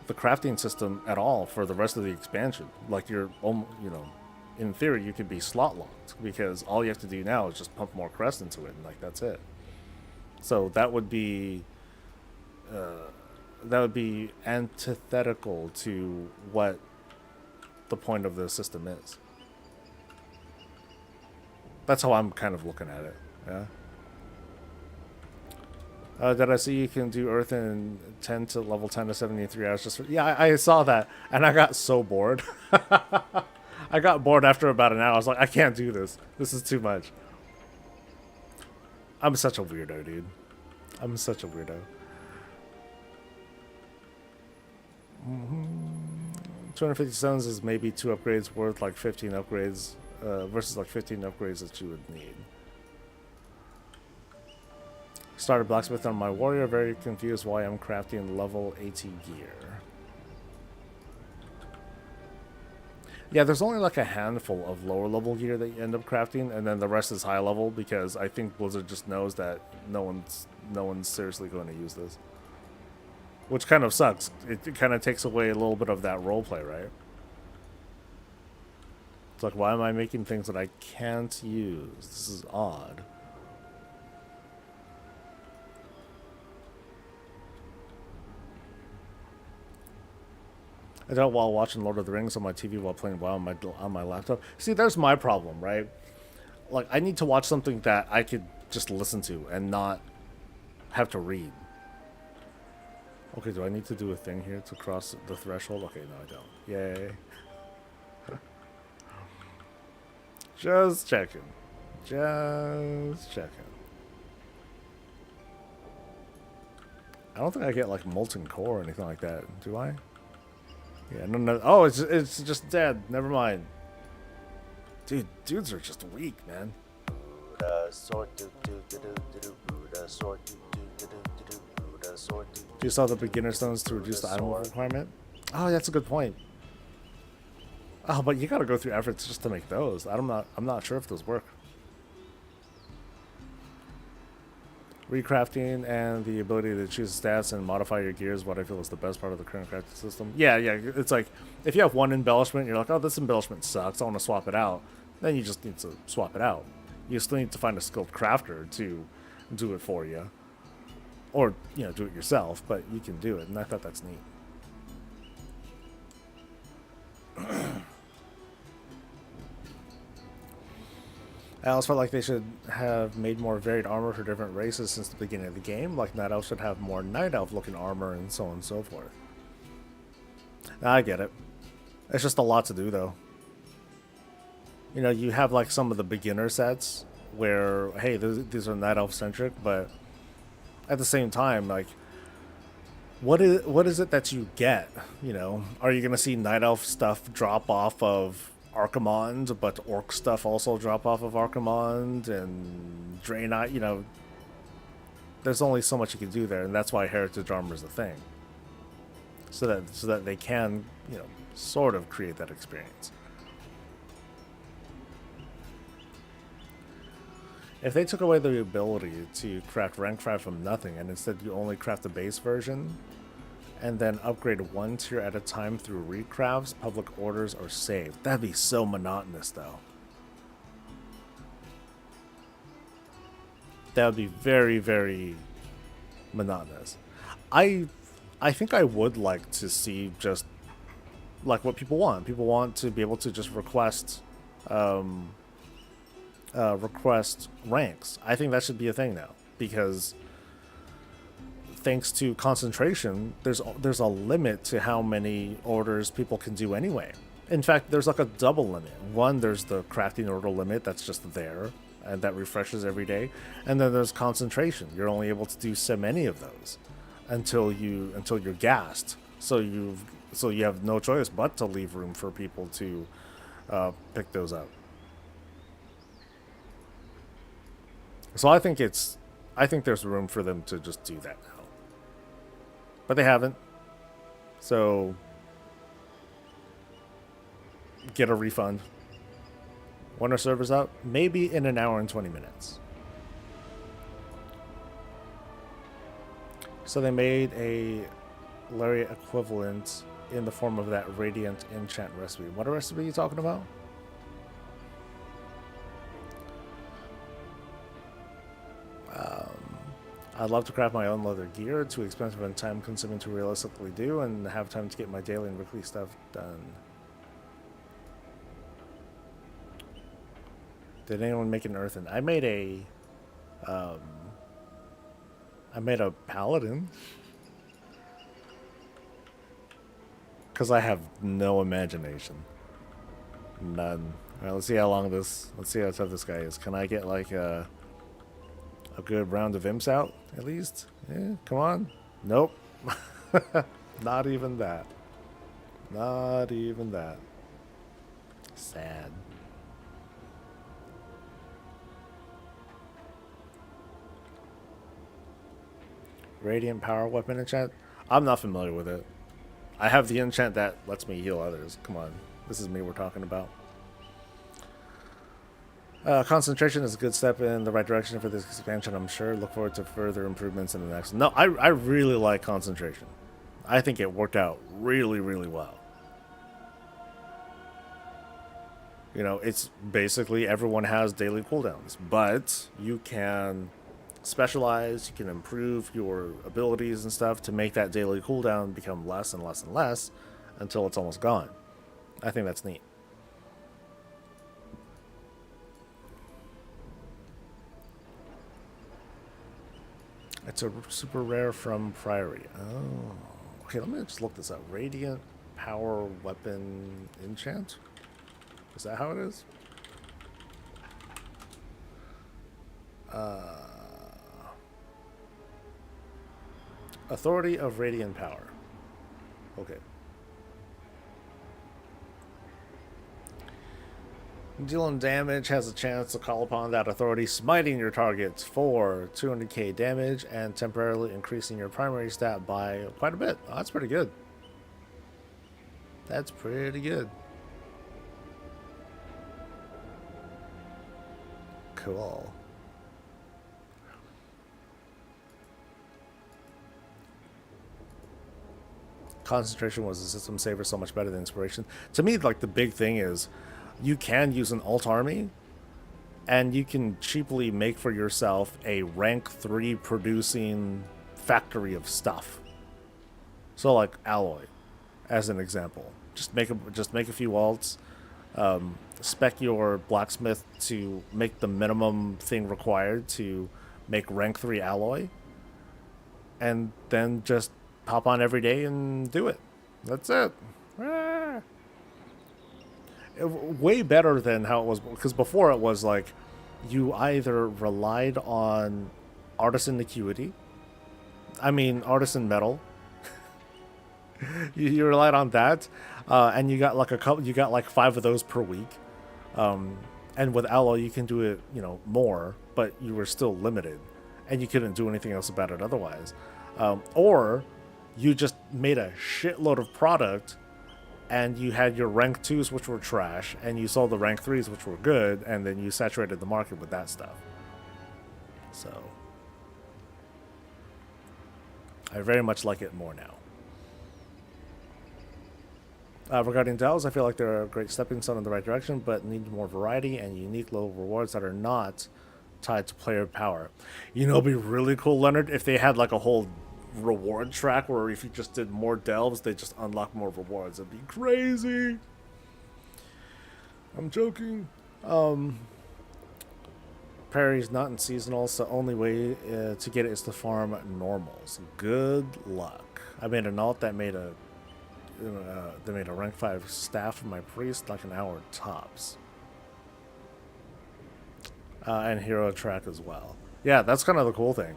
the crafting system at all for the rest of the expansion. Like in theory, you could be slot locked because all you have to do now is just pump more crest into it, and like that's it. So that would be antithetical to what the point of the system is. That's how I'm kind of looking at it. Yeah. Did I see you can do Earth in 10 to level 10 to 73 hours? Yeah, I saw that, and I got so bored. I got bored after about an hour. I was like, I can't do this. This is too much. I'm such a weirdo, dude. I'm such a weirdo. 250 stones is maybe 2 upgrades worth like 15 upgrades versus like 15 upgrades that you would need. Started blacksmith on my warrior, very confused why I'm crafting level 80 gear. Yeah, there's only like a handful of lower level gear that you end up crafting, and then the rest is high level because I think Blizzard just knows that no one's seriously going to use this. Which kind of sucks. It kind of takes away a little bit of that roleplay, right? It's like, why am I making things that I can't use? This is odd. I did it while watching Lord of the Rings on my TV while playing WoW on my laptop. See, there's my problem, right? Like, I need to watch something that I could just listen to and not have to read. Okay, do I need to do a thing here to cross the threshold? Okay, no, I don't. Yay. Just checking. Just checking. I don't think I get, like, molten core or anything like that. Do I? Yeah, no. Oh, it's just dead. Never mind. Dude, dudes are just weak, man. You saw the beginner stones to reduce the item requirement? Oh, that's a good point. Oh, but you gotta go through efforts just to make those. I'm not sure if those work. Recrafting and the ability to choose stats and modify your gear is what I feel is the best part of the current crafting system. Yeah, it's like, if you have one embellishment, you're like, oh, this embellishment sucks, I want to swap it out. Then you just need to swap it out. You still need to find a skilled crafter to do it for you. Or, do it yourself, but you can do it, and I thought that's neat. I also felt like they should have made more varied armor for different races since the beginning of the game. Like Night Elf should have more Night Elf looking armor and so on and so forth. I get it. It's just a lot to do though. You have like some of the beginner sets where, hey, these are Night Elf centric, but at the same time, like, what is it that you get? Are you going to see Night Elf stuff drop off of Archimond, but Orc stuff also drop off of Archimond and Draenei? There's only so much you can do there, and that's why heritage armor is a thing. So that they can, sort of create that experience. If they took away the ability to craft rank 5 from nothing, and instead you only craft the base version, and then upgrade one tier at a time through recrafts, public orders, or save. That'd be so monotonous, though. That would be very, very monotonous. I think I would like to see just like what people want. People want to be able to just request ranks. I think that should be a thing now, because thanks to concentration, there's a limit to how many orders people can do anyway. In fact, there's like a double limit. One, there's the crafting order limit that's just there, and that refreshes every day. And then there's concentration. You're only able to do so many of those until you're gassed. So you have no choice but to leave room for people to pick those up. So I think there's room for them to just do that now. But they haven't. So get a refund. When are servers up? Maybe in an hour and 20 minutes. So they made a Lariat equivalent in the form of that Radiant enchant recipe. What recipe are you talking about? I'd love to craft my own leather gear. Too expensive and time consuming to realistically do, and have time to get my daily and weekly stuff done. Did anyone make an earthen? I made a paladin. Because I have no imagination. None. Alright, let's see how long this... Let's see how tough this guy is. Can I get, like, a good round of imps out, at least? Yeah, come on. Nope. Not even that. Not even that. Sad. Radiant power weapon enchant? I'm not familiar with it. I have the enchant that lets me heal others. Come on. This is me we're talking about. Concentration is a good step in the right direction for this expansion, I'm sure. Look forward to further improvements in the next. No, I really like concentration. I think it worked out really, really well. You know, it's basically everyone has daily cooldowns, but you can specialize, you can improve your abilities and stuff to make that daily cooldown become less and less and less until it's almost gone. I think that's neat. It's a super rare from Priory. Oh. Okay, let me just look this up. Radiant power weapon enchant? Is that how it is? Authority of Radiant Power. Okay. Dealing damage has a chance to call upon that authority, smiting your targets for 200k damage and temporarily increasing your primary stat by quite a bit. Oh, that's pretty good. That's pretty good. Cool. Concentration was a system saver, so much better than inspiration. To me, like, the big thing is you can use an alt army and you can cheaply make for yourself a rank 3 producing factory of stuff. So like alloy, as an example. Just make a few alts, spec your blacksmith to make the minimum thing required to make rank 3 alloy, and then just hop on every day and do it. That's it. Way better than how it was, because before it was like you either relied on artisan acuity, artisan metal. you relied on that, and you got like 5 of those per week. And with alloy you can do it, more, but you were still limited, and you couldn't do anything else about it otherwise. Or you just made a shitload of product, and you had your rank 2s, which were trash, and you sold the rank 3s, which were good, and then you saturated the market with that stuff. So I very much like it more now. Regarding DAOs, I feel like they're a great stepping stone in the right direction, but need more variety and unique low rewards that are not tied to player power. It'd be really cool, Leonard, if they had like a whole reward track where if you just did more delves, they just unlock more rewards. It'd be crazy. I'm joking. Parry's not in seasonal, so only way to get it is to farm normals. Good luck. I made an alt that made a rank 5 staff for my priest, like an hour tops. And hero track as well. Yeah, that's kind of the cool thing.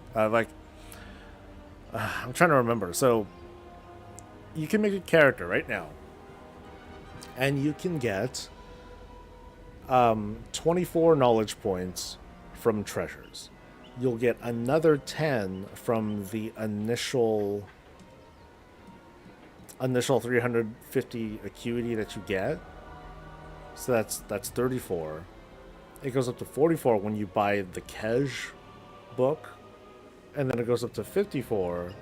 I'm trying to remember. So you can make a character right now, and you can get 24 knowledge points from treasures. You'll get another 10 from the initial 350 acuity that you get. So that's 34. It goes up to 44 when you buy the Kej book, and then it goes up to 54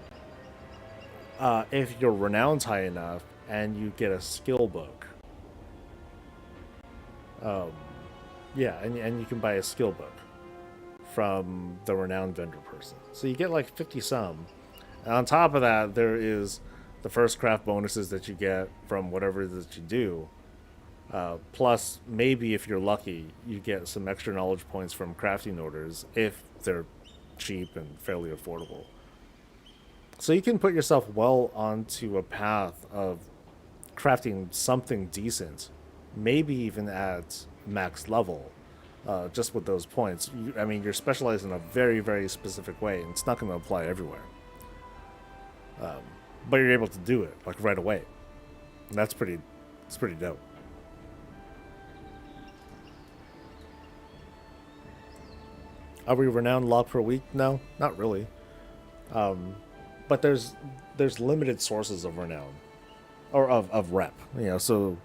if your renown's high enough and you get a skill book. Yeah, and you can buy a skill book from the renowned vendor person. So you get like 50 some. And on top of that, there is the first craft bonuses that you get from whatever it is that you do. Plus, maybe if you're lucky, you get some extra knowledge points from crafting orders if they're cheap and fairly affordable. So you can put yourself well onto a path of crafting something decent, maybe even at max level, just with those points. I mean, you're specialized in a very, very specific way, and it's not going to apply everywhere. But you're able to do it like right away. And it's pretty dope. Are we renowned log per week? No, not really. But there's limited sources of renown or of rep. You know, so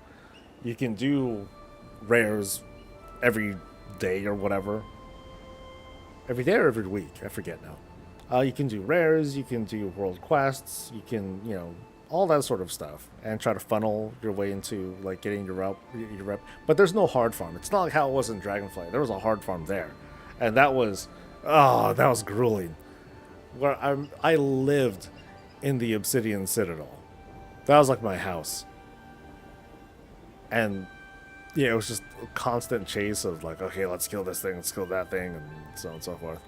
you can do rares every day or whatever. Every day or every week, I forget now. You can do rares, you can do world quests, you can, you know, all that sort of stuff, and try to funnel your way into like getting your rep. But there's no hard farm. It's not like how it was in Dragonflight. There was a hard farm there, and that was grueling. Where I lived in the Obsidian Citadel. That was like my house, and yeah, it was just a constant chase of like, okay, let's kill this thing, let's kill that thing, and so on and so forth.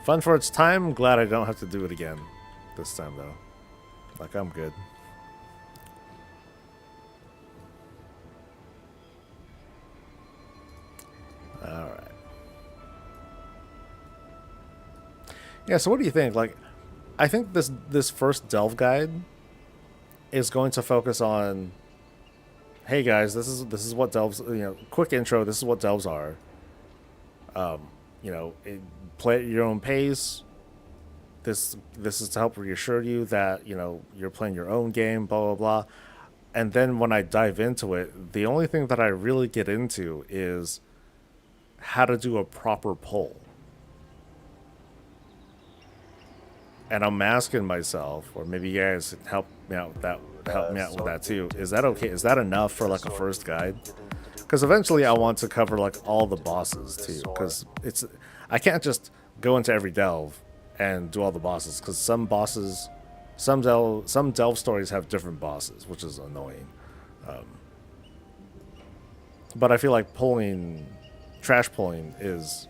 Fun for its time. Glad I don't have to do it again this time, though. Like, I'm good. Alright. Yeah, so what do you think? Like, I think this first delve guide is going to focus on, hey guys, this is what delves, you know, quick intro, this is what delves are. You know, play at your own pace. This is to help reassure you that, you know, you're playing your own game, blah blah blah. And then when I dive into it, the only thing that I really get into is how to do a proper pull. And I'm asking myself, or maybe you guys help me out with that. Help me out with that too. Is that okay? Is that enough for like a first guide? Because eventually I want to cover like all the bosses too. Because I can't just go into every delve and do all the bosses. Because some bosses, some delve stories have different bosses, which is annoying. But I feel like trash pulling is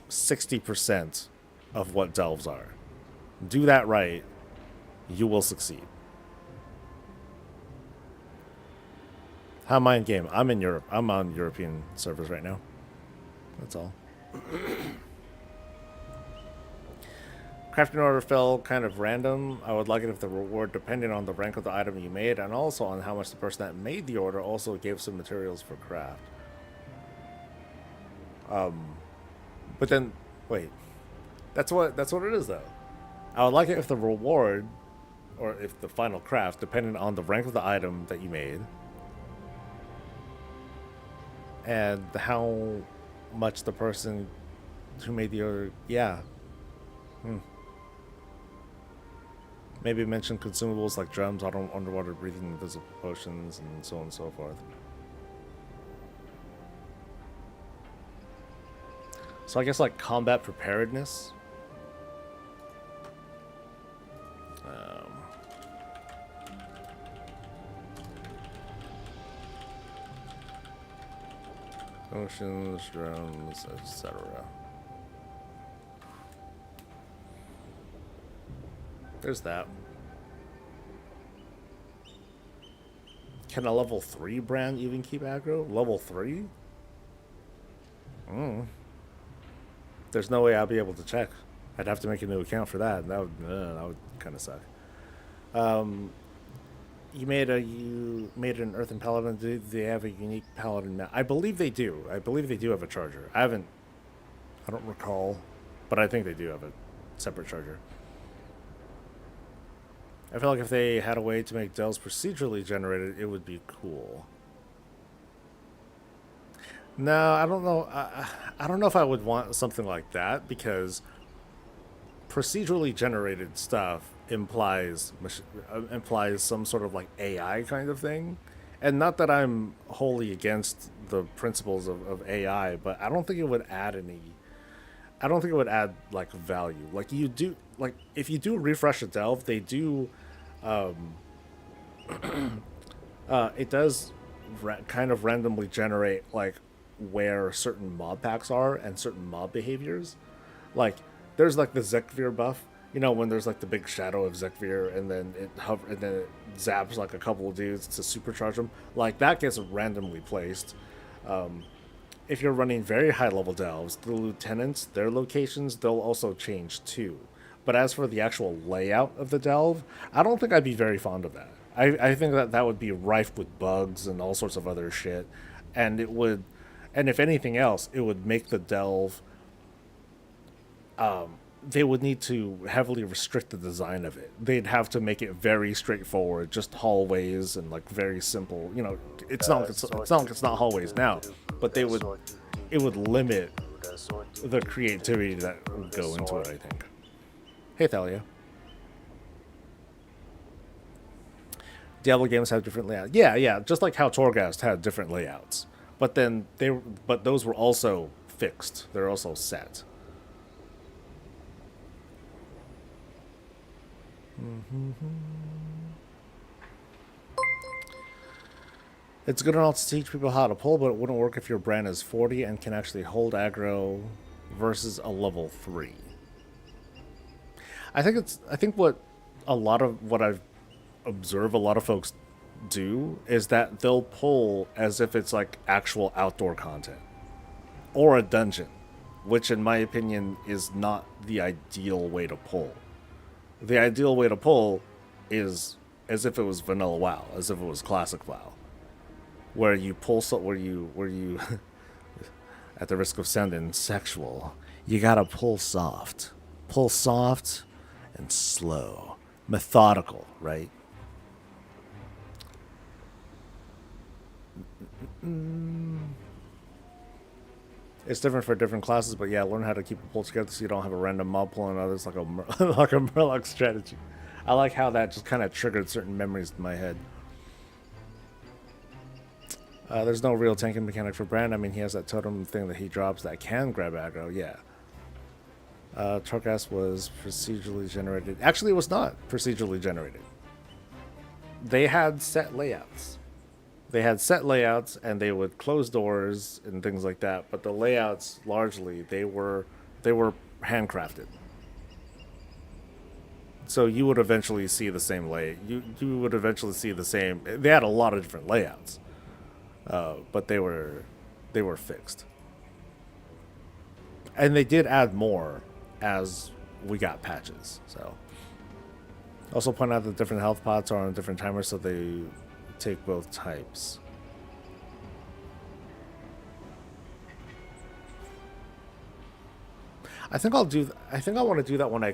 60% of what delves are. Do that right, you will succeed. How am I in game? I'm in Europe. I'm on European servers right now. That's all. Crafting order fell kind of random. I would like it if the reward depended on the rank of the item you made and also on how much the person that made the order also gave some materials for craft. But then, wait. That's what it is though. I would like it if the reward, or if the final craft, depended on the rank of the item that you made, and how much the person who made the order. Yeah. Maybe mention consumables like drums, underwater breathing, invisible potions, and so on and so forth. So I guess like combat preparedness. Potions, drums, etc. There's that. Can a level 3 brand even keep aggro? Level 3? There's no way I'll be able to check. I'd have to make a new account for that, and that would kind of suck. You made an Earthen Paladin. Do they have a unique Paladin mount? I believe they do. I believe they do have a charger. I don't recall, but I think they do have a separate charger. I feel like if they had a way to make delves procedurally generated, it would be cool. No, I don't know. I don't know if I would want something like that because procedurally generated stuff implies some sort of like AI kind of thing. And not that I'm wholly against the principles of AI, but I don't think it would add any. I don't think it would add like value. Like you do, like if you do refresh a delve, they do. It does kind of randomly generate like where certain mob packs are and certain mob behaviors. Like there's like the Zekvir buff, you know, when there's like the big shadow of Zekvir and then and then it zaps like a couple of dudes to supercharge them. Like that gets randomly placed. If you're running very high level delves, the lieutenants, their locations, they'll also change too. But as for the actual layout of the delve, I don't think I'd be very fond of that. I think that that would be rife with bugs and all sorts of other shit. And it would, and if anything else, it would make the delve, they would need to heavily restrict the design of it. They'd have to make it very straightforward, just hallways and like very simple. You know, it's not like it's not hallways now, but it would limit the creativity that would go into it. I think. Hey, Thalia. Diablo games have different layouts. Yeah, yeah, just like how Torghast had different layouts, but then but those were also fixed. They're also set. It's good enough to teach people how to pull, but it wouldn't work if your brand is 40 and can actually hold aggro versus a level 3. I think what a lot of what I've observed a lot of folks do is that they'll pull as if it's like actual outdoor content or a dungeon, which in my opinion is not the ideal way to pull. The ideal way to pull is as if it was vanilla WoW, as if it was classic WoW, where you pull where you at the risk of sounding sexual, you gotta pull soft and slow, methodical, right? It's different for different classes, but yeah, learn how to keep it pulled together so you don't have a random mob pulling others like a like a Murloc strategy. I like how that just kind of triggered certain memories in my head. There's no real tanking mechanic for Brand. I mean, he has that totem thing that he drops that can grab aggro, yeah. Torghast was procedurally generated. Actually, it was not procedurally generated. They had set layouts. They had set layouts and they would close doors and things like that, but the layouts largely they were handcrafted. So you would eventually see the same you would eventually see the same. They had a lot of different layouts, but they were fixed, and they did add more as we got patches. So also point out that different health pots are on different timers, so they take both types. I think I'll do. I think I want to do that when I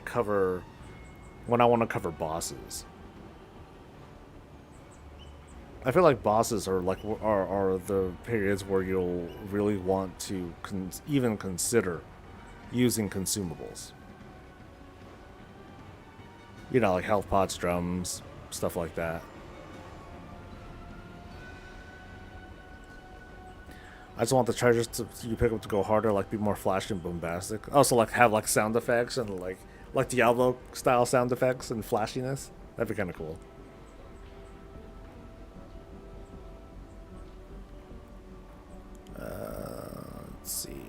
want to cover bosses. I feel like bosses are like are the periods where you'll really want to even consider using consumables. You know, like health pots, drums, stuff like that. I just want the chargers you pick up to go harder, like be more flashy and bombastic. Also, like have like sound effects and like Diablo style sound effects and flashiness. That'd be kind of cool. Let's see.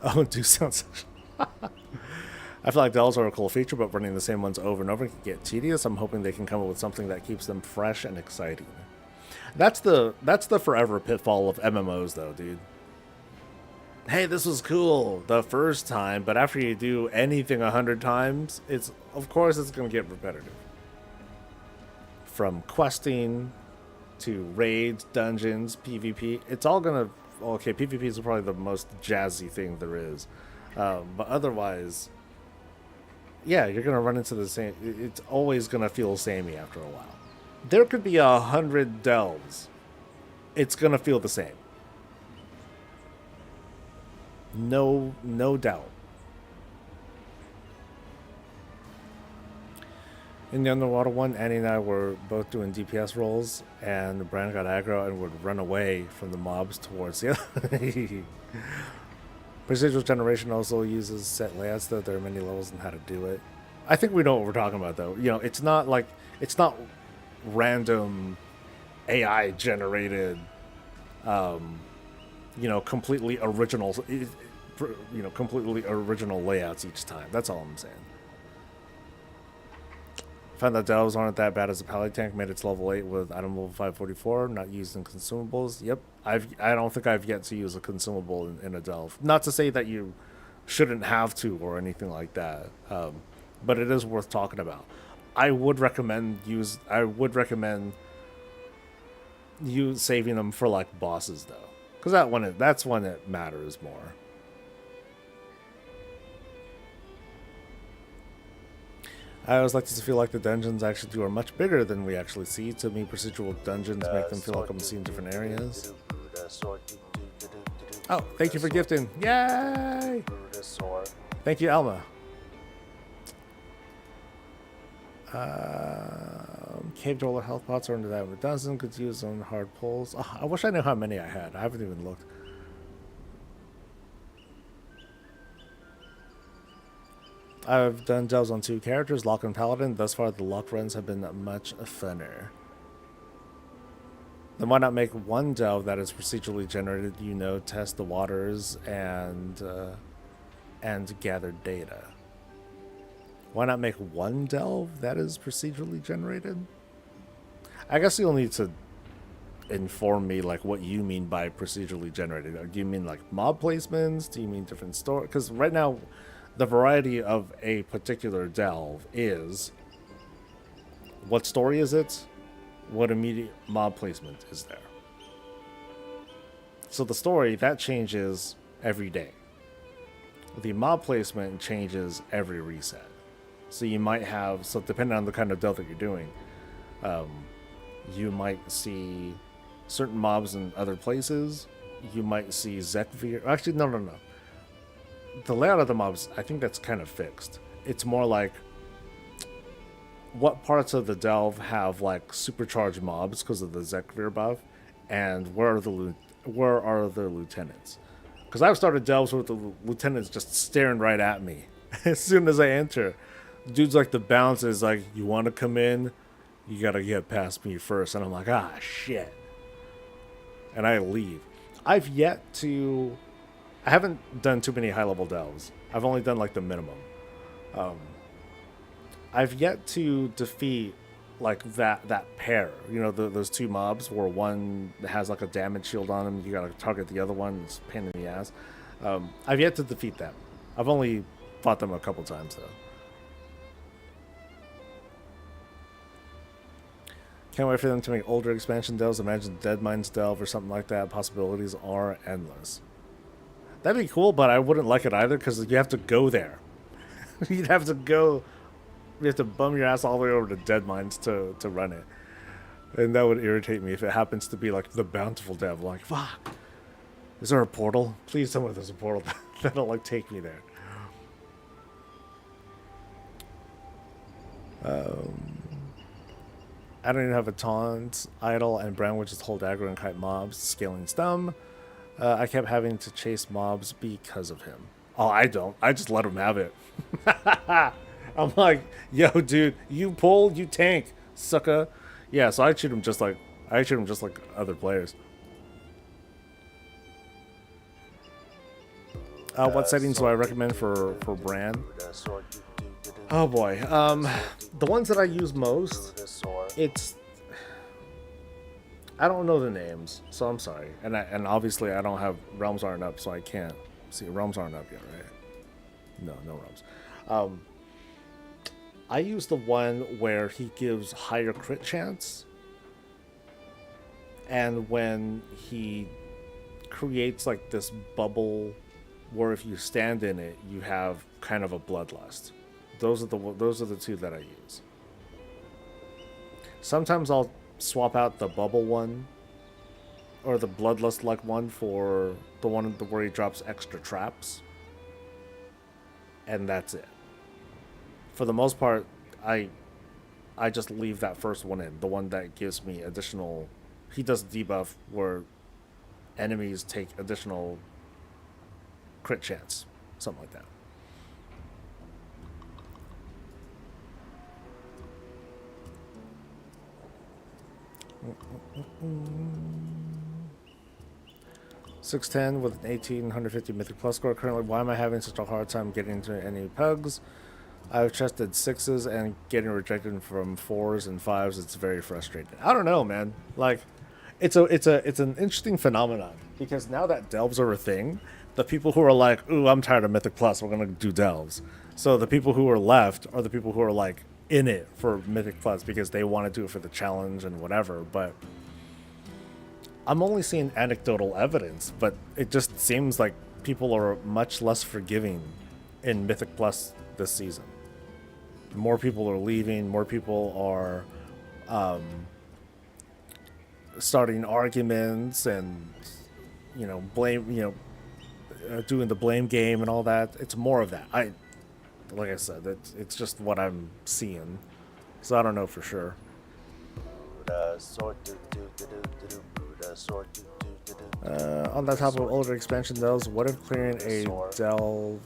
Oh, do sound section. I feel like delves are a cool feature, but running the same ones over and over can get tedious. I'm hoping they can come up with something that keeps them fresh and exciting. That's the forever pitfall of MMOs, though, dude. Hey, this was cool the first time, but after you do anything 100 times, of course it's gonna get repetitive. From questing to raids, dungeons, PvP, it's all gonna. Okay, PvP is probably the most jazzy thing there is, but otherwise, yeah, you're gonna run into the same. It's always gonna feel samey after a while. There could be 100 delves. It's gonna feel the same. No doubt. In the underwater one, Annie and I were both doing DPS rolls, and Brand got aggro and would run away from the mobs towards the other. Procedural generation also uses set layouts, though there are many levels on how to do it. I think we know what we're talking about, though. You know, it's not like it's not random AI generated, completely original, completely original layouts each time. That's all I'm saying. Found that delves aren't that bad as a pally tank. Made its level 8 with item level 544, not used in consumables. Yep, I don't think I've yet to use a consumable in a delve. Not to say that you shouldn't have to or anything like that, but it is worth talking about. I would recommend you saving them for like bosses though, because that's when it matters more. I always like to feel like the dungeons I actually do are much bigger than we actually see. To me, procedural dungeons make them feel like I'm seeing different areas. Oh, thank you for gifting. Yay! Thank you, Alma. Cave dweller health pots are under that of a dozen. Could use on hard pulls. Oh, I wish I knew how many I had. I haven't even looked. I've done delves on 2 characters, Lock and Paladin. Thus far, the Lock runs have been much funner. Then why not make one delve that is procedurally generated, test the waters and gather data? Why not make one delve that is procedurally generated? I guess you'll need to inform me like what you mean by procedurally generated. Do you mean like mob placements? Do you mean different story? Because right now, the variety of a particular delve is what story is it? What immediate mob placement is there? So the story, that changes every day. The mob placement changes every reset. So you might have, so depending on the kind of delve that you're doing, you might see certain mobs in other places. You might see Zekvir. Actually, no. The layout of the mobs, I think that's kind of fixed. It's more like what parts of the delve have like supercharged mobs because of the Zekvir buff, and where are the lieutenants? Because I've started delves with the lieutenants just staring right at me as soon as I enter. Dude's like the bounce is like, you want to come in, you gotta get past me first, and I'm like, ah, shit, and I leave. I haven't done too many high level delves. I've only done like the minimum. I've yet to defeat like that pair. Those 2 mobs where one has like a damage shield on them. You gotta target the other one. It's a pain in the ass. I've yet to defeat them. I've only fought them a couple times though. Can't wait for them to make older expansion delves. Imagine Deadmines delve or something like that. Possibilities are endless. That'd be cool, but I wouldn't like it either because you have to go there. You have to bum your ass all the way over to Deadmines to run it. And that would irritate me if it happens to be like the Bountiful Dev. Like, fuck. Is there a portal? Please tell me there's a portal that'll like take me there. I don't even have a taunt idle, and Brown would just hold aggro and kite mobs, scaling stum. I kept having to chase mobs because of him. Oh, I don't. I just let him have it. I'm like, yo, dude, you pull, you tank, sucker. Yeah, so I treat him just like other players. What settings do I recommend for Bran? Oh boy, the ones that I use most, I don't know the names, so I'm sorry, and obviously I don't have realms aren't up, so I can't see. Realms aren't up yet, right? No realms. I use the one where he gives higher crit chance, and when he creates like this bubble where if you stand in it, you have kind of a bloodlust. those are the two that I use. Sometimes I'll swap out the bubble one or the bloodlust like one for the one where he drops extra traps, and that's it. For the most part, I just leave that first one in, the one that gives me additional. He does debuff where enemies take additional crit chance, something like that. $610 with an 1850 mythic plus score. Currently, why am I having such a hard time getting into any pugs? I've tested 6s and getting rejected from 4s and 5s. It's very frustrating. I don't know, man. Like, it's an interesting phenomenon because now that delves are a thing, the people who are like, "Ooh, I'm tired of mythic plus. We're gonna do delves." So the people who are left are the people who are like in it for mythic plus because they want to do it for the challenge and whatever. But I'm only seeing anecdotal evidence, but it just seems like people are much less forgiving in mythic plus this season. More people are leaving. More people are starting arguments and blame, doing the blame game and all that. It's more of that. Like I said, it's just what I'm seeing, so I don't know for sure. On that top of older expansion delves, what if clearing a delve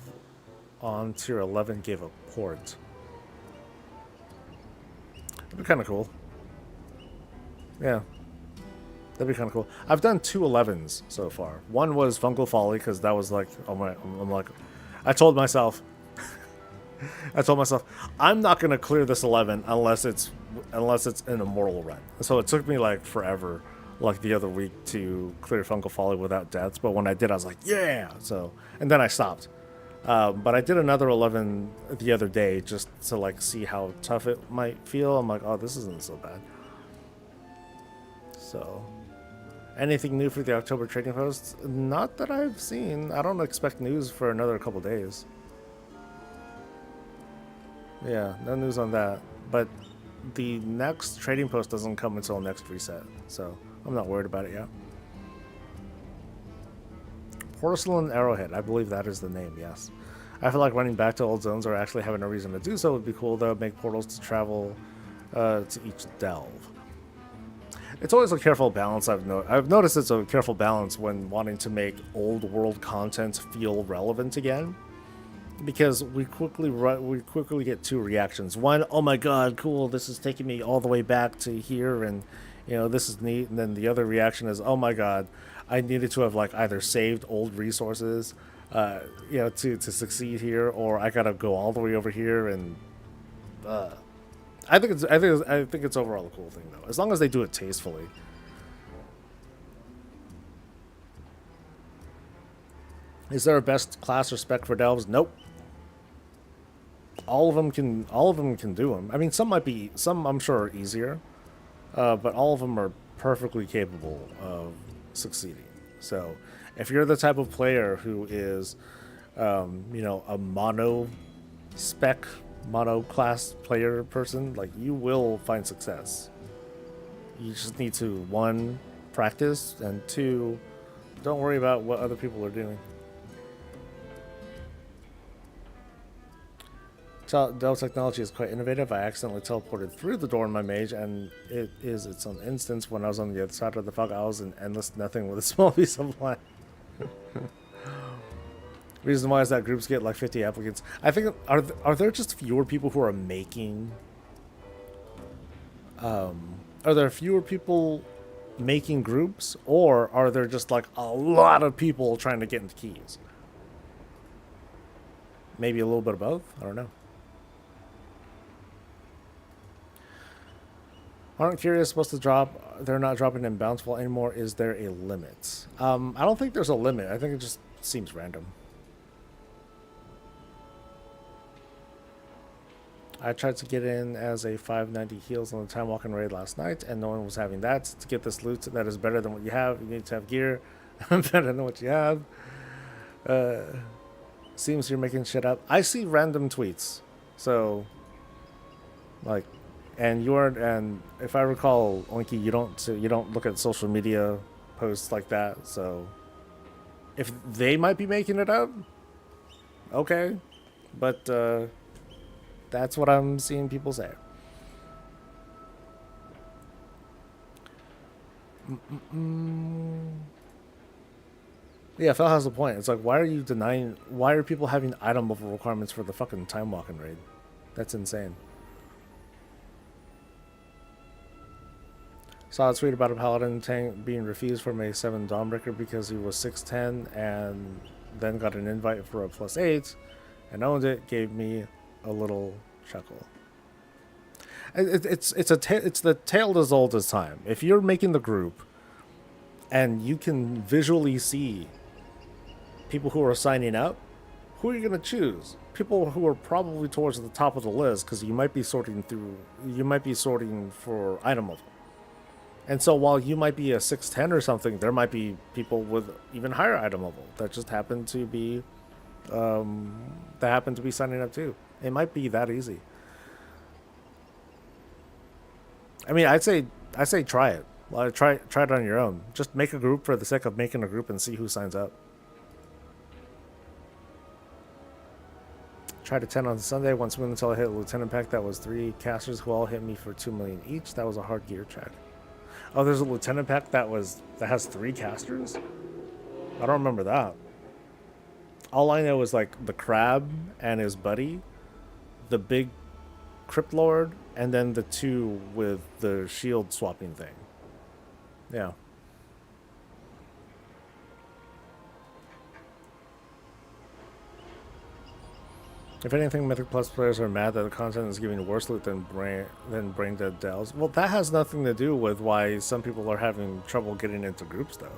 on tier 11 gave a port? That'd be kind of cool. Yeah. That'd be kind of cool. I've done 2 11s so far. One was Fungal Folly, because that was like, I'm like, I told myself, I'm not going to clear this 11 unless it's an immortal run. So it took me like forever, like the other week, to clear Fungal Folly without deaths. But when I did, I was like, yeah! So, and then I stopped. But I did another 11 the other day just to like see how tough it might feel. I'm like, oh, this isn't so bad. So, anything new for the October trading posts? Not that I've seen. I don't expect news for another couple days. Yeah, no news on that. But the next trading post doesn't come until next reset, so I'm not worried about it yet. Porcelain Arrowhead, I believe that is the name, yes. I feel like running back to old zones or actually having a reason to do so would be cool, though. Make portals to travel to each delve. It's always a careful balance. I've noticed it's a careful balance when wanting to make old world content feel relevant again, because we quickly get 2 reactions. One, oh my god, cool, this is taking me all the way back to here, and this is neat. And then the other reaction is, oh my god, I needed to have like either saved old resources, to succeed here, or I gotta go all the way over here. And I think it's overall a cool thing though, as long as they do it tastefully. Is there a best class or spec for delves? Nope. All of them can do them. I mean, some I'm sure are easier, but all of them are perfectly capable of succeeding. So if you're the type of player who is a mono class player person, like, you will find success. You just need to, 1, practice, and 2, don't worry about what other people are doing. Delve technology is quite innovative. I accidentally teleported through the door in my mage, and it is its own instance. When I was on the other side of the fog, I was in endless nothing with a small piece of land. Reason why is that groups get like 50 applicants. I think, are there just fewer people who are making... are there fewer people making groups, or are there just like a lot of people trying to get into keys? Maybe a little bit of both? I don't know. Aren't Curious supposed to drop? They're not dropping in Bountiful anymore. Is there a limit? I don't think there's a limit. I think it just seems random. I tried to get in as a 590 heals on the time walking raid last night, and no one was having that. To get this loot that is better than what you have, you need to have gear better than what you have. Seems you're making shit up. I see random tweets So, like, and and if I recall, Oinky, you don't look at social media posts like that. So, if they might be making it up, okay, but that's what I'm seeing people say. Yeah, Phil has a point. It's like, why are you denying? Why are people having item level requirements for the fucking time walking raid? That's insane. Saw a tweet about a paladin tank being refused from a 7 Dawnbreaker because he was 6'10 and then got an invite for a +8 and owned it. Gave me a little chuckle. It's the tale as old as time. If you're making the group and you can visually see people who are signing up, who are you going to choose? People who are probably towards the top of the list because you might be sorting for item level. And so while you might be a 6'10 or something, there might be people with even higher item level that just happen to be signing up too. It might be that easy. I mean, I say try it. Try it on your own. Just make a group for the sake of making a group and see who signs up. Tried a 10 on Sunday. One swing until I hit a lieutenant pack that was 3 casters who all hit me for 2 million each. That was a hard gear check. Oh, there's a lieutenant pack that has 3 casters? I don't remember that. All I know is like the crab and his buddy, the big crypt lord, and then the 2 with the shield swapping thing. Yeah. If anything, Mythic Plus players are mad that the content is giving worse loot than Brain Dead Dells. Well, that has nothing to do with why some people are having trouble getting into groups, though.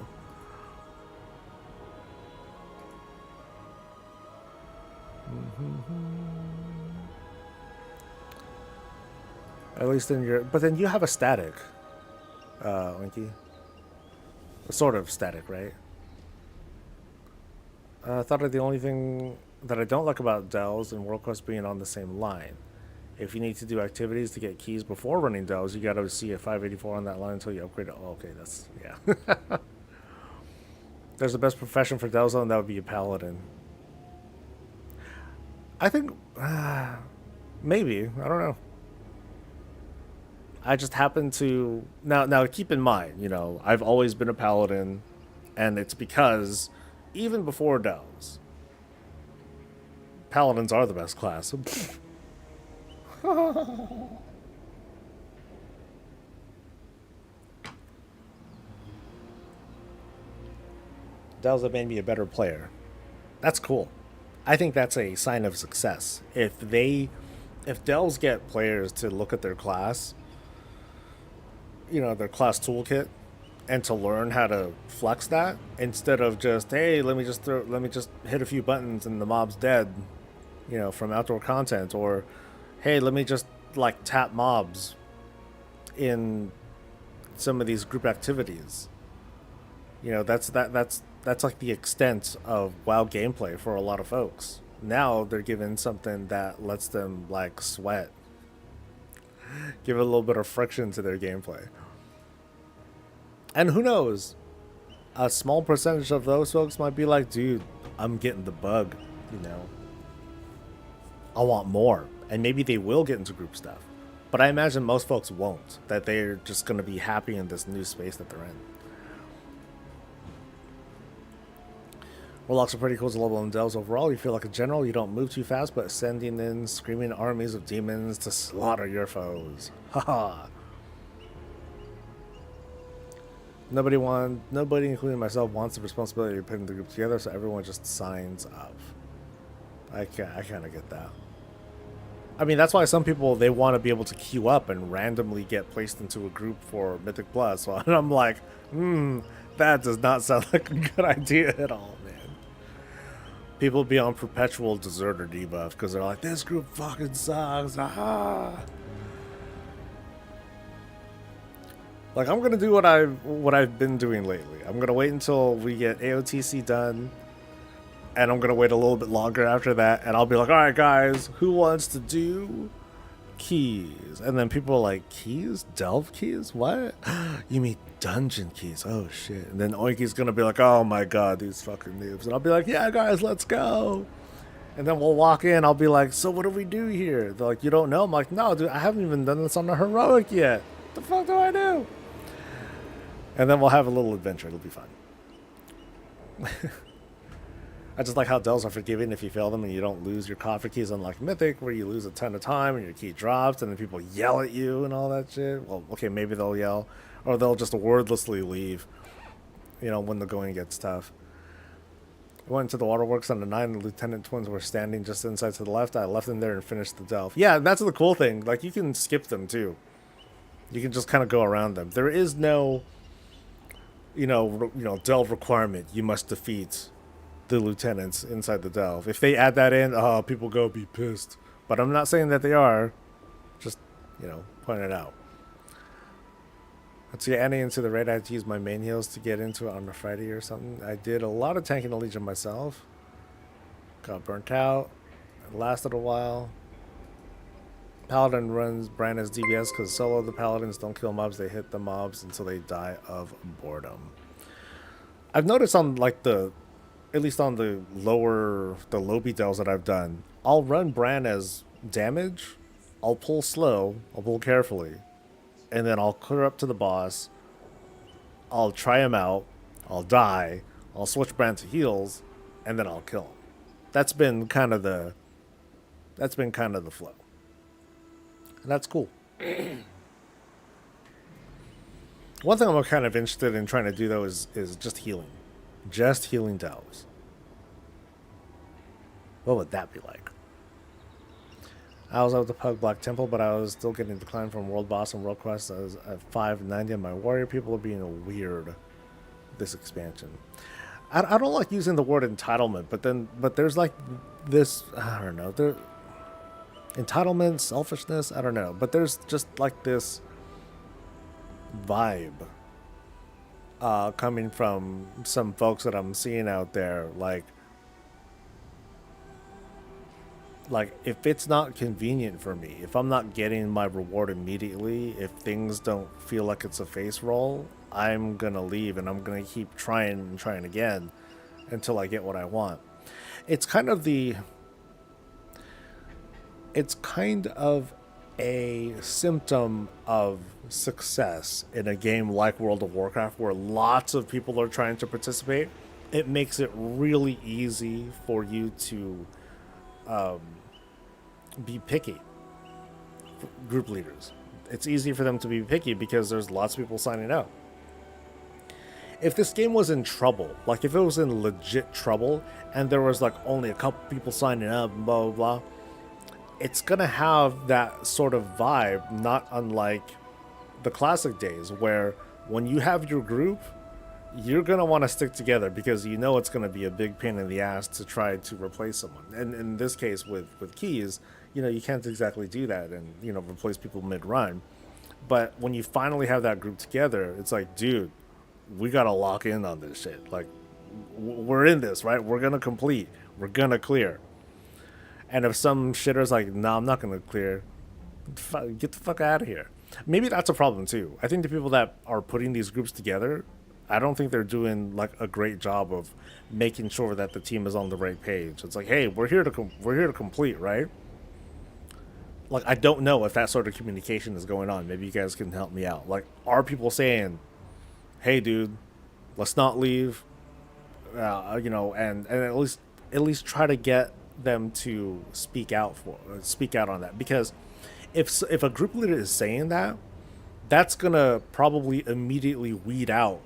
At least in your... But then you have a static, Winky. Sort of static, right? I thought of the only thing that I don't like about Dells and Warcraft being on the same line. If you need to do activities to get keys before running Dells, you gotta see a 584 on that line until you upgrade it. Oh, okay, that's... yeah. There's the best profession for Dells, and that would be a paladin. I think... maybe. I don't know. I just happen to... Now, keep in mind, you know, I've always been a paladin, and it's because even before Dells, paladins are the best class. Dells have made me a better player. That's cool. I think that's a sign of success. If Dells get players to look at their class, you know, their class toolkit, and to learn how to flex that instead of just, hey, let me just hit a few buttons and the mob's dead, you know, from outdoor content, or hey, let me just like tap mobs in some of these group activities. You know, that's like the extent of WoW gameplay for a lot of folks. Now they're given something that lets them like sweat, give a little bit of friction to their gameplay. And who knows? A small percentage of those folks might be like, dude, I'm getting the bug, you know. I want more. And maybe they will get into group stuff. But I imagine most folks won't. That they're just going to be happy in this new space that they're in. Warlocks are pretty cool to level in Dells overall. You feel like a general, you don't move too fast, but sending in screaming armies of demons to slaughter your foes. Haha. Nobody, including myself, wants the responsibility of putting the group together, so everyone just signs up. I kind of get that. I mean, that's why some people, they want to be able to queue up and randomly get placed into a group for Mythic Plus. And I'm like, that does not sound like a good idea at all, man. People be on perpetual deserter debuff because they're like, this group fucking sucks. Aha. Like, I'm gonna do what I've been doing lately. I'm gonna wait until we get AOTC done, and I'm gonna wait a little bit longer after that, and I'll be like, all right, guys, who wants to do keys? And then people are like, keys? Delve keys? What? You mean dungeon keys? Oh shit. And then Oinky's gonna be like, oh my god, these fucking noobs. And I'll be like, yeah, guys, let's go. And then we'll walk in. I'll be like, so what do we do here? They're like, you don't know? I'm like, no, dude, I haven't even done this on the heroic yet. What the fuck do I do? And then we'll have a little adventure. It'll be fun. I just like how delves are forgiving if you fail them and you don't lose your coffer keys, unlike Mythic, where you lose a ton of time and your key drops and then people yell at you and all that shit. Well, okay, maybe they'll yell, or they'll just wordlessly leave, you know, when the going gets tough. I went to the waterworks on the 9. The lieutenant twins were standing just inside to the left. I left them there and finished the delve. Yeah, that's the cool thing. Like, you can skip them too. You can just kind of go around them. There is no, delve requirement. You must defeat the lieutenants inside the delve. If they add that in, people go be pissed. But I'm not saying that they are. Just, point it out. Let's get Annie into the raid. I had to use my main heals to get into it on a Friday or something. I did a lot of tanking the Legion myself. Got burnt out. It lasted a while. Paladin runs Bran as DBS because solo the Paladins don't kill mobs. They hit the mobs until they die of boredom. I've noticed on at least on the lobby delves that I've done, I'll run Bran as damage. I'll pull slow. I'll pull carefully. And then I'll clear up to the boss. I'll try him out. I'll die. I'll switch Bran to heals, and then I'll kill him. That's been kind of the flow. And that's cool. One thing I'm kind of interested in trying to do though is just healing. Just healing delves. What would that be like? I was at the Pug Black Temple, but I was still getting declined from World Boss and World Quest. I was at 590 on my warrior. People are being weird this expansion. I don't like using the word entitlement, but there's like this, I don't know, entitlement, selfishness, I don't know, but there's just like this vibe coming from some folks that I'm seeing out there, like if it's not convenient for me, if I'm not getting my reward immediately, if things don't feel like it's a face roll, I'm gonna leave and I'm gonna keep trying and trying again until I get what I want. It's kind of a symptom of success in a game like World of Warcraft where lots of people are trying to participate. It makes it really easy for you to be picky. Group leaders, it's easy for them to be picky because there's lots of people signing up. If this game was in trouble, like if it was in legit trouble and there was like only a couple people signing up and blah blah blah, it's gonna have that sort of vibe, not unlike the classic days where when you have your group, you're going to want to stick together because you know it's going to be a big pain in the ass to try to replace someone. And in this case with keys, you can't exactly do that and, replace people mid-run. But when you finally have that group together, it's like, dude, we got to lock in on this shit. Like, we're in this, right? We're going to complete. We're going to clear. And if some shitter's like, nah, I'm not going to clear, get the fuck out of here. Maybe that's a problem too. I think the people that are putting these groups together, I don't think they're doing like a great job of making sure that the team is on the right page. It's like, hey, we're here to complete, right? Like, I don't know if that sort of communication is going on. Maybe you guys can help me out. Like, are people saying, hey, dude, let's not leave, and at least try to get them to speak out on that, because if a group leader is saying that, that's gonna probably immediately weed out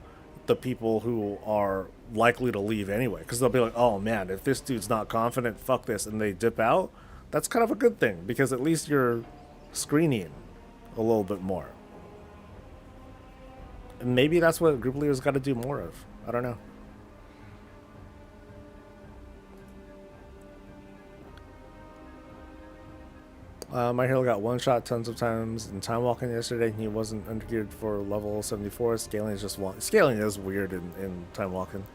the people who are likely to leave anyway, because they'll be like, oh man, if this dude's not confident, fuck this, and they dip out. That's kind of a good thing, because at least you're screening a little bit more. And maybe that's what group leaders got to do more of. I don't know. My hero got one shot tons of times in time walking yesterday. He wasn't undergeared for level 74. Scaling is weird in time walking.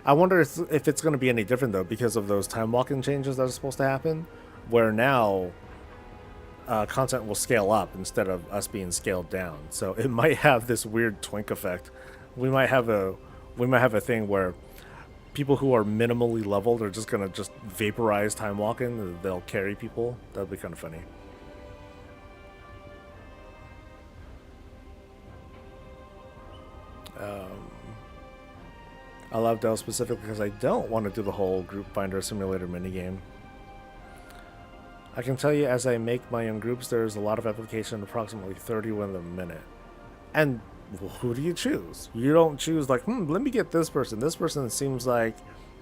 I wonder if it's going to be any different though because of those time walking changes that are supposed to happen, where now content will scale up instead of us being scaled down. So it might have this weird twink effect. We might have a thing where people who are minimally leveled are just gonna just vaporize time walking. And they'll carry people. That'd be kind of funny. I love Dell specifically because I don't want to do the whole group finder simulator minigame. I can tell you as I make my own groups, there's a lot of application, approximately 31 a minute. And who do you choose? You don't choose like, let me get this person. This person seems like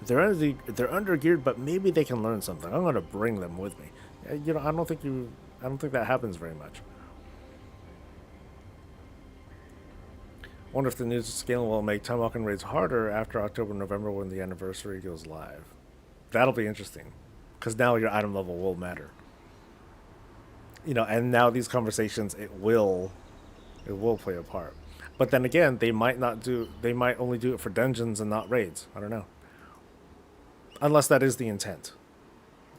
they're under geared, but maybe they can learn something. I'm gonna bring them with me. You know, I don't think that happens very much. Wonder if the new scaling will make time walking raids harder after October, November when the anniversary goes live. That'll be interesting, because now your item level will matter. You know, and now these conversations, it will play a part. But then again, they might only do it for dungeons and not raids. I don't know. Unless that is the intent,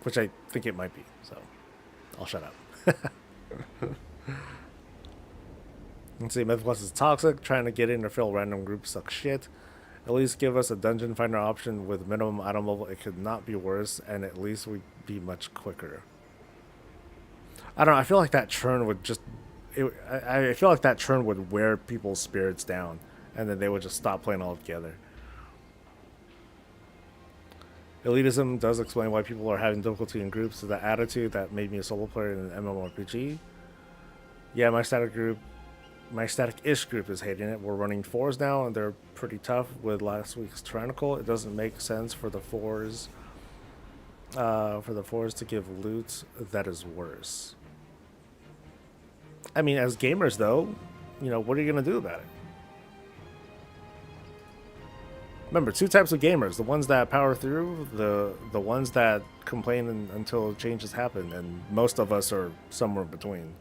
which I think it might be. So, I'll shut up. Let's see, Myth Plus is toxic. Trying to get in or fill random groups sucks shit. At least give us a dungeon finder option with minimum item level. It could not be worse, and at least we'd be much quicker. I don't know. I feel like that churn would just... I feel like that churn would wear people's spirits down, and then they would just stop playing altogether. Elitism does explain why people are having difficulty in groups. The attitude that made me a solo player in an MMORPG. Yeah, my static-ish group is hating it. We're running 4s now, and they're pretty tough with last week's Tyrannical. It doesn't make sense for the 4s to give loot that is worse. I mean, as gamers, though, you know, what are you going to do about it? Remember, two types of gamers. The ones that power through, the ones that complain until changes happen, and most of us are somewhere in between.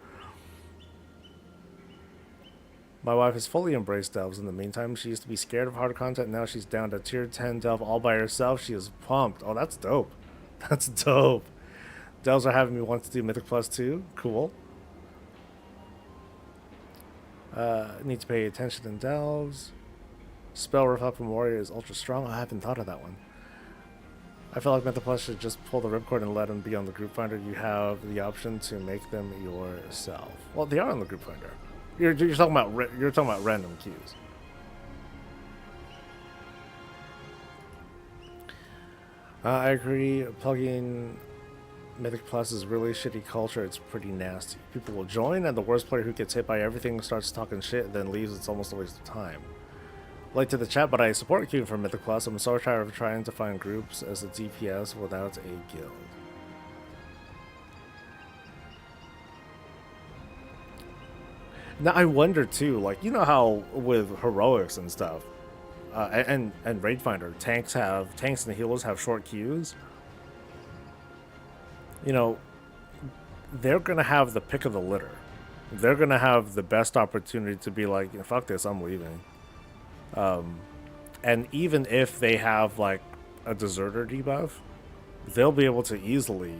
My wife has fully embraced delves in the meantime. She used to be scared of hard content. Now she's down to tier 10 delve all by herself. She is pumped. Oh, that's dope. That's dope. Delves are having me want to do Mythic Plus too. Cool. Need to pay attention in delves. Spell Rift Up from Warrior is ultra strong. I haven't thought of that one. I feel like Mythic Plus should just pull the ripcord and let them be on the group finder. You have the option to make them yourself. Well, they are on the group finder. You're talking about random queues. I agree. Plugging Mythic Plus is really shitty culture. It's pretty nasty. People will join, and the worst player who gets hit by everything starts talking shit, then leaves. It's almost a waste of time. Late to the chat, but I support queuing for Mythic Plus. I'm so tired of trying to find groups as a DPS without a guild. Now I wonder too, like, you know how with heroics and stuff, and raid finder, tanks and healers have short queues. You know, they're gonna have the pick of the litter. They're gonna have the best opportunity to be like, fuck this, I'm leaving. And even if they have like a deserter debuff, they'll be able to easily,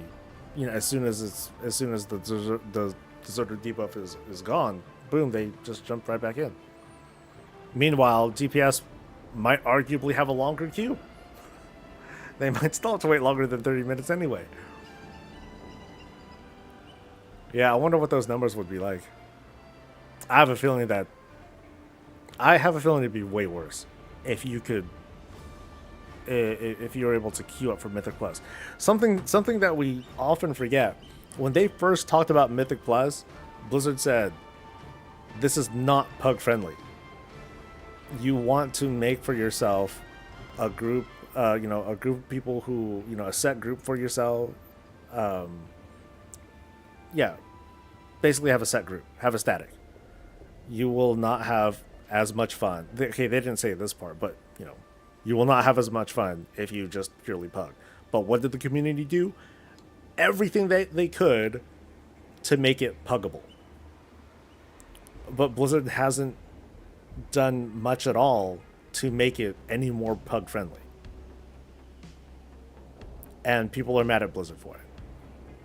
you know, as soon as the deserter debuff is gone, boom, they just jump right back in. Meanwhile, DPS might arguably have a longer queue. They might still have to wait longer than 30 minutes anyway. Yeah, I wonder what those numbers would be like. I have a feeling it'd be way worse if you were able to queue up for Mythic Plus. Something that we often forget. When they first talked about Mythic Plus, Blizzard said, this is not pug friendly. You want to make for yourself a group, a group of people who, a set group for yourself. Yeah, basically have a set group, have a static. You will not have as much fun. Okay, they didn't say this part, but you will not have as much fun if you just purely pug. But what did the community do? Everything they could to make it puggable. But Blizzard hasn't done much at all to make it any more pug friendly. and people are mad at Blizzard for it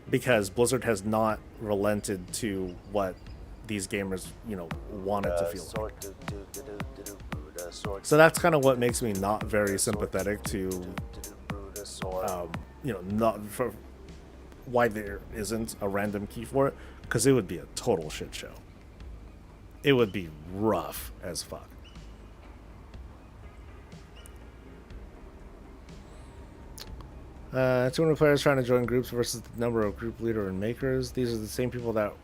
because Blizzard has not relented to what these gamers, want it to feel like. So that's kind of what makes me not very sympathetic to, not for why there isn't a random key for it, because it would be a total shit show. It would be rough as fuck. 200 players trying to join groups versus the number of group leader and makers. These are the same people that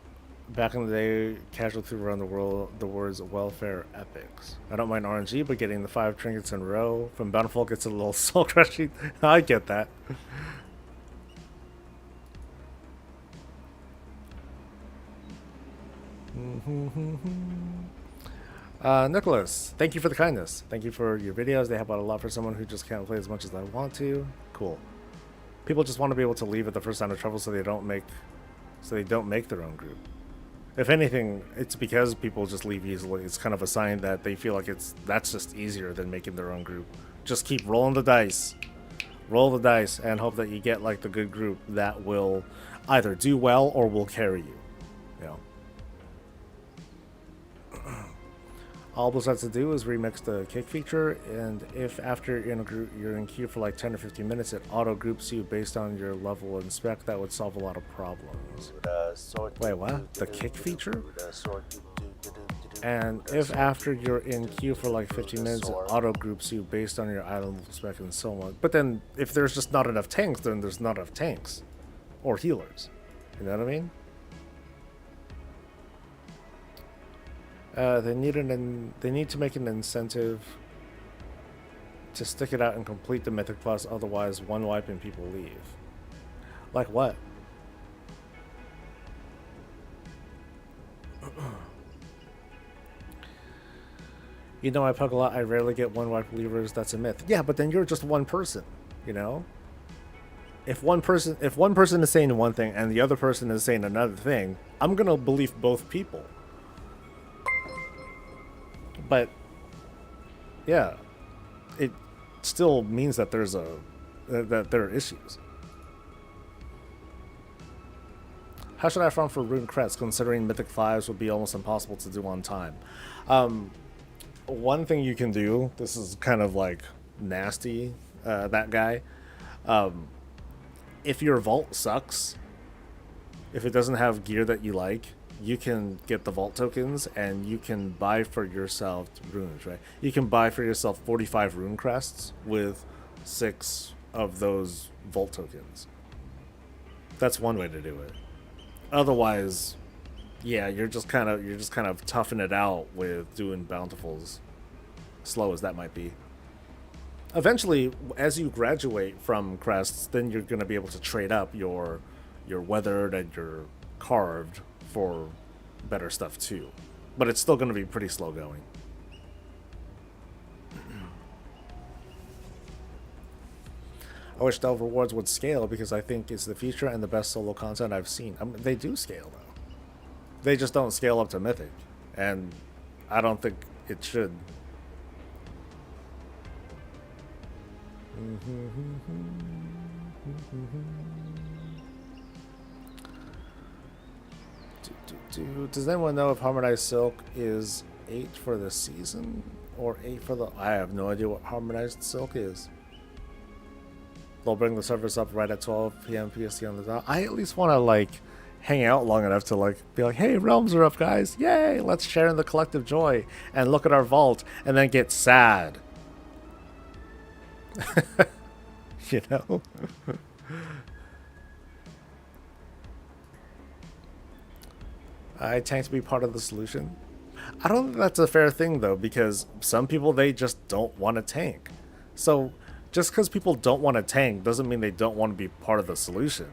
back in the day casually threw around the world the words welfare epics. I don't mind RNG, but getting the 5 trinkets in a row from Bountiful gets a little soul crushing. I get that. Nicholas, thank you for the kindness. Thank you for your videos. They help out a lot for someone who just can't play as much as I want to. Cool. People just want to be able to leave at the first sign of trouble so they don't make their own group. If anything, it's because people just leave easily. It's kind of a sign that they feel like that's just easier than making their own group. Just keep rolling the dice. Roll the dice and hope that you get like the good group that will either do well or will carry you. All Blizzard has to do is remix the kick feature, and if after you're in a group you're in queue for like 10 or 15 minutes, it auto groups you based on your level and spec. That would solve a lot of problems. Wait, what? The kick feature? And if after you're in queue for like 15 minutes, it auto groups you based on your item spec and so on. But then if there's just not enough tanks, then there's not enough tanks or healers. You know what I mean? They need to make an incentive to stick it out and complete the Mythic Plus, otherwise one wipe and people leave. Like what? I pug a lot. I rarely get one wipe leavers. That's a myth. Yeah, but then you're just one person, If one person is saying one thing and the other person is saying another thing, I'm gonna believe both people. But yeah, it still means that there are issues. How should I farm for Rune Crest, considering Mythic 5s would be almost impossible to do on time? One thing you can do, this is kind of like nasty, that guy. If your vault sucks, if it doesn't have gear that you like, you can get the vault tokens and you can buy for yourself runes, right? You can buy for yourself 45 rune crests with 6 of those vault tokens. That's one way to do it. Otherwise, yeah, you're just kind of toughing it out with doing bountifuls, slow as that might be. Eventually, as you graduate from crests, then you're going to be able to trade up your weathered and your carved for better stuff too, but it's still going to be pretty slow going. I wish Delve Rewards would scale because I think it's the future and the best solo content I've seen. They do scale though. They just don't scale up to Mythic, and I don't think it should. Does anyone know if Harmonized Silk is 8 for the season or 8 for the... I have no idea what Harmonized Silk is. They'll bring the servers up right at 12 p.m. PST on the dot. I at least want to like hang out long enough to be like, hey, realms are up, guys. Yay, let's share in the collective joy and look at our vault and then get sad. I tank to be part of the solution. I don't think that's a fair thing though, because some people, they just don't want to tank. So just because people don't want to tank doesn't mean they don't want to be part of the solution.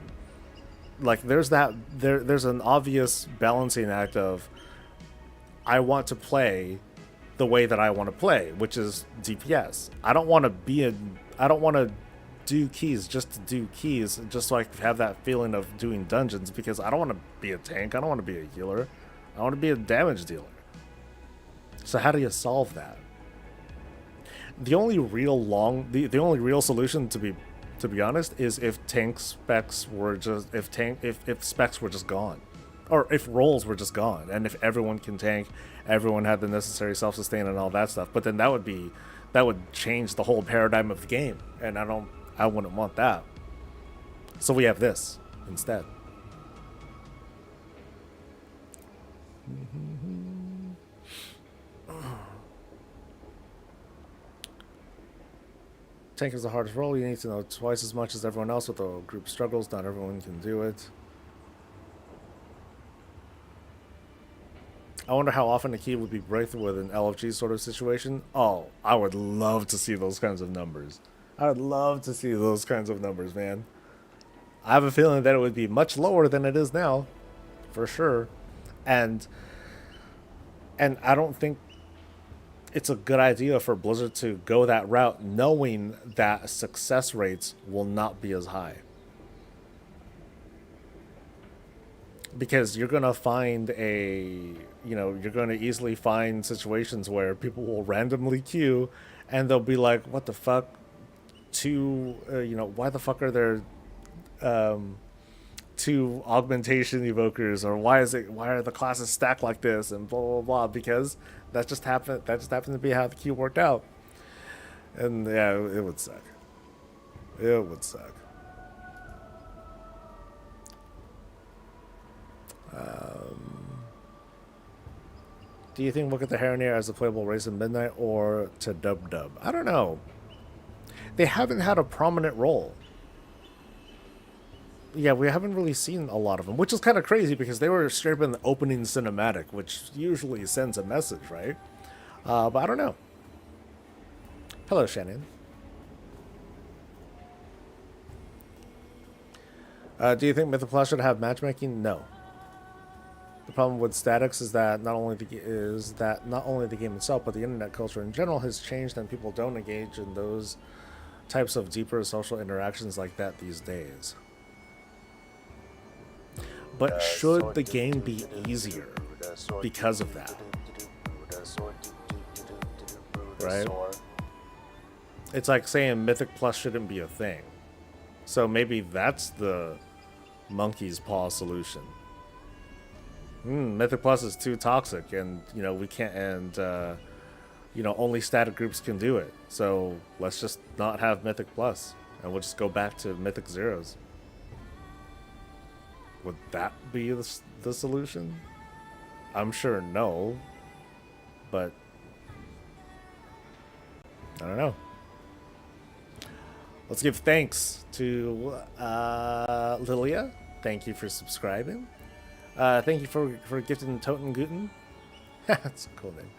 Like there's an obvious balancing act of I want to play the way that I want to play, which is DPS. I don't want to do keys just to do keys, just so I have that feeling of doing dungeons, because I don't want to be a tank. I don't want to be a healer. I want to be a damage dealer. So how do you solve that? The only real solution, to be to be honest, is if if specs were just gone, or if roles were just gone, and if everyone can tank, everyone had the necessary self-sustain and all that stuff. But then that would change the whole paradigm of the game, and I wouldn't want that. So we have this instead. Tank is the hardest role. You need to know twice as much as everyone else with the group struggles. Not everyone can do it. I wonder how often a key would be breakthrough with an LFG sort of situation. Oh, I would love to see those kinds of numbers. I would love to see those kinds of numbers, man. I have a feeling that it would be much lower than it is now, for sure. And I don't think it's a good idea for Blizzard to go that route, knowing that success rates will not be as high. Because you're gonna find you're gonna easily find situations where people will randomly queue, and they'll be like, "What the fuck? Why the fuck are there two augmentation evokers, or why are the classes stacked like this?" And blah blah blah, because that just happened to be how the queue worked out. And yeah, it would suck. It would suck. Do you think Look at the Heroneer as a playable race in Midnight or to Dub Dub? I don't know. They haven't had a prominent role. Yeah, we haven't really seen a lot of them, which is kind of crazy because they were straight up in the opening cinematic, which usually sends a message, right? But I don't know. Hello, Shannon. Do you think Mythic Plus should have matchmaking? No. The problem with statics is that not only the game itself, but the internet culture in general has changed, and people don't engage in those types of deeper social interactions like that these days. But should the game be easier because of that? Right? It's like saying Mythic Plus shouldn't be a thing. So maybe that's the monkey's paw solution. Mythic Plus is too toxic, and we can't, and only static groups can do it. So let's just not have Mythic Plus, and we'll just go back to Mythic Zeros. Would that be the solution? I'm sure no, but I don't know. Let's give thanks to Lilia. Thank you for subscribing. Thank you for gifting Toten Guten. That's a cool name.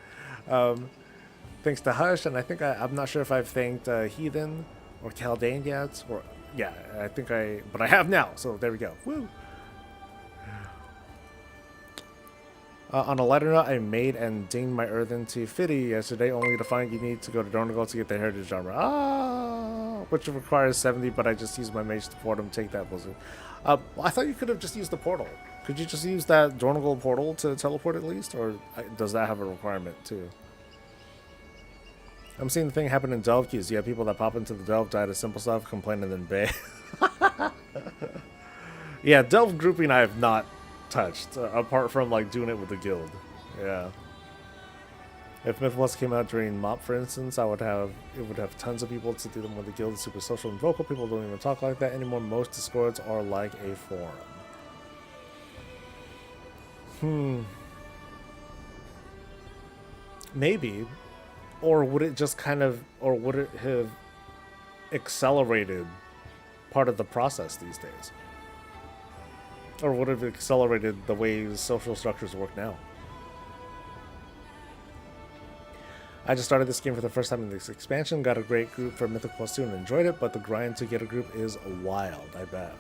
Thanks to Hush, and I think I'm not sure if I've thanked Heathen or Caldane yet, or yeah, but I have now. So there we go. Woo. On a lighter note, I made and dinged my Earthen to 50 yesterday, only to find you need to go to Dornagal to get the Heritage Armor. Which requires 70, but I just used my mage to port him. Take that, Blizzard. I thought you could have just used the portal. Could you just use that Dornagal portal to teleport at least? Or does that have a requirement too? I'm seeing the thing happen in Delve queues. You have people that pop into the Delve, die to simple stuff, complain, and then bay. Yeah, Delve grouping I have not touched, apart from like doing it with the guild. Yeah. If Myth Plus came out during MOP, for instance, it would have tons of people to do them with the guild. Super social and vocal. People don't even talk like that anymore. Most Discords are like a forum. Maybe. Or would it just would it have accelerated part of the process these days? Or would it have accelerated the way social structures work now? I just started this game for the first time in this expansion, got a great group for Mythic Plus 2 and enjoyed it, but the grind to get a group is wild, I bet.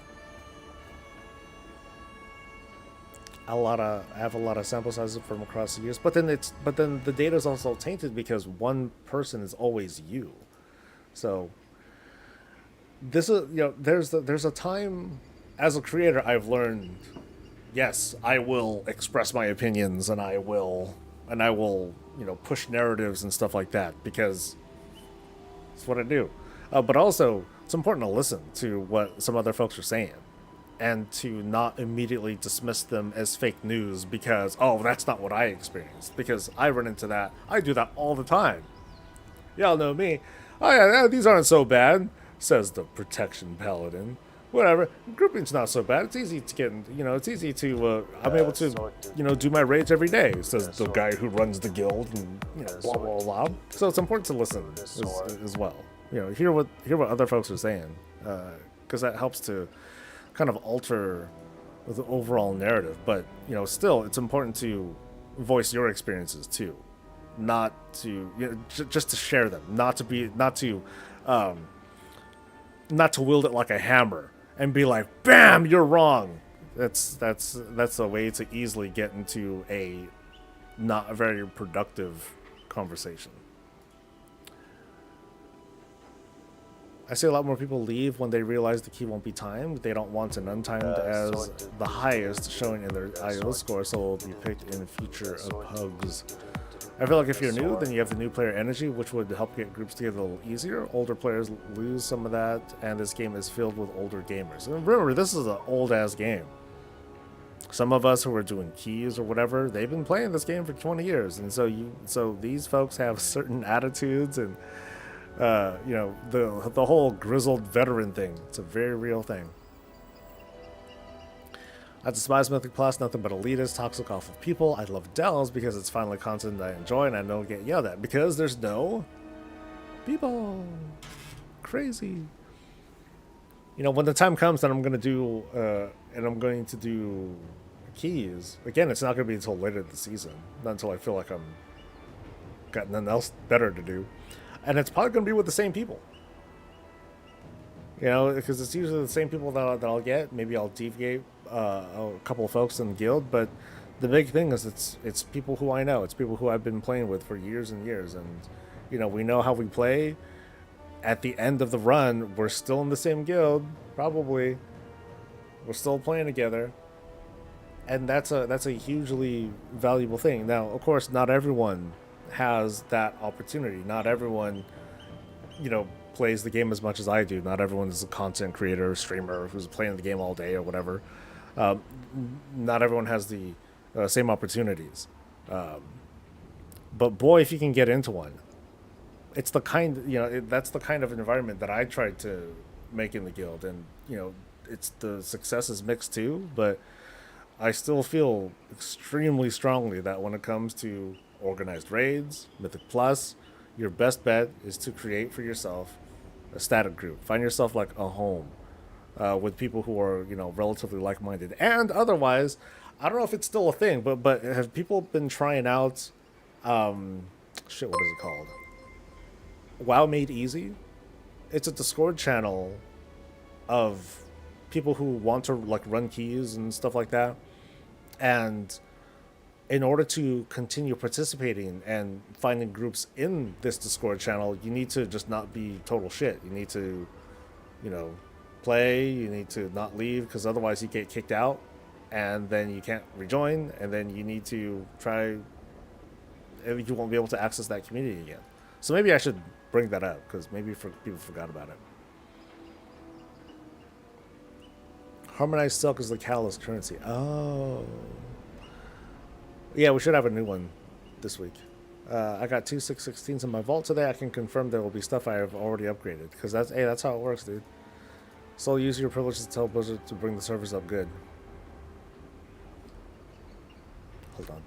I have a lot of sample sizes from across the years, but then the data is also tainted because one person is always you. So this is there's a time as a creator I've learned, yes, I will express my opinions and I will push narratives and stuff like that because it's what I do. But also it's important to listen to what some other folks are saying and to not immediately dismiss them as fake news because, oh, that's not what I experienced. Because I run into that. I do that all the time. Y'all know me. Oh, yeah, these aren't so bad, says the protection paladin. Whatever. Grouping's not so bad. It's easy to get, it's easy to, I'm able to, do my raids every day, says the guy who runs the guild and, blah, blah, blah. So it's important to listen as well. Hear what other folks are saying, because that helps to kind of alter the overall narrative. But, still, it's important to voice your experiences too. Not to just to share them, not to wield it like a hammer and be like, bam, you're wrong. That's a way to easily get into a not very productive conversation. I see a lot more people leave when they realize the key won't be timed. They don't want an untimed as the highest showing in their IO score, so will be picked in future of pugs. I feel like if you're new, then you have the new player energy, which would help get groups together a little easier. Older players lose some of that, and this game is filled with older gamers. And remember, this is an old-ass game. Some of us who are doing keys or whatever, they've been playing this game for 20 years, and so these folks have certain attitudes, and the whole grizzled veteran thing. It's a very real thing. I despise Mythic Plus, nothing but elitist, toxic, awful people. I love Dells because it's finally content I enjoy and I don't get yelled at because there's no people. Crazy. When the time comes that I'm going to do keys, again, it's not going to be until later this season. Not until I feel like I'm got nothing else better to do. And it's probably going to be with the same people. Because it's usually the same people that I'll get. Maybe I'll deviate a couple of folks in the guild, but the big thing is it's people who I know. It's people who I've been playing with for years and years, and we know how we play. At the end of the run, we're still in the same guild, probably. We're still playing together, and that's a hugely valuable thing. Now, of course, not everyone has that opportunity. Not everyone, plays the game as much as I do. Not everyone is a content creator, streamer who's playing the game all day or whatever. Not everyone has the same opportunities. But boy, if you can get into one, it's the that's the kind of environment that I tried to make in the guild, and it's the success is mixed too. But I still feel extremely strongly that when it comes to organized raids, Mythic Plus, your best bet is to create for yourself a static group. Find yourself like a home with people who are, relatively like-minded. And otherwise, I don't know if it's still a thing, but have people been trying out, what is it called? WoW Made Easy? It's a Discord channel of people who want to run keys and stuff like that. And in order to continue participating and finding groups in this Discord channel, you need to just not be total shit. You need to, play. You need to not leave, because otherwise you get kicked out, and then you can't rejoin, and then you need to try. You won't be able to access that community again. So maybe I should bring that up, because maybe people forgot about it. Harmonized Silk is the catalyst currency. Oh. Yeah, we should have a new one this week. I got 2 616s in my vault today. I can confirm there will be stuff I have already upgraded, because that's how it works, dude. So use your privileges to tell Blizzard to bring the servers up good. Hold on.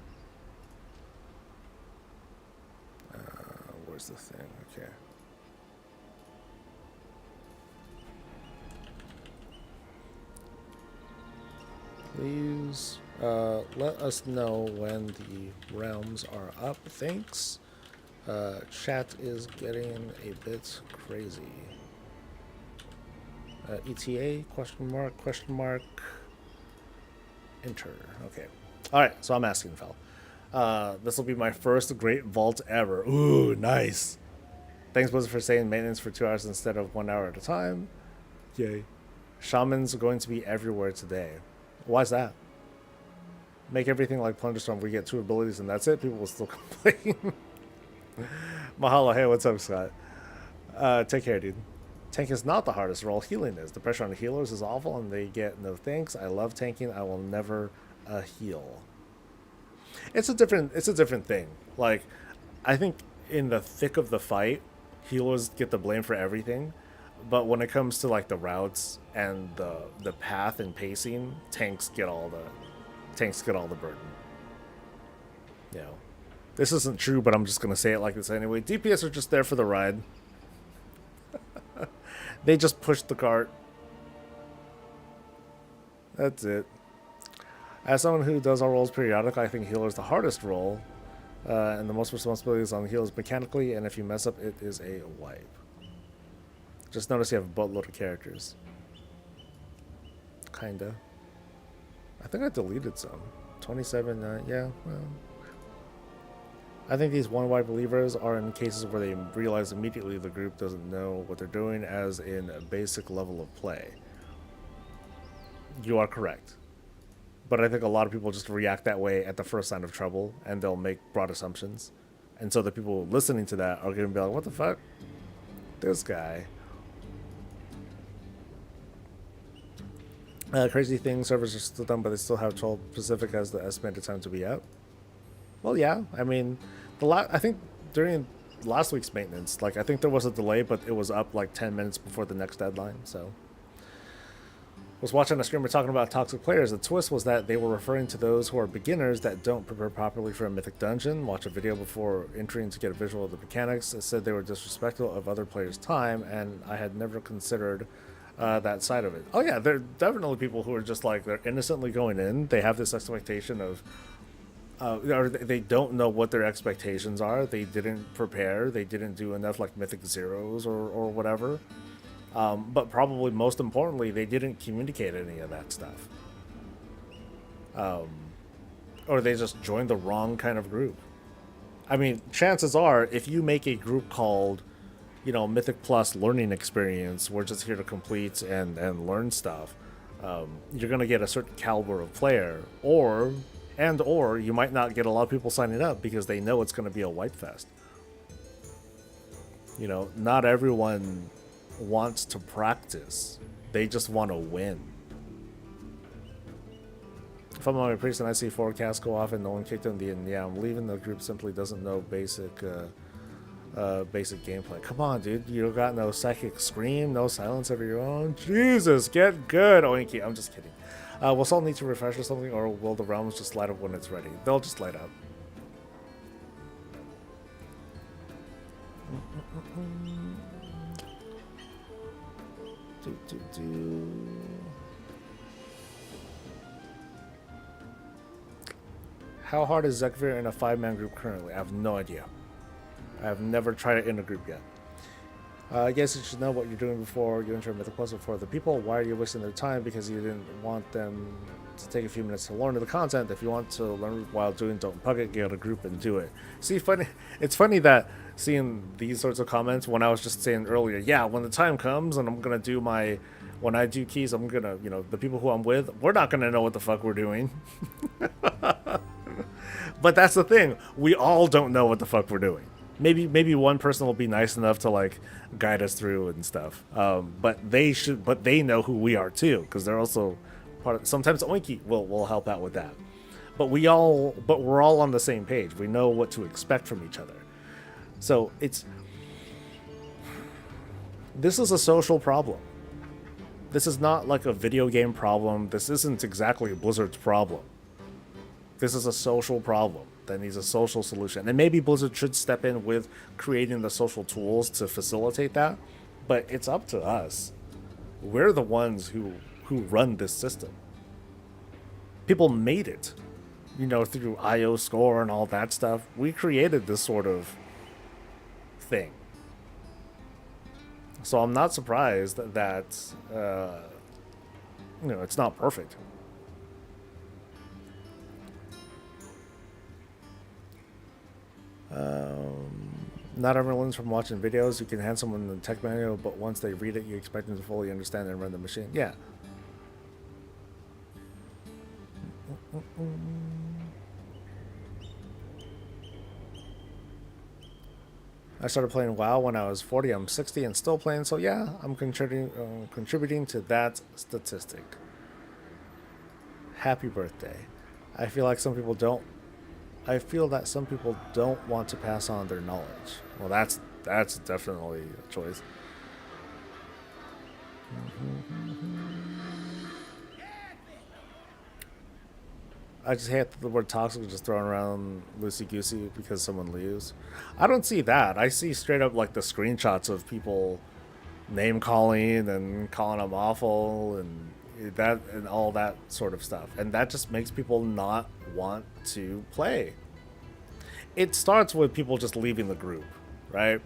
Where's the thing? Okay. Please let us know when the realms are up. Thanks. Chat is getting a bit crazy. ETA, question mark, enter. Okay. Alright, so I'm asking, Fel. This will be my first great vault ever. Ooh, nice. Thanks, Blizzard, for saying maintenance for 2 hours instead of 1 hour at a time. Yay. Shamans are going to be everywhere today. Why's that? Make everything like Plunderstorm. We get 2 abilities and that's it. People will still complain. Mahalo. Hey, what's up, Scott? Take care, dude. Tank is not the hardest role, healing is. The pressure on healers is awful and they get no thanks. I love tanking, I will never heal. It's a different thing. Like, I think in the thick of the fight, healers get the blame for everything. But when it comes to like the routes and the path and pacing, tanks get all the burden. You know. This isn't true, but I'm just gonna say it like this anyway. DPS are just there for the ride. They just push the cart. That's it. As someone who does all roles periodically, I think healer is the hardest role, and the most responsibilities on the healers mechanically. And if you mess up, it is a wipe. Just notice you have a buttload of characters. Kinda. I think I deleted some. 27. Yeah. Well. I think these one-wide believers are in cases where they realize immediately the group doesn't know what they're doing, as in a basic level of play. You are correct. But I think a lot of people just react that way at the first sign of trouble, and they'll make broad assumptions. And so the people listening to that are going to be like, what the fuck? This guy. Crazy thing, servers are still done, but they still have 12 Pacific as the estimated time to be up. Well, yeah. I mean, I think during last week's maintenance, like, I think there was a delay, but it was up like 10 minutes before the next deadline. So, was watching a streamer talking about toxic players. The twist was that they were referring to those who are beginners that don't prepare properly for a mythic dungeon, watch a video before entering to get a visual of the mechanics. It said they were disrespectful of other players' time, and I had never considered that side of it. Oh yeah, there are definitely people who are just like, they're innocently going in. They have this expectation of or they don't know what their expectations are. They didn't prepare. They didn't do enough like Mythic Zeros or whatever. But probably most importantly, they didn't communicate any of that stuff. Or they just joined the wrong kind of group. I mean, chances are, if you make a group called, Mythic Plus Learning Experience, we're just here to complete and learn stuff, you're going to get a certain caliber of player, or you might not get a lot of people signing up because they know it's going to be a wipe fest. Not everyone wants to practice. They just want to win. If I'm on a priest and I see forecasts go off and no one kicked in the end, yeah, I'm leaving. The group simply doesn't know basic gameplay. Come on, dude. You got no psychic scream, no silence of your own. Jesus, get good, Oinky. I'm just kidding. Will Salt need to refresh or something, or will the realms just light up when it's ready? They'll just light up. How hard is Zekvir in a 5-man group currently? I have no idea. I have never tried it in a group yet. I guess you should know what you're doing before you enter Mythic Plus for the people. Why are you wasting their time? Because you didn't want them to take a few minutes to learn the content. If you want to learn while doing, don't pug it, get a group and do it. See, it's funny that seeing these sorts of comments when I was just saying earlier, yeah, when the time comes and I'm going to do when I do keys, I'm going to, the people who I'm with, we're not going to know what the fuck we're doing. But that's the thing. We all don't know what the fuck we're doing. Maybe one person will be nice enough to like guide us through and stuff. But they know who we are too, because they're also part of. Sometimes Oinky will help out with that. But we're all on the same page. We know what to expect from each other. So this is a social problem. This is not like a video game problem. This isn't exactly Blizzard's problem. This is a social problem that needs a social solution. And maybe Blizzard should step in with creating the social tools to facilitate that. But it's up to us. We're the ones who run this system. People made it, through IO score and all that stuff. We created this sort of thing. So I'm not surprised that it's not perfect. Not everyone learns from watching videos. You can hand someone the tech manual, but once they read it, you expect them to fully understand and run the machine. Yeah. I started playing WoW when I was 40. I'm 60 and still playing. So yeah, I'm contributing to that statistic. Happy birthday. I feel like some people don't. I feel that some people don't want to pass on their knowledge. Well, that's definitely a choice. I just hate the word toxic just thrown around loosey goosey because someone leaves. I don't see that. I see straight up like the screenshots of people name calling and calling them awful and that and all that sort of stuff. And that just makes people not want to play. It starts with people just leaving the group, right?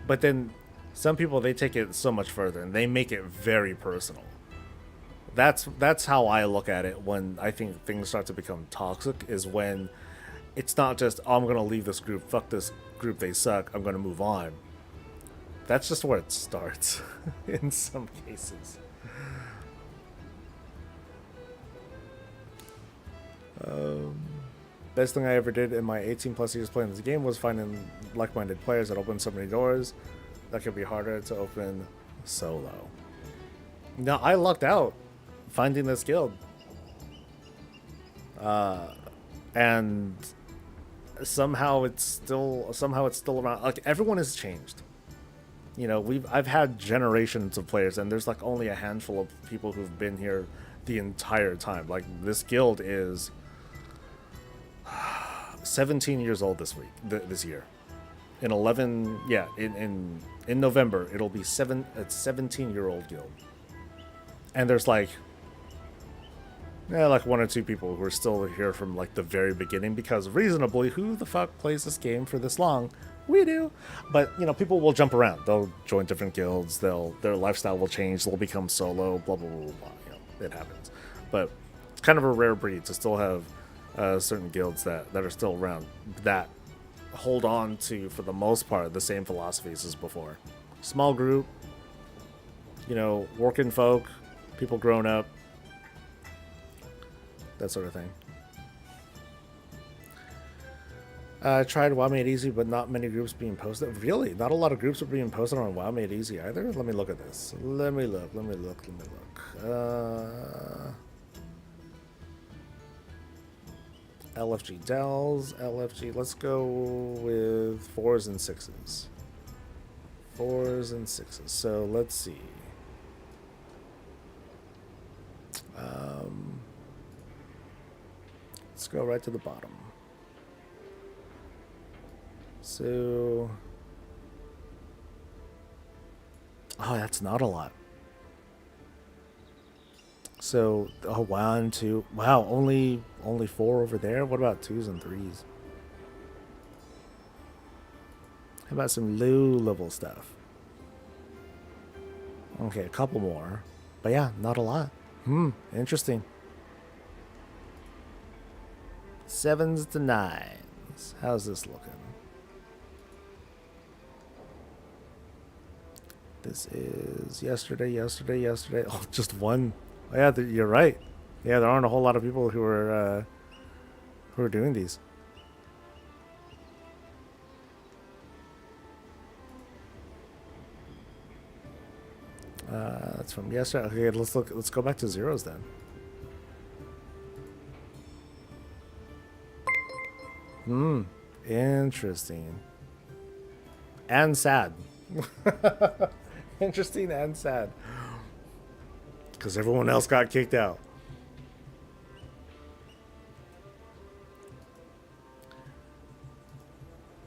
But then some people they take it so much further and they make it very personal. That's how I look at it when I think things start to become toxic is when it's not just oh, I'm gonna leave this group, fuck this group, they suck, I'm gonna move on. That's just where it starts in some cases. Best thing I ever did in my 18 plus years playing this game was finding like-minded players that opened so many doors that could be harder to open solo. Now I lucked out finding this guild, and somehow it's still around. Like everyone has changed. You know, I've had generations of players, and there's like only a handful of people who've been here the entire time. Like this guild is 17 years old this year. In 11, yeah, in November it'll be 17-year-old guild, and there's like like one or two people who are still here from like the very beginning because reasonably, who the fuck plays this game for this long? We do, but you know, people will jump around. They'll join different guilds. Their lifestyle will change. They'll become solo. Blah blah blah blah. You know, it happens, but it's kind of a rare breed to still have certain guilds that are still around that hold on to, for the most part, the same philosophies as before. Small group, you know, working folk, people grown up, that sort of thing. I tried WoW Made Easy, but not many groups being posted. Really? Not a lot of groups are being posted on WoW Made Easy either? Let me look at this. Let me look. LFG Dells, LFG. Let's go with 4s and 6s. 4s and 6s. So let's see. Let's go right to the bottom. So, oh, that's not a lot. So, oh, 1, 2. Wow, only 4 over there. What about 2s and 3s? How about some low level stuff? Okay, a couple more, but yeah, not a lot. Interesting. 7s to 9s. How's this looking? This is yesterday. Oh, just one. Oh, yeah, you're right. Yeah, there aren't a whole lot of people who are doing these. That's from yesterday. Okay, let's look. Let's go back to zeros then. Interesting. And sad. Interesting and sad. Because everyone else got kicked out.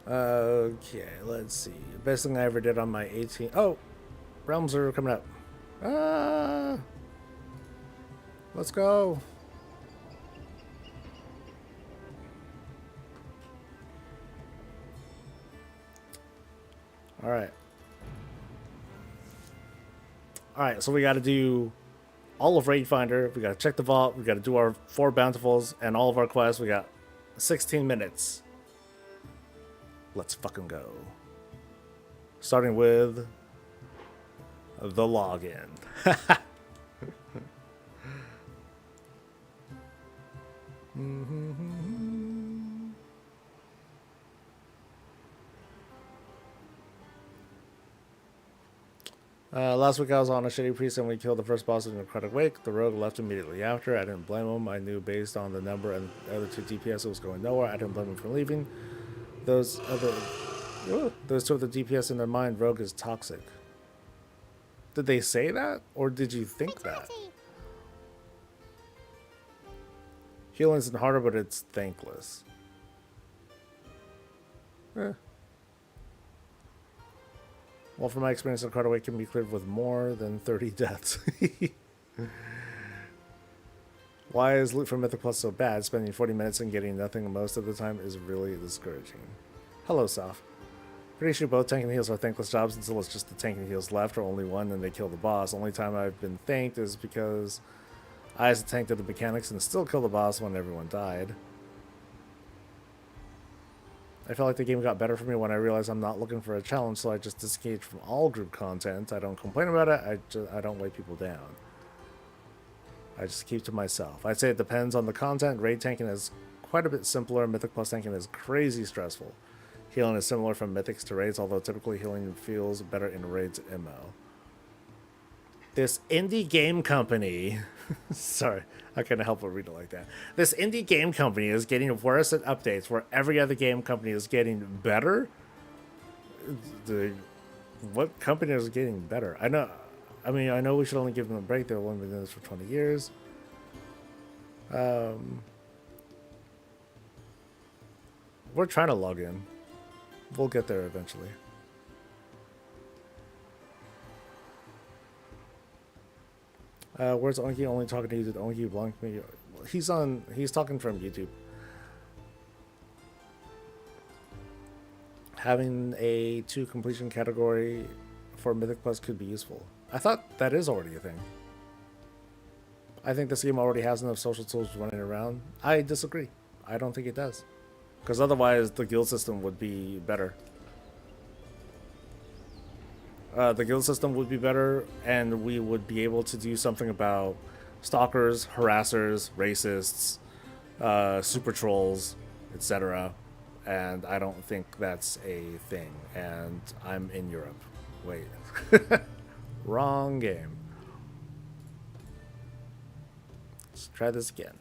Okay, let's see. Best thing I ever did on my 18. Oh, realms are coming up. Let's go. All right. All right, so we got to do all of Raid Finder. We got to check the vault. We got to do our 4 bountifuls and all of our quests. We got 16 minutes. Let's fucking go. Starting with the login. Last week I was on a shitty priest and we killed the first boss in a necrotic wake. The rogue left immediately after. I didn't blame him. I knew based on the number and the other two DPS it was going nowhere. I didn't blame him for leaving. Those two of the DPS in their mind, rogue is toxic. Did they say that? Or did you think that? Healing isn't harder, but it's thankless. Eh. Well, from my experience, the card can be cleared with more than 30 deaths. Why is loot for Mythic Plus so bad? Spending 40 minutes and getting nothing most of the time is really discouraging. Hello, Soph. Pretty sure both tank and heals are thankless jobs until it's just the tank and heals left, or only one, and they kill the boss. Only time I've been thanked is because I as a tank did the mechanics and still killed the boss when everyone died. I felt like the game got better for me when I realized I'm not looking for a challenge, so I just disengage from all group content. I don't complain about it, I don't weigh people down. I just keep to myself. I'd say it depends on the content. Raid tanking is quite a bit simpler. Mythic Plus tanking is crazy stressful. Healing is similar from Mythics to Raids, although typically healing feels better in Raids MO. This indie game company... Sorry, I couldn't help but read it like that. This indie game company is getting worse at updates where every other game company is getting better. What company is getting better? I know we should only give them a break. They've only been doing this for 20 years. We're trying to log in. We'll get there eventually. Where's Onky only talking to you? Did Onky blank me? He's talking from YouTube. Having a 2 completion category for Mythic Plus could be useful. I thought that is already a thing. I think this game already has enough social tools running around. I disagree. I don't think it does. Because otherwise the guild system would be better. The guild system would be better, and we would be able to do something about stalkers, harassers, racists, super trolls, etc. And I don't think that's a thing. And I'm in Europe. Wait. Wrong game. Let's try this again.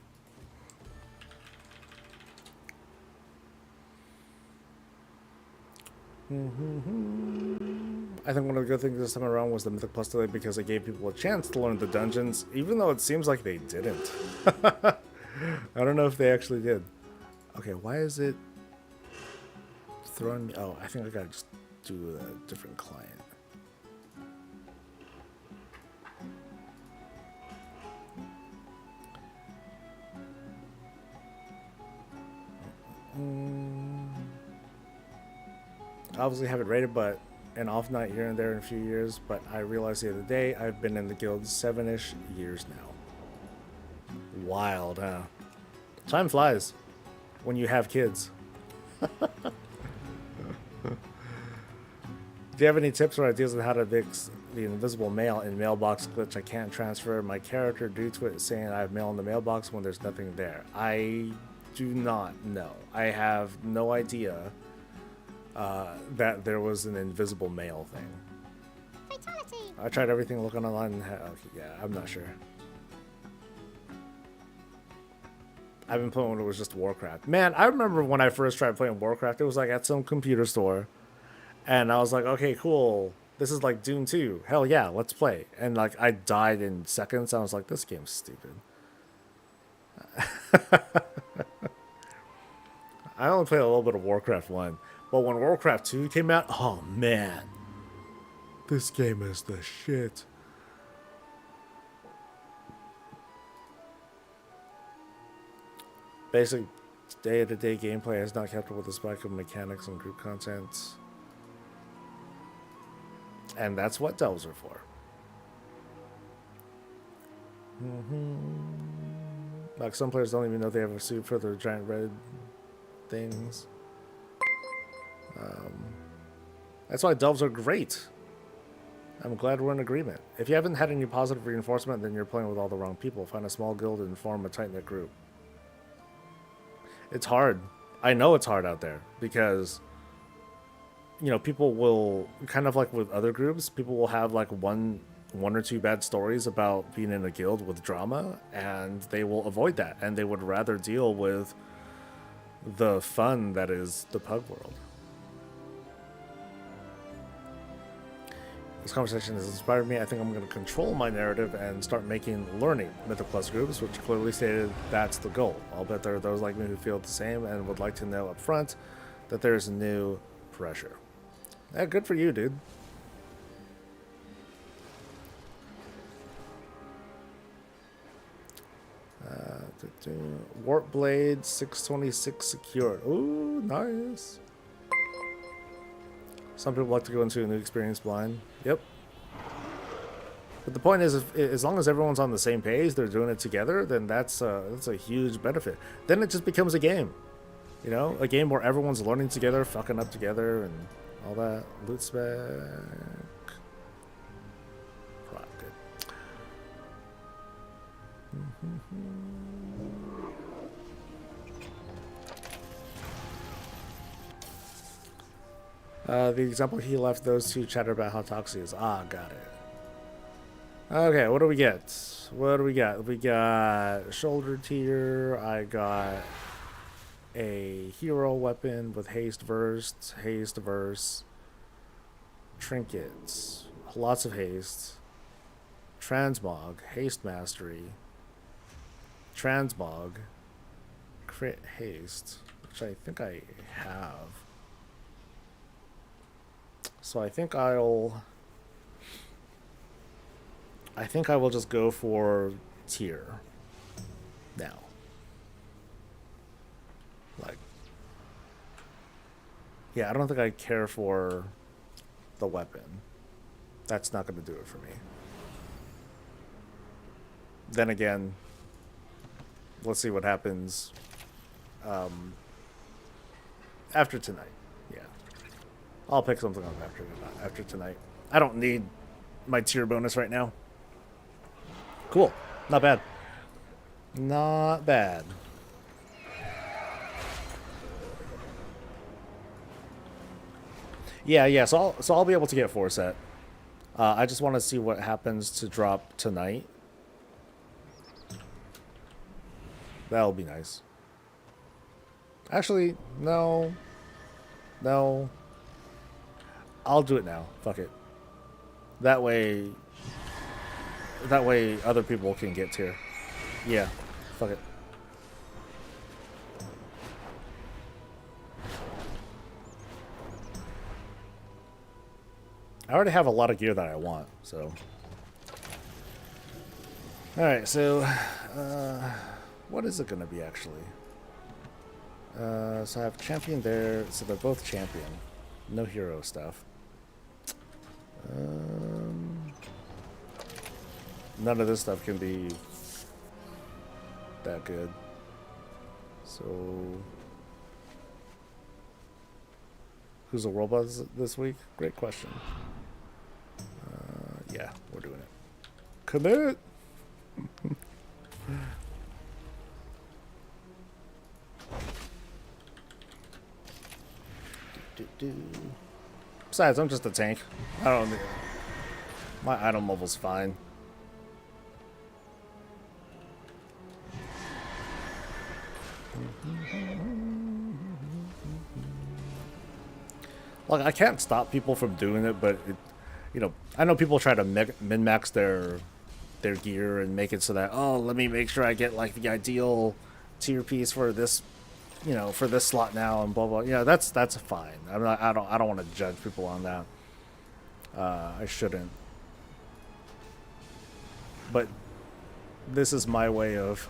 I think one of the good things this time around was the Mythic Plus delay because it gave people a chance to learn the dungeons, even though it seems like they didn't. I don't know if they actually did. Okay, why is it throwing me? Oh, I think I gotta just do a different client. Obviously have it rated, but an off night here and there in a few years. But I realized the other day I've been in the guild 7-ish years now. Wild, huh? Time flies when you have kids. Do you have any tips or ideas on how to fix the invisible mail in mailbox glitch? I can't transfer my character due to it saying I have mail in the mailbox when there's nothing there. I do not know. I have no idea that there was an invisible mail thing. Fatality. I tried everything looking online and okay, yeah, I'm not sure. I've been playing when it was just Warcraft. Man, I remember when I first tried playing Warcraft, it was like at some computer store. And I was like, okay, cool. This is like Doom 2. Hell yeah, let's play. And like I died in seconds. I was like, this game's stupid. I only played a little bit of Warcraft 1. But when Warcraft 2 came out, oh man. This game is the shit. Basic day-to-day gameplay is not kept up with the spike of mechanics and group content. And that's what delves are for. Like some players don't even know they have a suit for their giant red things. That's why delves are great. I'm glad we're in agreement. If you haven't had any positive reinforcement, then you're playing with all the wrong people. Find a small guild and form a tight-knit group. It's hard. I know it's hard out there because you know, people will kind of like with other groups, people will have like one or two bad stories about being in a guild with drama, and they will avoid that, and they would rather deal with the fun that is the pug world. This conversation has inspired me. I think I'm going to control my narrative and start making learning Mythic Plus groups, which clearly stated that's the goal. I'll bet there are those like me who feel the same and would like to know up front that there's new pressure. Yeah, good for you, dude. Warp Blade 626 secured. Ooh, nice. Some people like to go into a new experience blind. Yep. But the point is, as long as everyone's on the same page, they're doing it together, then that's a huge benefit. Then it just becomes a game. You know, a game where everyone's learning together, fucking up together, and all that. Loot spec. Right, good. The example he left, those two chatter about how toxic is. Ah, got it. Okay, what do we get? What do we got? We got shoulder tier. I got a hero weapon with haste verse, trinkets, lots of haste, transmog, haste mastery, transmog, crit haste, which I think I have. So I think I will just go for tier now. Like, yeah, I don't think I care for the weapon. That's not going to do it for me. Then again, let's see what happens after tonight. Yeah, I'll pick something up after tonight. I don't need my tier bonus right now. Cool. Not bad. Not bad. Yeah. So I'll be able to get 4 set. I just want to see what happens to drop tonight. That'll be nice. Actually, no. I'll do it now. Fuck it. That way other people can get tier. Yeah. Fuck it. I already have a lot of gear that I want, so. Alright, so what is it gonna be actually? So I have champion there, so they're both champion. No hero stuff. None of this stuff can be that good. So, who's the world boss this week? Great question. Yeah, we're doing it. Commit. Besides, I'm just a tank. I don't. My item level's fine. Like, I can't stop people from doing it, but you know, I know people try to min-max their gear and make it so that, oh, let me make sure I get like the ideal tier piece for this, you know, for this slot now and blah blah. Yeah, that's fine. I don't want to judge people on that. I shouldn't. But this is my way of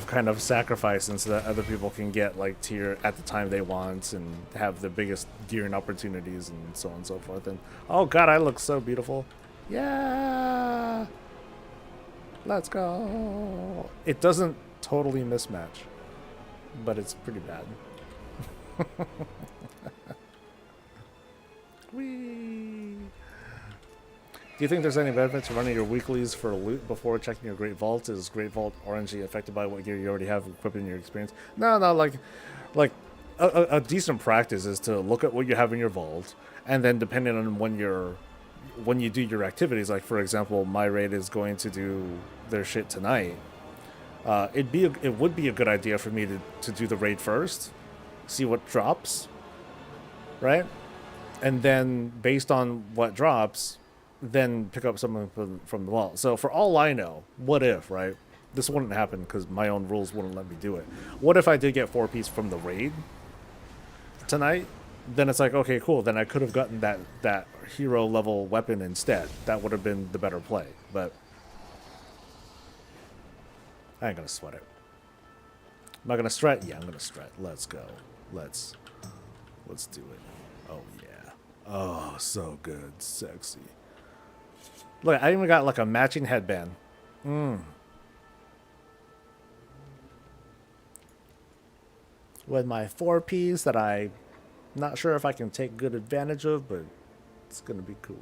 kind of sacrificing so that other people can get like tier at the time they want and have the biggest gear and opportunities and so on and so forth. And oh god, I look so beautiful. Yeah, let's go. It doesn't totally mismatch, but it's pretty bad. Whee! Do you think there's any benefit to running your weeklies for loot before checking your Great Vault? Is Great Vault RNG affected by what gear you already have equipped in your experience? No, like a decent practice is to look at what you have in your vault, and then depending on when you do your activities, like for example, my raid is going to do their shit tonight. It would be a good idea for me to do the raid first, see what drops, right? And then based on what drops, then pick up something from the vault. So for all I know, what if, right? This wouldn't happen because my own rules wouldn't let me do it. What if I did get 4-piece from the raid tonight? Then it's like, okay, cool. Then I could have gotten that hero level weapon instead. That would have been the better play. But I ain't gonna sweat it. Am I gonna strut? Yeah, I'm gonna strut. Let's go. Let's do it. Oh yeah. Oh, so good. Sexy. Look, I even got like a matching headband. With my 4-piece that I'm not sure if I can take good advantage of, but it's gonna be cool.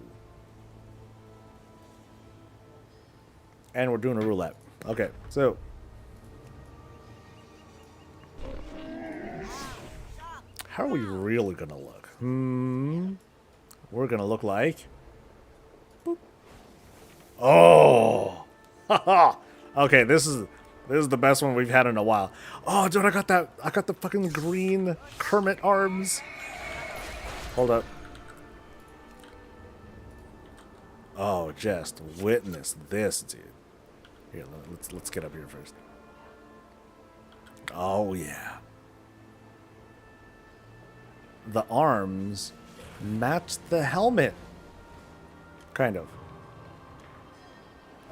And we're doing a roulette. Okay, so how are we really gonna look? We're gonna look like. Boop. Oh, okay. This is the best one we've had in a while. Oh, dude, I got the fucking green Kermit arms. Hold up. Oh, just witness this, dude. Here, let's get up here first. Oh yeah. The arms match the helmet. Kind of.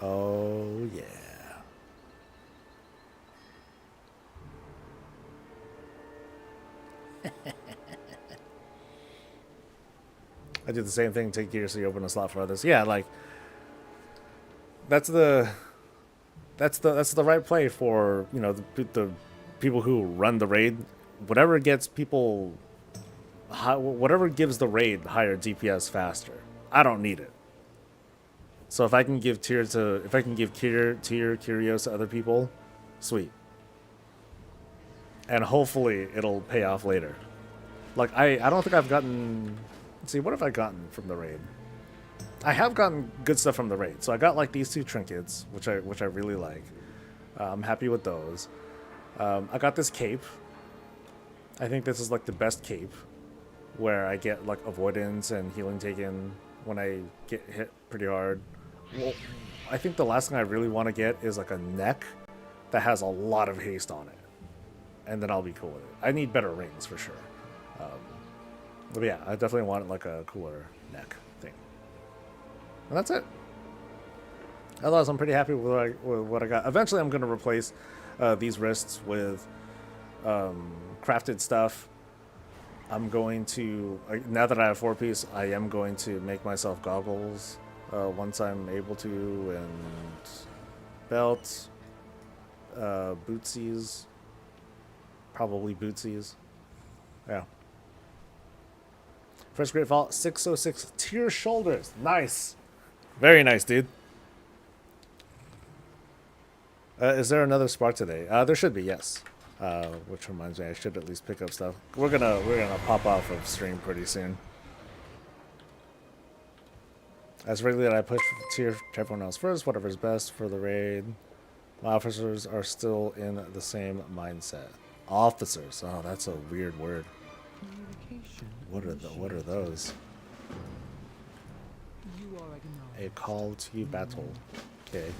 Oh yeah. I do the same thing. Take gear so you open a slot for others. Yeah, like that's the right play for, you know, the people who run the raid. Whatever gets people, whatever gives the raid higher DPS faster. I don't need it. So if I can give tier curios to other people, sweet. And hopefully it'll pay off later. Like I don't think I've gotten. Let's see, what have I gotten from the raid? I have gotten good stuff from the raid. So I got like these 2 trinkets, which I really like. I'm happy with those. I got this cape. I think this is like the best cape, where I get like avoidance and healing taken when I get hit pretty hard. Well, I think the last thing I really want to get is like a neck that has a lot of haste on it, and then I'll be cool with it. I need better rings for sure. But yeah, I definitely want like a cooler neck thing. And that's it. Otherwise, I'm pretty happy with what I got. Eventually, I'm going to replace these wrists with crafted stuff. I'm going to, now that I have 4-piece, I am going to make myself goggles once I'm able to, and belts, bootsies, probably bootsies. Yeah. First Great Vault, 606 tier shoulders. Nice. Very nice, dude. Is there another spark today? There should be, yes. Which reminds me, I should at least pick up stuff. We're gonna pop off of stream pretty soon. As regularly, I push tier to everyone else first, whatever's best for the raid. My officers are still in the same mindset. Officers. Oh, that's a weird word. What are those? A call to battle. Okay.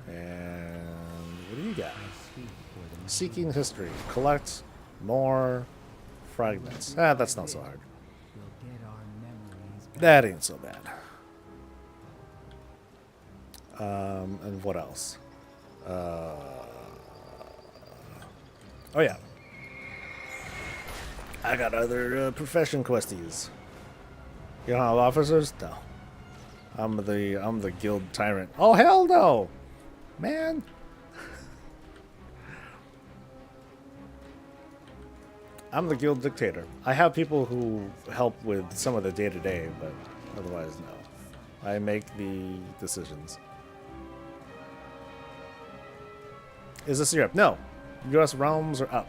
And what do you got? Seeking history. Collect more fragments. Ah, that's not so hard. That ain't so bad. And what else? Oh yeah. I got other profession questies. You don't have officers? No. I'm the guild tyrant. Oh hell no, man. I'm the guild dictator. I have people who help with some of the day-to-day, but otherwise no. I make the decisions. Is this Europe? No. US realms are up.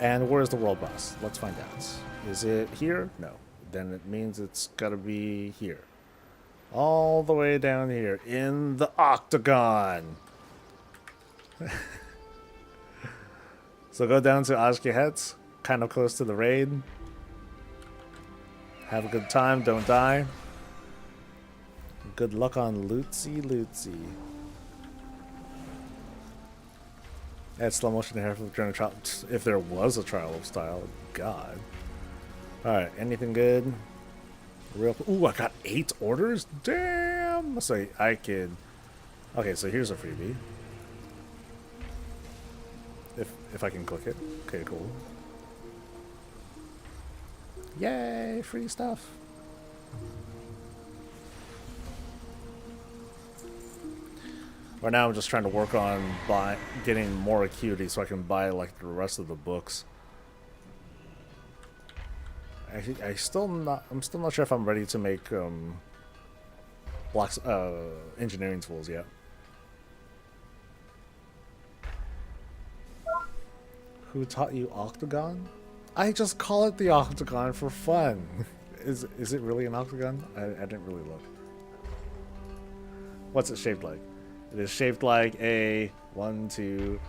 And where's the world boss? Let's find out. Is it here? No. Then it means it's gotta be here. All the way down here in the octagon. So go down to Ashkehet's, kind of close to the raid. Have a good time, don't die. Good luck on Lootsy Lootsy. Add slow motion hair during a trial. If there was a trial of style, God. Alright, anything good? Real. Ooh, I got 8 orders? Damn! So I could. Okay, so here's a freebie. If I can click it. Okay, cool. Yay, free stuff. Right now I'm just trying to work on getting more acuity so I can buy like the rest of the books. I'm still not sure if I'm ready to make blocks engineering tools yet. Who taught you octagon? I just call it the octagon for fun. Is it really an octagon? I didn't really look. What's it shaped like? It is shaped like a 1, 2,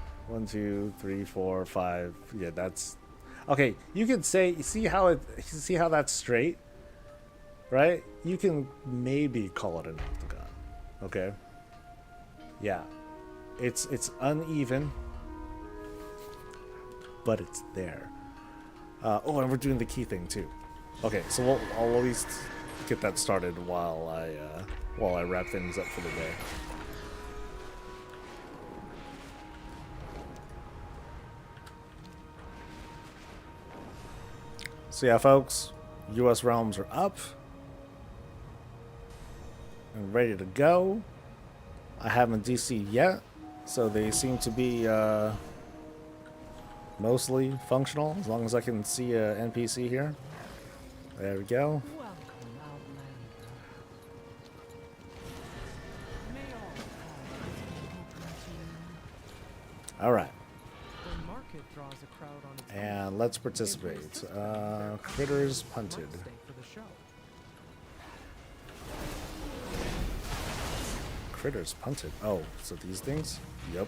3, 4, 5. Yeah, that's okay. You can say, see how that's straight, right? You can maybe call it an octagon. Okay. Yeah, it's uneven, but it's there. Oh, and we're doing the key thing too. Okay, so I'll at least get that started while I wrap things up for the day. So yeah, folks, U.S. realms are up and ready to go. I haven't DC'd yet, so they seem to be mostly functional, as long as I can see a NPC here. There we go. All right. And let's participate. Critters punted. Critters punted. Oh, so these things? Yep.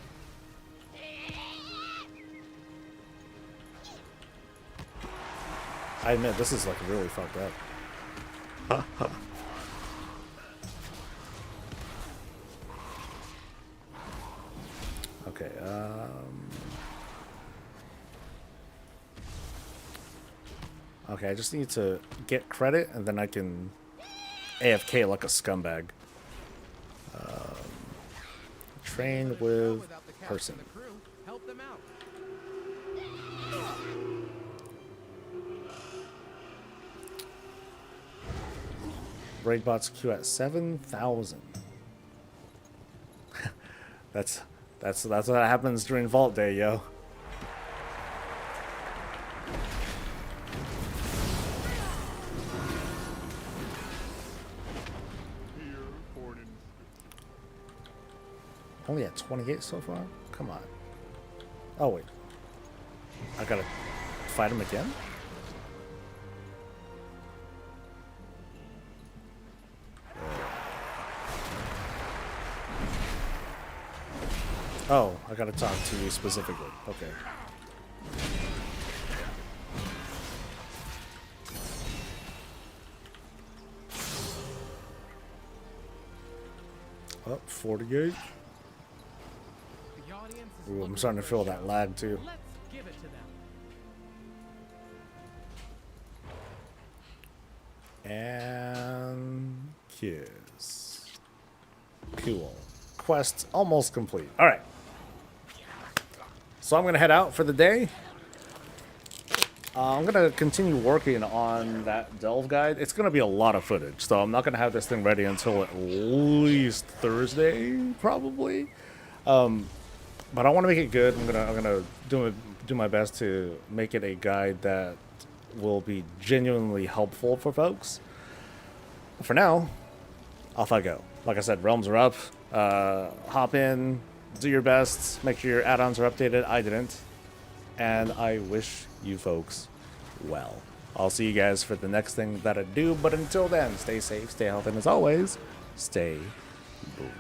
I admit, this is like really fucked up. Okay, okay, I just need to get credit and then I can AFK like a scumbag. Train with person. Raid bots queue at 7,000. That's what happens during Vault Day, yo. Only at 28 so far? Come on. Oh wait. I gotta fight him again? Oh, I gotta talk to you specifically. Okay. Oh, 48. Ooh, I'm starting to feel that lag too. Let's give it to them. And kiss. Cool. Quest almost complete. All right. So I'm gonna head out for the day. I'm gonna continue working on that delve guide. It's gonna be a lot of footage, so I'm not gonna have this thing ready until at least Thursday, probably. But I want to make it good. I'm gonna do my best to make it a guide that will be genuinely helpful for folks. For now, off I go. Like I said, realms are up. Hop in, do your best, make sure your add-ons are updated. I didn't. and I wish you folks well. I'll see you guys for the next thing that I do, but until then, stay safe, stay healthy, and as always, stay breezy.